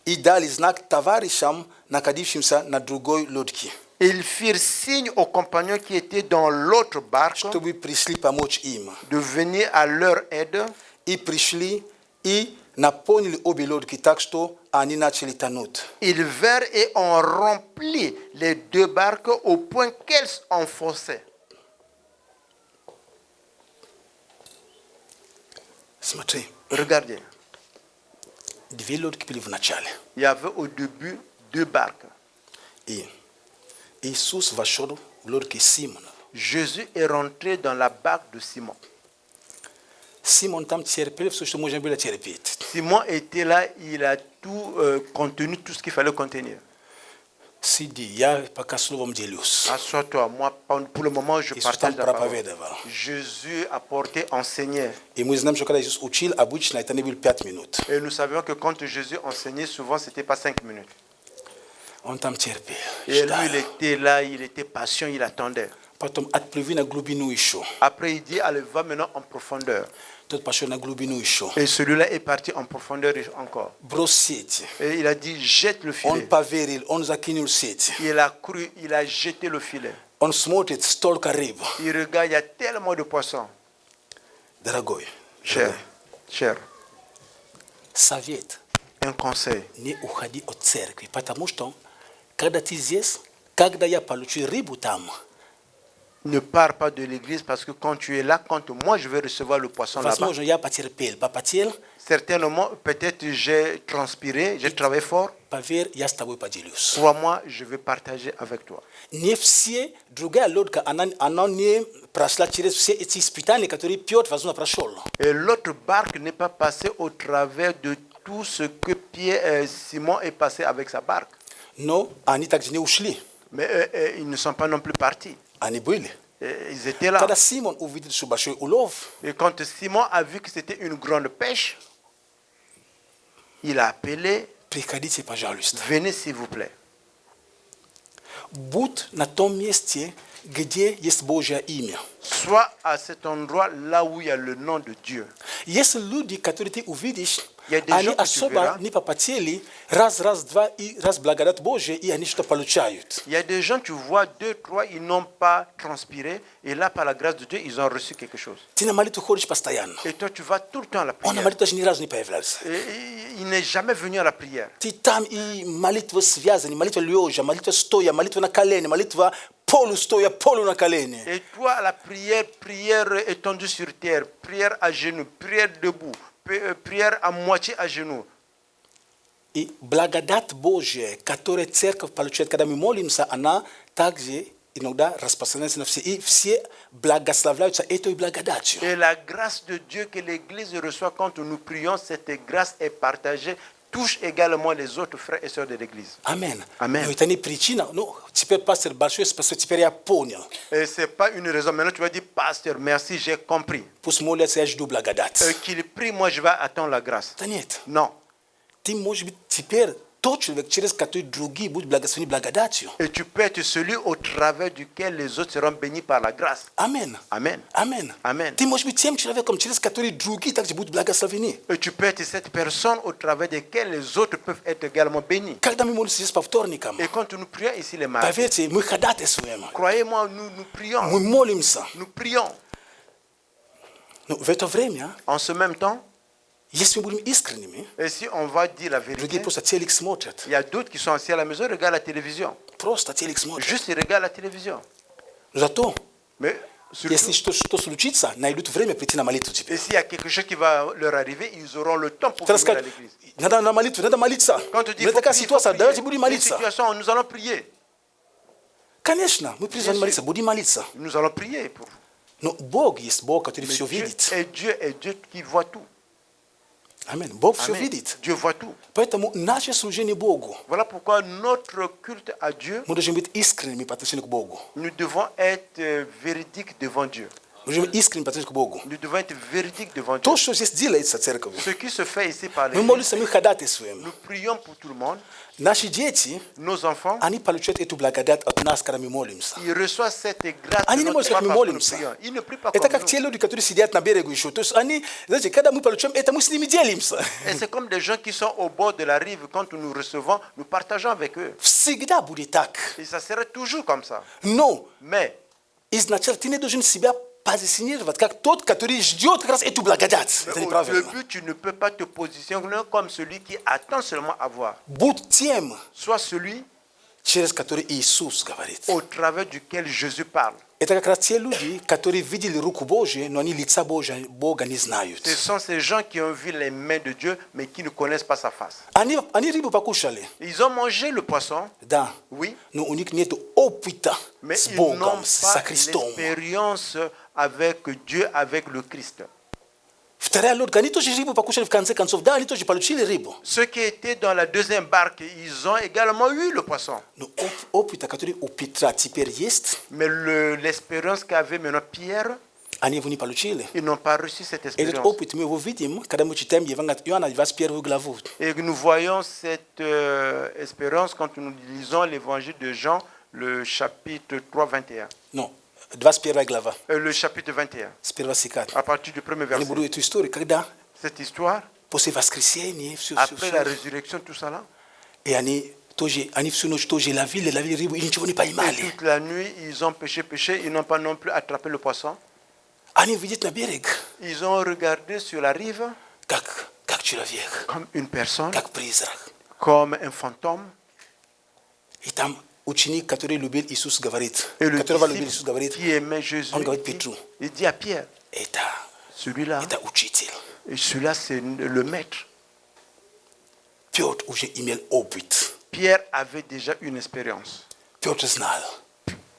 S7: И дали знак товарищам, находившимся на другой лодке,
S4: Ils firent signe aux compagnons qui étaient dans l'autre barque
S7: чтобы пришли помочь им.
S4: de venir à leur aide.
S7: И пришли, и наполнили обе лодки так, что они начали тонуть.
S4: Ils vinrent et ont rempli les deux barques au point qu'elles enfonçaient.
S7: Смотри,
S4: Regardez,
S7: две лодки были в начале.
S4: il y avait au début deux barques.
S7: И Иисус вошел в лодки Симона.
S4: Jésus est rentré dans la barque de Simon.
S7: Симон там терпел все, что можно было терпеть.
S4: Simon était là, il a tout contenu, tout ce qu'il fallait contenir.
S7: Сиди, я пока словом делюсь.
S4: Assois-toi, moi pour le moment je
S7: Иисус
S4: partage
S7: там
S4: la parole.
S7: проповедовал.
S4: Jésus a porté, enseigné.
S7: И мы знаем, что когда Иисус учил, обычно это не было 5 минут.
S4: Et nous savions que quand Jésus enseignait, souvent c'était pas 5 minutes.
S7: Он там терпел.
S4: Et
S7: ждал.
S4: lui, il était là, il était patient, il attendait.
S7: Потом отплыви на глубину еще.
S4: Après, il dit, allez, va maintenant en profondeur.
S7: Тот пошел на глубину еще.
S4: Et celui-là est parti en profondeur encore.
S7: Брось сети.
S4: Et il a dit, jette le
S7: Он
S4: filet.
S7: поверил, он закинул сети.
S4: Il a cru, il a jeté le filet.
S7: Он смотрит, столько рыб.
S4: Il regarde, il y a tellement de poissons.
S7: Дорогой,
S4: Cher, cher,
S7: совет.
S4: un conseil.
S7: Не уходи от церкви, потому что когда ты здесь, когда я получу рыбу там,
S4: Ne pars pas de l'église parce que quand tu es là, quand moi je vais recevoir le poisson là-bas,
S7: возможно, я потерпел, попотел,
S4: certainement, peut-être j'ai transpiré, j'ai travaillé fort.
S7: поверь, я с тобой поделюсь.
S4: Crois-moi, je vais partager avec toi.
S7: Не все, другая лодка, она не прошла через все эти испытания, которые Петр, возможно, прошел.
S4: Et l'autre barque n'est pas passée au travers de tout ce que Simon est passé avec sa barque.
S7: Но они также не ушли.
S4: Mais ils ne sont pas non plus partis.
S7: Они были.
S4: Ils étaient là.
S7: Когда Симон увидел, что большой улов,
S4: Et quand Simon a vu que c'était une grande pêche, il a appelé,
S7: приходите, пожалуйста.
S4: venez s'il vous plaît.
S7: Будь на том месте, где есть Божье имя.
S4: Sois à cet endroit là où il y a le nom de Dieu.
S7: Есть люди, которые ты увидишь,
S4: Я des
S7: они
S4: gens que tu
S7: особо
S4: verras.
S7: не попотели, раз, два, и раз благодать Божия, и они что-то получают.
S4: Il y a des gens, tu vois, 2, 3, ils n'ont pas transpiré. Et là, par la grâce de Dieu, ils ont reçu quelque chose.
S7: Ты на молитву ходишь постоянно.
S4: Et toi, tu vas tout le temps à la
S7: Он на
S4: prière.
S7: молитву даже ни разу не появлялся.
S4: Et il n'est jamais venu à la prière.
S7: Ты там и молитва связана, молитва лежа, молитва стоя, молитва на колени, молитва полустоя, полу на колени.
S4: Et toi, à la prière, prière étendue sur terre, prière à genoux, prière debout, prière à moitié à genoux.
S7: И благодать Божия, которую церковь получает, когда мы молимся, она также иногда распространяется на все. И все благословляются этой благодатью.
S4: Et la grâce de Dieu que l'Église reçoit quand nous prions, cette grâce est partagée, touche également les autres frères et sœurs de l'Église.
S7: Амен.
S4: Амен.
S7: Но это не причина. Ну, теперь пастор большой спасибо, теперь я понял.
S4: Et ce n'est pas une raison. Maintenant, tu vas dire, pasteur, merci, j'ai compris.
S7: Пусть молятся, я жду благодать.
S4: Qu'il prie, moi, je vais attendre la grâce.
S7: Да нет.
S4: Non.
S7: Ты, может быть, теперь тот человек, через который другие будут благословены благодатью.
S4: Et tu peux être celui au travers duquel les autres seront bénis par la grâce.
S7: Амен.
S4: Amen.
S7: Амен.
S4: Amen.
S7: Ты, может быть, тем человеком, через который другие также будут благословены.
S4: Et tu peux être cette personne au travers de laquelle les autres peuvent être également bénis.
S7: Когда мы молимся здесь по вторникам,
S4: Et quand nous prions ici les mardis,
S7: поверьте, мы ходатайствуем.
S4: croyez-moi, nous prions.
S7: Мы молимся.
S4: Nous prions.
S7: Но в это время,
S4: En ce même temps,
S7: если мы будем искренними,
S4: et si on va dire la
S7: другие
S4: vérité,
S7: просто телек смотрят.
S4: il y a d'autres qui sont assis à la maison, ils regardent la télévision.
S7: Просто телек смотрят.
S4: Juste ils regardent la télévision.
S7: Зато,
S4: Mais surtout,
S7: если что случится, найдут время прийти на молитву
S4: et
S7: теперь.
S4: s'il y a quelque chose qui va leur arriver, ils auront le temps pour
S7: Тогда
S4: venir à
S7: скажут,
S4: l'église.
S7: надо на молитву, надо молиться.
S4: Quand tu dis,
S7: У меня такая
S4: faut
S7: ситуация,
S4: prier,
S7: давайте будем
S4: les
S7: молиться.
S4: situations, nous allons prier.
S7: Конечно, мы призваны молиться, будем молиться.
S4: Nous allons prier pour vous.
S7: Но Бог есть Бог, который
S4: Mais
S7: все
S4: Dieu
S7: видит.
S4: est Dieu qui voit tout.
S7: Аминь. Бог все
S4: Amen.
S7: видит.
S4: Dieu voit tout.
S7: Поэтому наше служение Богу,
S4: Voilà pourquoi notre culte à Dieu,
S7: мы должны быть искренними по отношению к Богу.
S4: nous devons être véridiques devant Dieu.
S7: Мы должны быть искренними по отношению к Богу.
S4: Nous devons être véridiques devant Dieu.
S7: То, что здесь делается церковью,
S4: Ce qui se fait ici par
S7: мы
S4: l'église,
S7: молимся, мы ходатайствуем.
S4: nous prions pour tout le monde.
S7: Наши дети,
S4: Nos enfants,
S7: они получают эту благодать от нас, когда мы молимся.
S4: ils reçoivent cette grâce
S7: Они
S4: de
S7: не
S4: notre
S7: молятся, как
S4: part
S7: мы
S4: parce que nous
S7: молимся.
S4: prions. Ils ne prient pas
S7: Это
S4: comme
S7: как
S4: nous.
S7: те люди, которые сидят на берегу еще. То есть они, знаете, когда мы получаем это, мы с ними делимся.
S4: Et c'est comme des gens qui sont au bord de la rive. Quand nous nous recevons, nous partageons avec eux.
S7: Всегда будет так.
S4: Et ça serait toujours comme ça.
S7: Но
S4: Mais
S7: изначально ты не должен себя позиционировать как тот, который ждет как раз эту благодать. Это
S4: au
S7: неправильно.
S4: début, tu ne peux pas te positionner comme celui qui attend seulement à voir.
S7: Будь тем,
S4: Sois celui
S7: через который Иисус говорит.
S4: au travers duquel Jésus parle.
S7: Это как раз те люди, которые видели руку Божию, но они лица Бога не знают.
S4: Ce sont ces gens qui ont vu les mains de Dieu, mais qui ne connaissent pas sa face.
S7: Они рыбу покушали,
S4: Ils ont mangé le poisson,
S7: да,
S4: oui,
S7: но у них нет опыта
S4: mais
S7: с
S4: ils n'ont
S7: Богом, со
S4: pas
S7: Христом.
S4: l'expérience avec Dieu, avec le Christ.
S7: Вторая лодка, они тоже рыбу покушали в конце концов, да, они тоже получили рыбу.
S4: Ceux qui étaient dans la deuxième barque, ils ont également eu le poisson.
S7: Но опыта, который у Петра теперь есть,
S4: Mais l'expérience qu'avait maintenant Pierre,
S7: они его не получили.
S4: ils n'ont pas reçu cette
S7: Этот
S4: expérience.
S7: опыт мы его видим, когда мы читаем Евангелие от Иоанна, 21 главу.
S4: Et nous voyons cette espérance quand nous lisons l'évangile de Jean, le chapitre 3, 21.
S7: Но 21 глава,
S4: Le chapitre 21,
S7: с первого стиха.
S4: à partir du premier
S7: Они
S4: verset.
S7: будут эту историю, когда
S4: Cette histoire,
S7: после воскресения, все,
S4: après la résurrection, tout ça là,
S7: и они всю ночь тоже ловили рыбу и ничего не
S4: et
S7: поймали.
S4: toute la nuit, ils ont pêché, ils n'ont pas non plus attrapé le poisson.
S7: Они видят на берег,
S4: Ils ont regardé sur la rive
S7: как человек,
S4: comme une personne,
S7: как призрак.
S4: comme un fantôme.
S7: И там ученик, который любил Иисус, говорит,
S4: Et le
S7: которого любил Иисус,
S4: disciple
S7: говорит,
S4: qui aimait Jésus,
S7: он говорит
S4: dit-
S7: Петру,
S4: il dit à Pierre,
S7: это
S4: celui-là,
S7: учитель.
S4: et celui-là c'est le maître.
S7: Петр уже имел опыт.
S4: Pierre avait déjà une expérience.
S7: Петр знал.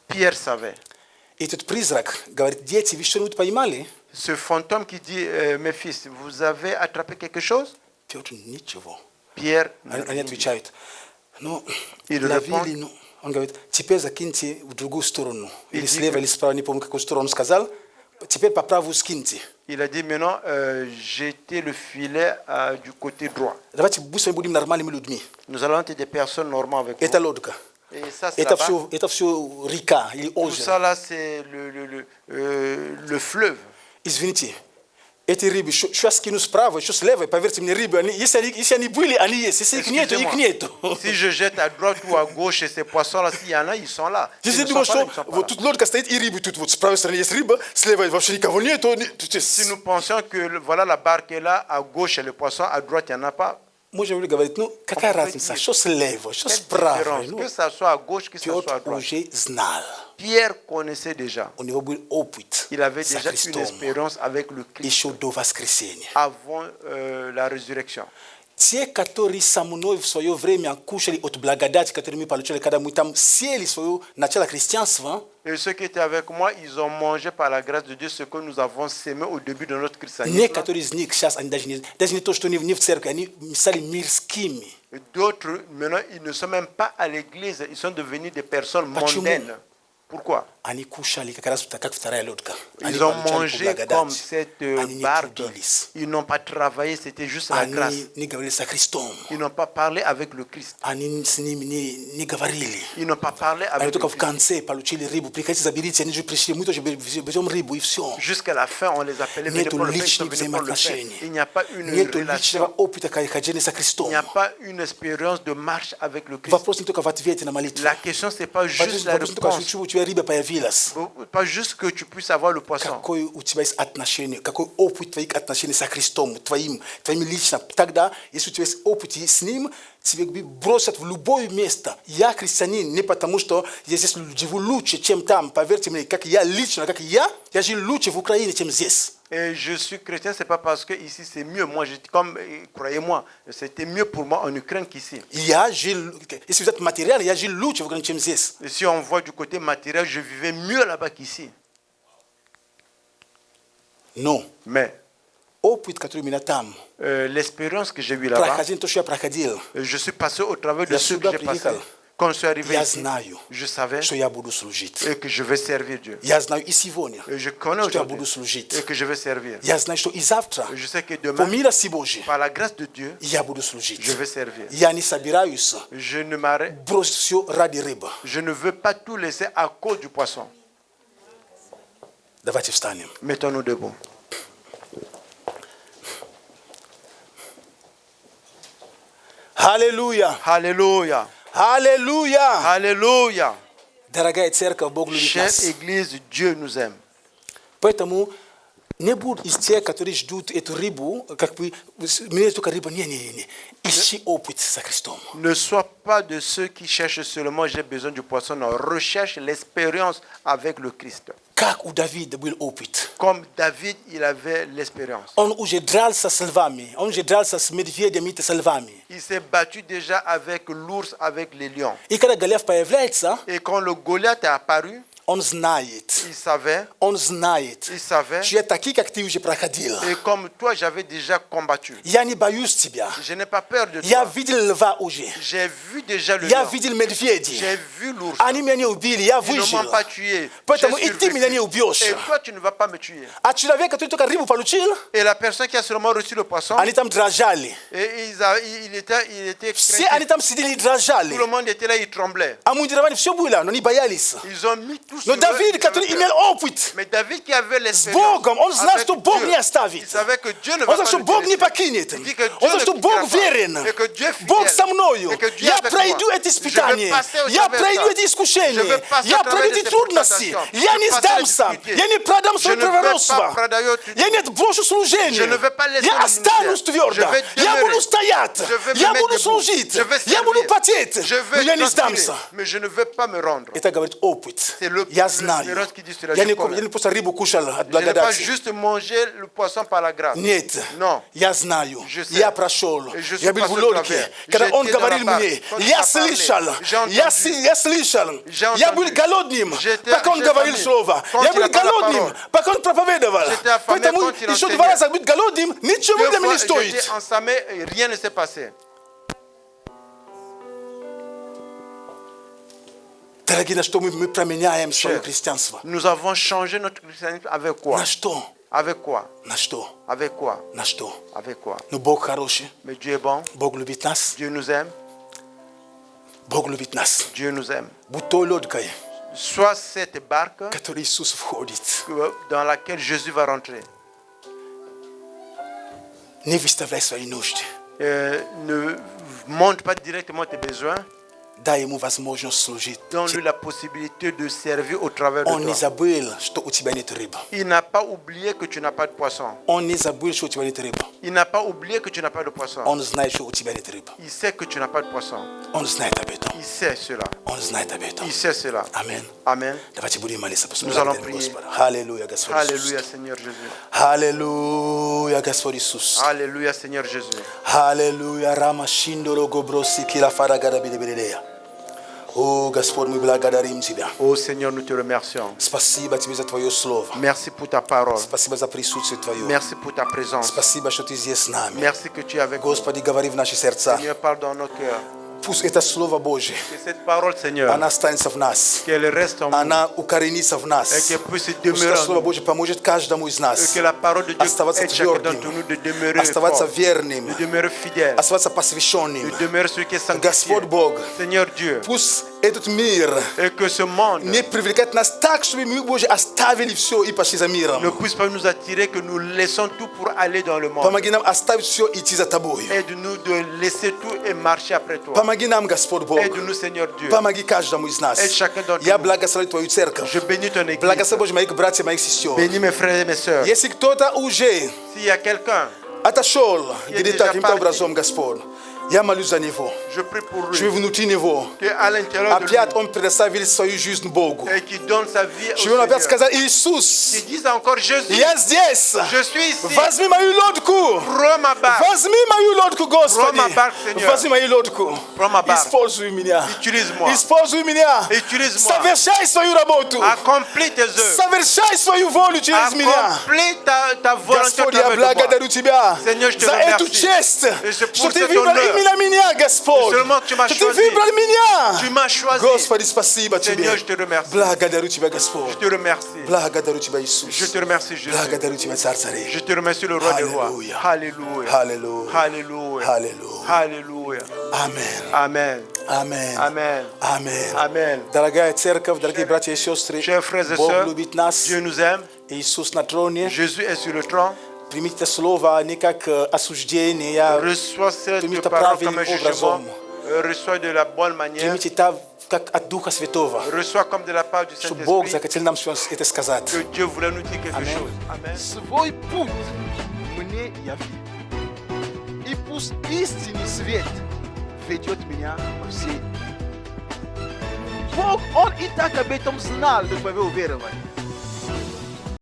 S4: Pierre savait.
S7: Этот призрак говорит, дети, вы что-нибудь поймали?
S4: Ce fantôme qui dit, mes fils, vous avez attrapé quelque chose?
S7: Петр ничего.
S4: Pierre,
S7: Они отвечают, ну,
S4: И
S7: ловили, ну. Он говорит, теперь закиньте в другую сторону. Или
S4: И
S7: слева,
S4: типа-
S7: или справа, не помню, какую сторону он сказал. Теперь по правую скиньте.
S4: il a dit maintenant, jetez le filet du côté droit.
S7: Давайте быстро будем нормальными людьми.
S4: Nous allons être des personnes normales avec
S7: Это
S4: vous.
S7: лодка.
S4: Et ça, c'est
S7: Это
S4: là-bas.
S7: все река или
S4: Tout
S7: озеро.
S4: ça là, c'est le fleuve.
S7: Извините, эти рыбы, что я скину справа, что слева, поверьте мне, рыбы, если они были, они есть. Если их нету, их нету.
S4: Si je jette à droite ou à gauche, et ces поissons-là, s'il y en a, ils sont là.
S7: Если
S4: S'ils
S7: ты
S4: ne
S7: думаешь,
S4: sont pas là,
S7: что
S4: ils sont pas
S7: вот
S4: là.
S7: тут лодка стоит и рыбы, тут вот с правой стороны есть рыба, слева вообще никого нету.
S4: Si nous pensions que voilà la barque est là, à gauche, il y a le poisson, à droite, il n'y en a pas.
S7: Можно говорить, ну, какая
S4: Он
S7: разница,
S4: говорит,
S7: что слева, что
S4: Quelle
S7: справа.
S4: différence?
S7: Ну,
S4: Que ça soit à gauche, que ça soit à
S7: Петр
S4: droite.
S7: уже знал.
S4: Pierre connaissait déjà.
S7: У него был опыт
S4: Il avait
S7: со
S4: déjà une
S7: Христом
S4: expérience avec le Christ
S7: еще до воскресения.
S4: avant la résurrection.
S7: tie katori samunoi svojo vremea kušali od blagadati kateri mi palučili kada mu tam sjeli svoju načela hristijanstva.
S4: Et ceux qui étaient avec moi, ils ont mangé par la grâce de Dieu ce que nous avons sémé au début de notre christianisme.
S7: Ne katori z njih šas ani dažni to što ni v crkvi, ani misali mirskimi.
S4: Et d'autres, maintenant, ils ne sont même pas à l'église, ils sont devenus des personnes
S7: Почему?
S4: mondaines. Pourquoi?
S7: Ani kušali kakara su takak vtaraja lodka.
S4: Ils ont mangé comme cette barque. Ils n'ont pas travaillé, c'était juste la grâce.
S7: Ani ni gavrili sa Hristom.
S4: Ils n'ont pas parlé avec le Christ.
S7: Ani ni gavarili.
S4: Ils n'ont pas parlé
S7: Ani
S4: avec
S7: toka
S4: le
S7: v
S4: Christ.
S7: kance palučili ribu, prikaci za birici, ani ju prišli muito bezom ribu i vsio.
S4: Jusqu'à la fin, on les appelait venez
S7: Nieto
S4: pour le pain, ils sont
S7: lični
S4: venus pour le pain.
S7: взаимоотношения.
S4: Il n'y a pas une
S7: Nieto
S4: relation,
S7: ličnega opita kađenja sa
S4: il
S7: Hristom.
S4: n'y a pas une expérience de marche avec le Christ.
S7: Вопрос не только в ответе на молитву.
S4: La question, ce n'est pas juste la
S7: Вопрос не только,
S4: réponse,
S7: что у тебя рыба появилась.
S4: pas juste que tu puisses avoir le poisson.
S7: Какое у тебя есть отношение, какой опыт твоих отношений со Христом, твоим лично. Тогда, если у тебя есть опыт с Ним, тебе бросят в любое место. Я христианин не потому, что я здесь живу лучше, чем там. Поверьте мне, как я лично, как я жил лучше в Украине, чем здесь.
S4: Et je suis chrétien, c'est pas parce que ici c'est mieux. Moi, comme croyez-moi, c'était mieux pour moi en Ukraine qu'ici.
S7: Я жил, если взять материал, я жил лучше в Украине, чем здесь.
S4: Et si on voit du côté matériel, je vivais mieux là-bas qu'ici.
S7: Но
S4: Mais
S7: опыт, который у меня там,
S4: l'expérience que j'ai eue là-bas,
S7: проходил то, что я проходил,
S4: je suis passé au travers de
S7: Я
S4: ce que
S7: сюда
S4: j'ai passé.
S7: приехал.
S4: Quand je suis arrivé
S7: я
S4: ici,
S7: знаю,
S4: je savais
S7: что я буду служить.
S4: et que je vais servir Dieu.
S7: Я знаю и сегодня,
S4: Et je connais
S7: что я
S4: aujourd'hui
S7: буду служить.
S4: et que je vais servir.
S7: Я знаю, что и завтра,
S4: Et je sais que
S7: по
S4: demain,
S7: милости Божьей,
S4: par la grâce de Dieu,
S7: я буду служить.
S4: je vais servir.
S7: Я не собираюсь
S4: Je ne m'arrête,
S7: бросить все ради рыбы.
S4: je ne veux pas tout laisser à cause du poisson.
S7: Давайте встанем.
S4: Mettons-nous debout.
S7: Аллилуйя!
S4: Alléluia.
S7: Аллилуйя!
S4: Alléluia.
S7: Дорогая церковь, Бог любит
S4: Chère
S7: нас.
S4: Église, Dieu nous aime.
S7: Поэтому не будь из тех, которые ждут эту рыбу, как бы, мне только рыба, не. Ищи опыт со Христом.
S4: Ne sois pas de ceux qui cherchent seulement j'ai besoin du poisson. Non, recherche l'expérience avec le Christ.
S7: Как у Давида был опыт.
S4: Comme David, il avait l'expérience.
S7: Он уже дрался с львами, он уже дрался с медведями и с львами.
S4: Il s'est battu déjà avec l'ours, avec les lions.
S7: И когда Голиаф появляется,
S4: Et quand le Goliath est apparu,
S7: он знает,
S4: il savait,
S7: что я такие, как ты уже проходил.
S4: et comme toi, j'avais déjà combattu.
S7: Я не боюсь тебя.
S4: Je n'ai pas peur de
S7: Я
S4: toi.
S7: видел льва уже.
S4: J'ai vu déjà le
S7: Я
S4: lion.
S7: видел медведей.
S4: J'ai vu l'ours.
S7: Они меня не убили, я
S4: Ils ne
S7: выжил.
S4: m'ont pas tué.
S7: Поэтому
S4: J'ai
S7: и ты меня не
S4: survécu.
S7: убьешь.
S4: Et toi, tu ne vas pas me tuer.
S7: А человек, который только рыбу получил,
S4: Et la personne qui a seulement reçu le poisson,
S7: они там дрожали.
S4: et il était
S7: Все
S4: craintif.
S7: они там сидели и дрожали.
S4: Tout le monde était là, il tremblait.
S7: А мундирование все было, но не боялись.
S4: Ils ont mis tout
S7: Но
S4: sur eux,
S7: Давид,
S4: ils
S7: который
S4: avaient
S7: имел
S4: peur.
S7: опыт
S4: Mais David qui avait
S7: с
S4: l'expérience
S7: Богом, он знал,
S4: avec
S7: что Бог
S4: Dieu,
S7: не оставит.
S4: il savait que Dieu ne
S7: Он
S4: va
S7: знал,
S4: pas
S7: что
S4: le
S7: Бог не
S4: délaisser.
S7: покинет.
S4: Il dit que Dieu
S7: Он знал,
S4: ne
S7: что
S4: quittera
S7: Бог
S4: pas.
S7: верен.
S4: Et que Dieu est fidèle.
S7: Бог со мною.
S4: Et que Dieu
S7: Я
S4: avec
S7: пройду
S4: moi.
S7: эти
S4: Je vais
S7: испытания.
S4: passer au
S7: Я
S4: travers
S7: пройду
S4: ça.
S7: эти
S4: Je
S7: искушения.
S4: vais passer
S7: Я
S4: au travers
S7: пройду
S4: de
S7: эти
S4: ces
S7: трудности.
S4: tentations.
S7: Я
S4: Je
S7: не
S4: passerai
S7: сдамся.
S4: les difficultés.
S7: Я не продам свое
S4: Je ne vais
S7: проворство.
S4: pas продаю tout.
S7: Я не брошу служение.
S4: Je ne vais pas laisser
S7: Я
S4: le
S7: останусь
S4: ministère.
S7: твердо.
S4: Je vais
S7: Я
S4: demeurer.
S7: буду стоять.
S4: Je vais me
S7: Я
S4: mettre
S7: буду
S4: debout.
S7: служить.
S4: Je vais
S7: Я буду
S4: servir.
S7: потеть.
S4: Je
S7: Но
S4: vais
S7: я не
S4: transpirer.
S7: сдамся.
S4: Mais je ne vais pas me rendre.
S7: Это говорит опыт.
S4: C'est le
S7: Я знаю.
S4: l'expérience qui dit cela.
S7: Я
S4: Je
S7: не
S4: connais.
S7: просто рыбу кушал от
S4: Je n'ai pas
S7: благодати.
S4: juste mangé le poisson par la grâce.
S7: Нет,
S4: Non.
S7: я знаю,
S4: Je sais.
S7: я прошел,
S4: Et je suis
S7: я был в
S4: passé au
S7: лодке,
S4: travers.
S7: когда
S4: J'ai
S7: он
S4: été dans
S7: говорил
S4: la barque.
S7: мне,
S4: Quand il
S7: я
S4: m'a parlé,
S7: слышал,
S4: j'ai entendu.
S7: я слышал,
S4: J'ai
S7: я был
S4: entendu.
S7: голодным,
S4: J'étais-
S7: пока он
S4: j'ai
S7: говорил
S4: famine.
S7: слово,
S4: Quand
S7: я
S4: il
S7: был
S4: a parlé la
S7: голодным,
S4: parole.
S7: пока он проповедовал,
S4: J'étais affamé
S7: поэтому
S4: quand il
S7: еще
S4: enseignait.
S7: 2 раза быть голодным, ничего
S4: Deux
S7: для меня
S4: fois,
S7: не стоит.
S4: j'étais ensamé et rien ne s'est passé.
S7: Дорогие, на что мы променяем свое
S4: Cher.
S7: христианство?
S4: Nous avons changé notre christianisme avec quoi?
S7: На что?
S4: Avec quoi?
S7: На что?
S4: Avec quoi?
S7: На что?
S4: Avec quoi?
S7: Ну, Бог хороший,
S4: Mais Dieu est bon.
S7: Бог любит нас,
S4: Dieu nous aime.
S7: Бог любит нас.
S4: Dieu nous aime.
S7: Будь той лодкой,
S4: Soit cette barque
S7: которой Иисус входит.
S4: dans laquelle Jésus va rentrer.
S7: Не выставляй свои нужды.
S4: Ne montre pas directement tes besoins.
S7: дай ему возможность служить.
S4: Donne-lui la possibilité de servir au travers de
S7: Он не
S4: toi.
S7: забыл, что у тебя нет рыбы.
S4: Il n'a pas oublié que tu n'as pas de poisson.
S7: Он не забыл, что у тебя нет рыбы.
S4: Il n'a pas oublié que tu n'as pas de poisson.
S7: Он знает, что у тебя нет рыбы.
S4: Il sait que tu n'as pas de poisson.
S7: Он знает об этом.
S4: Il sait cela.
S7: Он знает об этом.
S4: Il sait cela.
S7: Аминь.
S4: Amen.
S7: Давайте будем молиться.
S4: Nous allons prier.
S7: Господа. Аллилуйя, Господь Иисус.
S4: Alléluia, Seigneur Jésus.
S7: Аллилуйя, Господь Иисус.
S4: Alléluia, Seigneur Jésus.
S7: Аллилуйя, Рама Шиндоро Гоброси Кила Фарагада Бидебедея. О, Господь, мы благодарим Тебя.
S4: Oh Seigneur, nous te remercions.
S7: Спасибо Тебе за Твое Слово.
S4: Merci pour ta parole.
S7: Спасибо за присутствие Твое.
S4: Merci pour ta présence.
S7: Спасибо, что Ты здесь с нами.
S4: Merci que tu es avec nous.
S7: Господи, говори в наши сердца.
S4: Seigneur, parle dans nos cœurs.
S7: Пусть это Слово Божье,
S4: Que cette parole, Seigneur,
S7: она останется в нас.
S4: qu'elle reste en nous
S7: Она укоренится в нас.
S4: et qu'elle puisse
S7: Пусть
S4: demeurer
S7: это
S4: en
S7: Слово
S4: nous.
S7: Божье поможет каждому из
S4: Et
S7: нас
S4: que la parole de Dieu
S7: оставаться
S4: aide chacun d'entre
S7: твердым,
S4: nous de demeurer
S7: оставаться
S4: fort,
S7: верным,
S4: de demeurer fidèle,
S7: оставаться посвященным.
S4: de demeurer celui qui est sanctifié.
S7: Господь Бог,
S4: Seigneur Dieu,
S7: пусть этот мир
S4: et que ce monde
S7: не привлекает нас так, чтобы мы, Боже, оставили все и пошли за
S4: ne
S7: миром.
S4: puisse pas nous attirer, que nous laissons tout pour aller dans le monde.
S7: Помоги нам оставить все и идти за Тобой.
S4: Aide-nous de laisser tout et marcher après toi.
S7: Помоги нам, Господь Бог.
S4: Aide-nous, Seigneur Dieu.
S7: Помоги каждому из нас.
S4: Aide chacun d'entre
S7: Я
S4: nous.
S7: благословляю Твою церковь.
S4: Je bénis ton église.
S7: Благослови, Боже, моих братьев, моих сестер.
S4: Bénis mes frères et mes sœurs.
S7: Если кто-то уже
S4: S'il y a quelqu'un,
S7: отошел
S4: Я
S7: где-то
S4: déjà
S7: каким-то
S4: parti.
S7: образом, Господь, я молюсь за него.
S4: je prie pour
S7: Je
S4: lui.
S7: vais внутри него.
S4: Qu'à l'intérieur de lui,
S7: Опять он предоставил свою жизнь Богу.
S4: et qui donne sa vie au
S7: Je vais опять
S4: Seigneur.
S7: сказать, Иисус,
S4: Qui dise encore Jésus,
S7: я здесь.
S4: je suis ici.
S7: Возьми мою лодку.
S4: Prends ma barque.
S7: Возьми мою лодку, Господи.
S4: Prends ma barque, Seigneur.
S7: Возьми мою лодку.
S4: Prends ma barque.
S7: Используй меня.
S4: Utilise-moi.
S7: Используй меня.
S4: Utilise-moi.
S7: Совершай свою работу.
S4: Accomplis tes œuvres.
S7: Совершай свою волю через меня.
S4: Accomplis ta volonté au
S7: Господь, я
S4: travers de moi.
S7: благодарю Тебя
S4: Seigneur, je te
S7: за эту
S4: remercie.
S7: честь,
S4: Et je
S7: что
S4: pour
S7: Ты
S4: cet
S7: выбрал
S4: honneur.
S7: именно меня, Господь.
S4: Seulement tu m'as
S7: Что Ты
S4: choisi.
S7: выбрал меня.
S4: Tu m'as choisi.
S7: Господи, спасибо Тебе.
S4: Seigneur, je te remercie.
S7: Благодарю Тебя, Господь.
S4: Je te remercie.
S7: Благодарю Тебя, Иисус.
S4: Je te remercie, Jésus.
S7: Благодарю Тебя, Царь царей.
S4: Je te remercie, le roi des rois.
S7: Alléluia.
S4: Alléluia.
S7: Alléluia.
S4: Alléluia.
S7: Аллилуйя.
S4: Alléluia.
S7: Аминь.
S4: Amen.
S7: Аминь.
S4: Amen.
S7: Аминь.
S4: Amen.
S7: Дорогая церковь, дорогие братья и сестры,
S4: Chers frères et
S7: Бог
S4: sœurs,
S7: любит нас.
S4: Dieu nous aime.
S7: Иисус на троне.
S4: Jésus est sur le trône.
S7: Примите это слово не как осуждение,
S4: Reçois cette
S7: примите
S4: parole comme un
S7: правильным
S4: jugement.
S7: образом.
S4: Reçois de la bonne manière.
S7: Примите это как от Духа Святого.
S4: Reçois comme de la part du
S7: Что Бог
S4: Saint-Esprit
S7: захотел нам это сказать.
S4: que Dieu voulait nous dire quelque
S7: Amen.
S4: chose. Amen.
S1: Свой путь мне яви. И пусть истинный свет ведет меня по всей. Бог, Он и так об этом знал, до твоего уверования.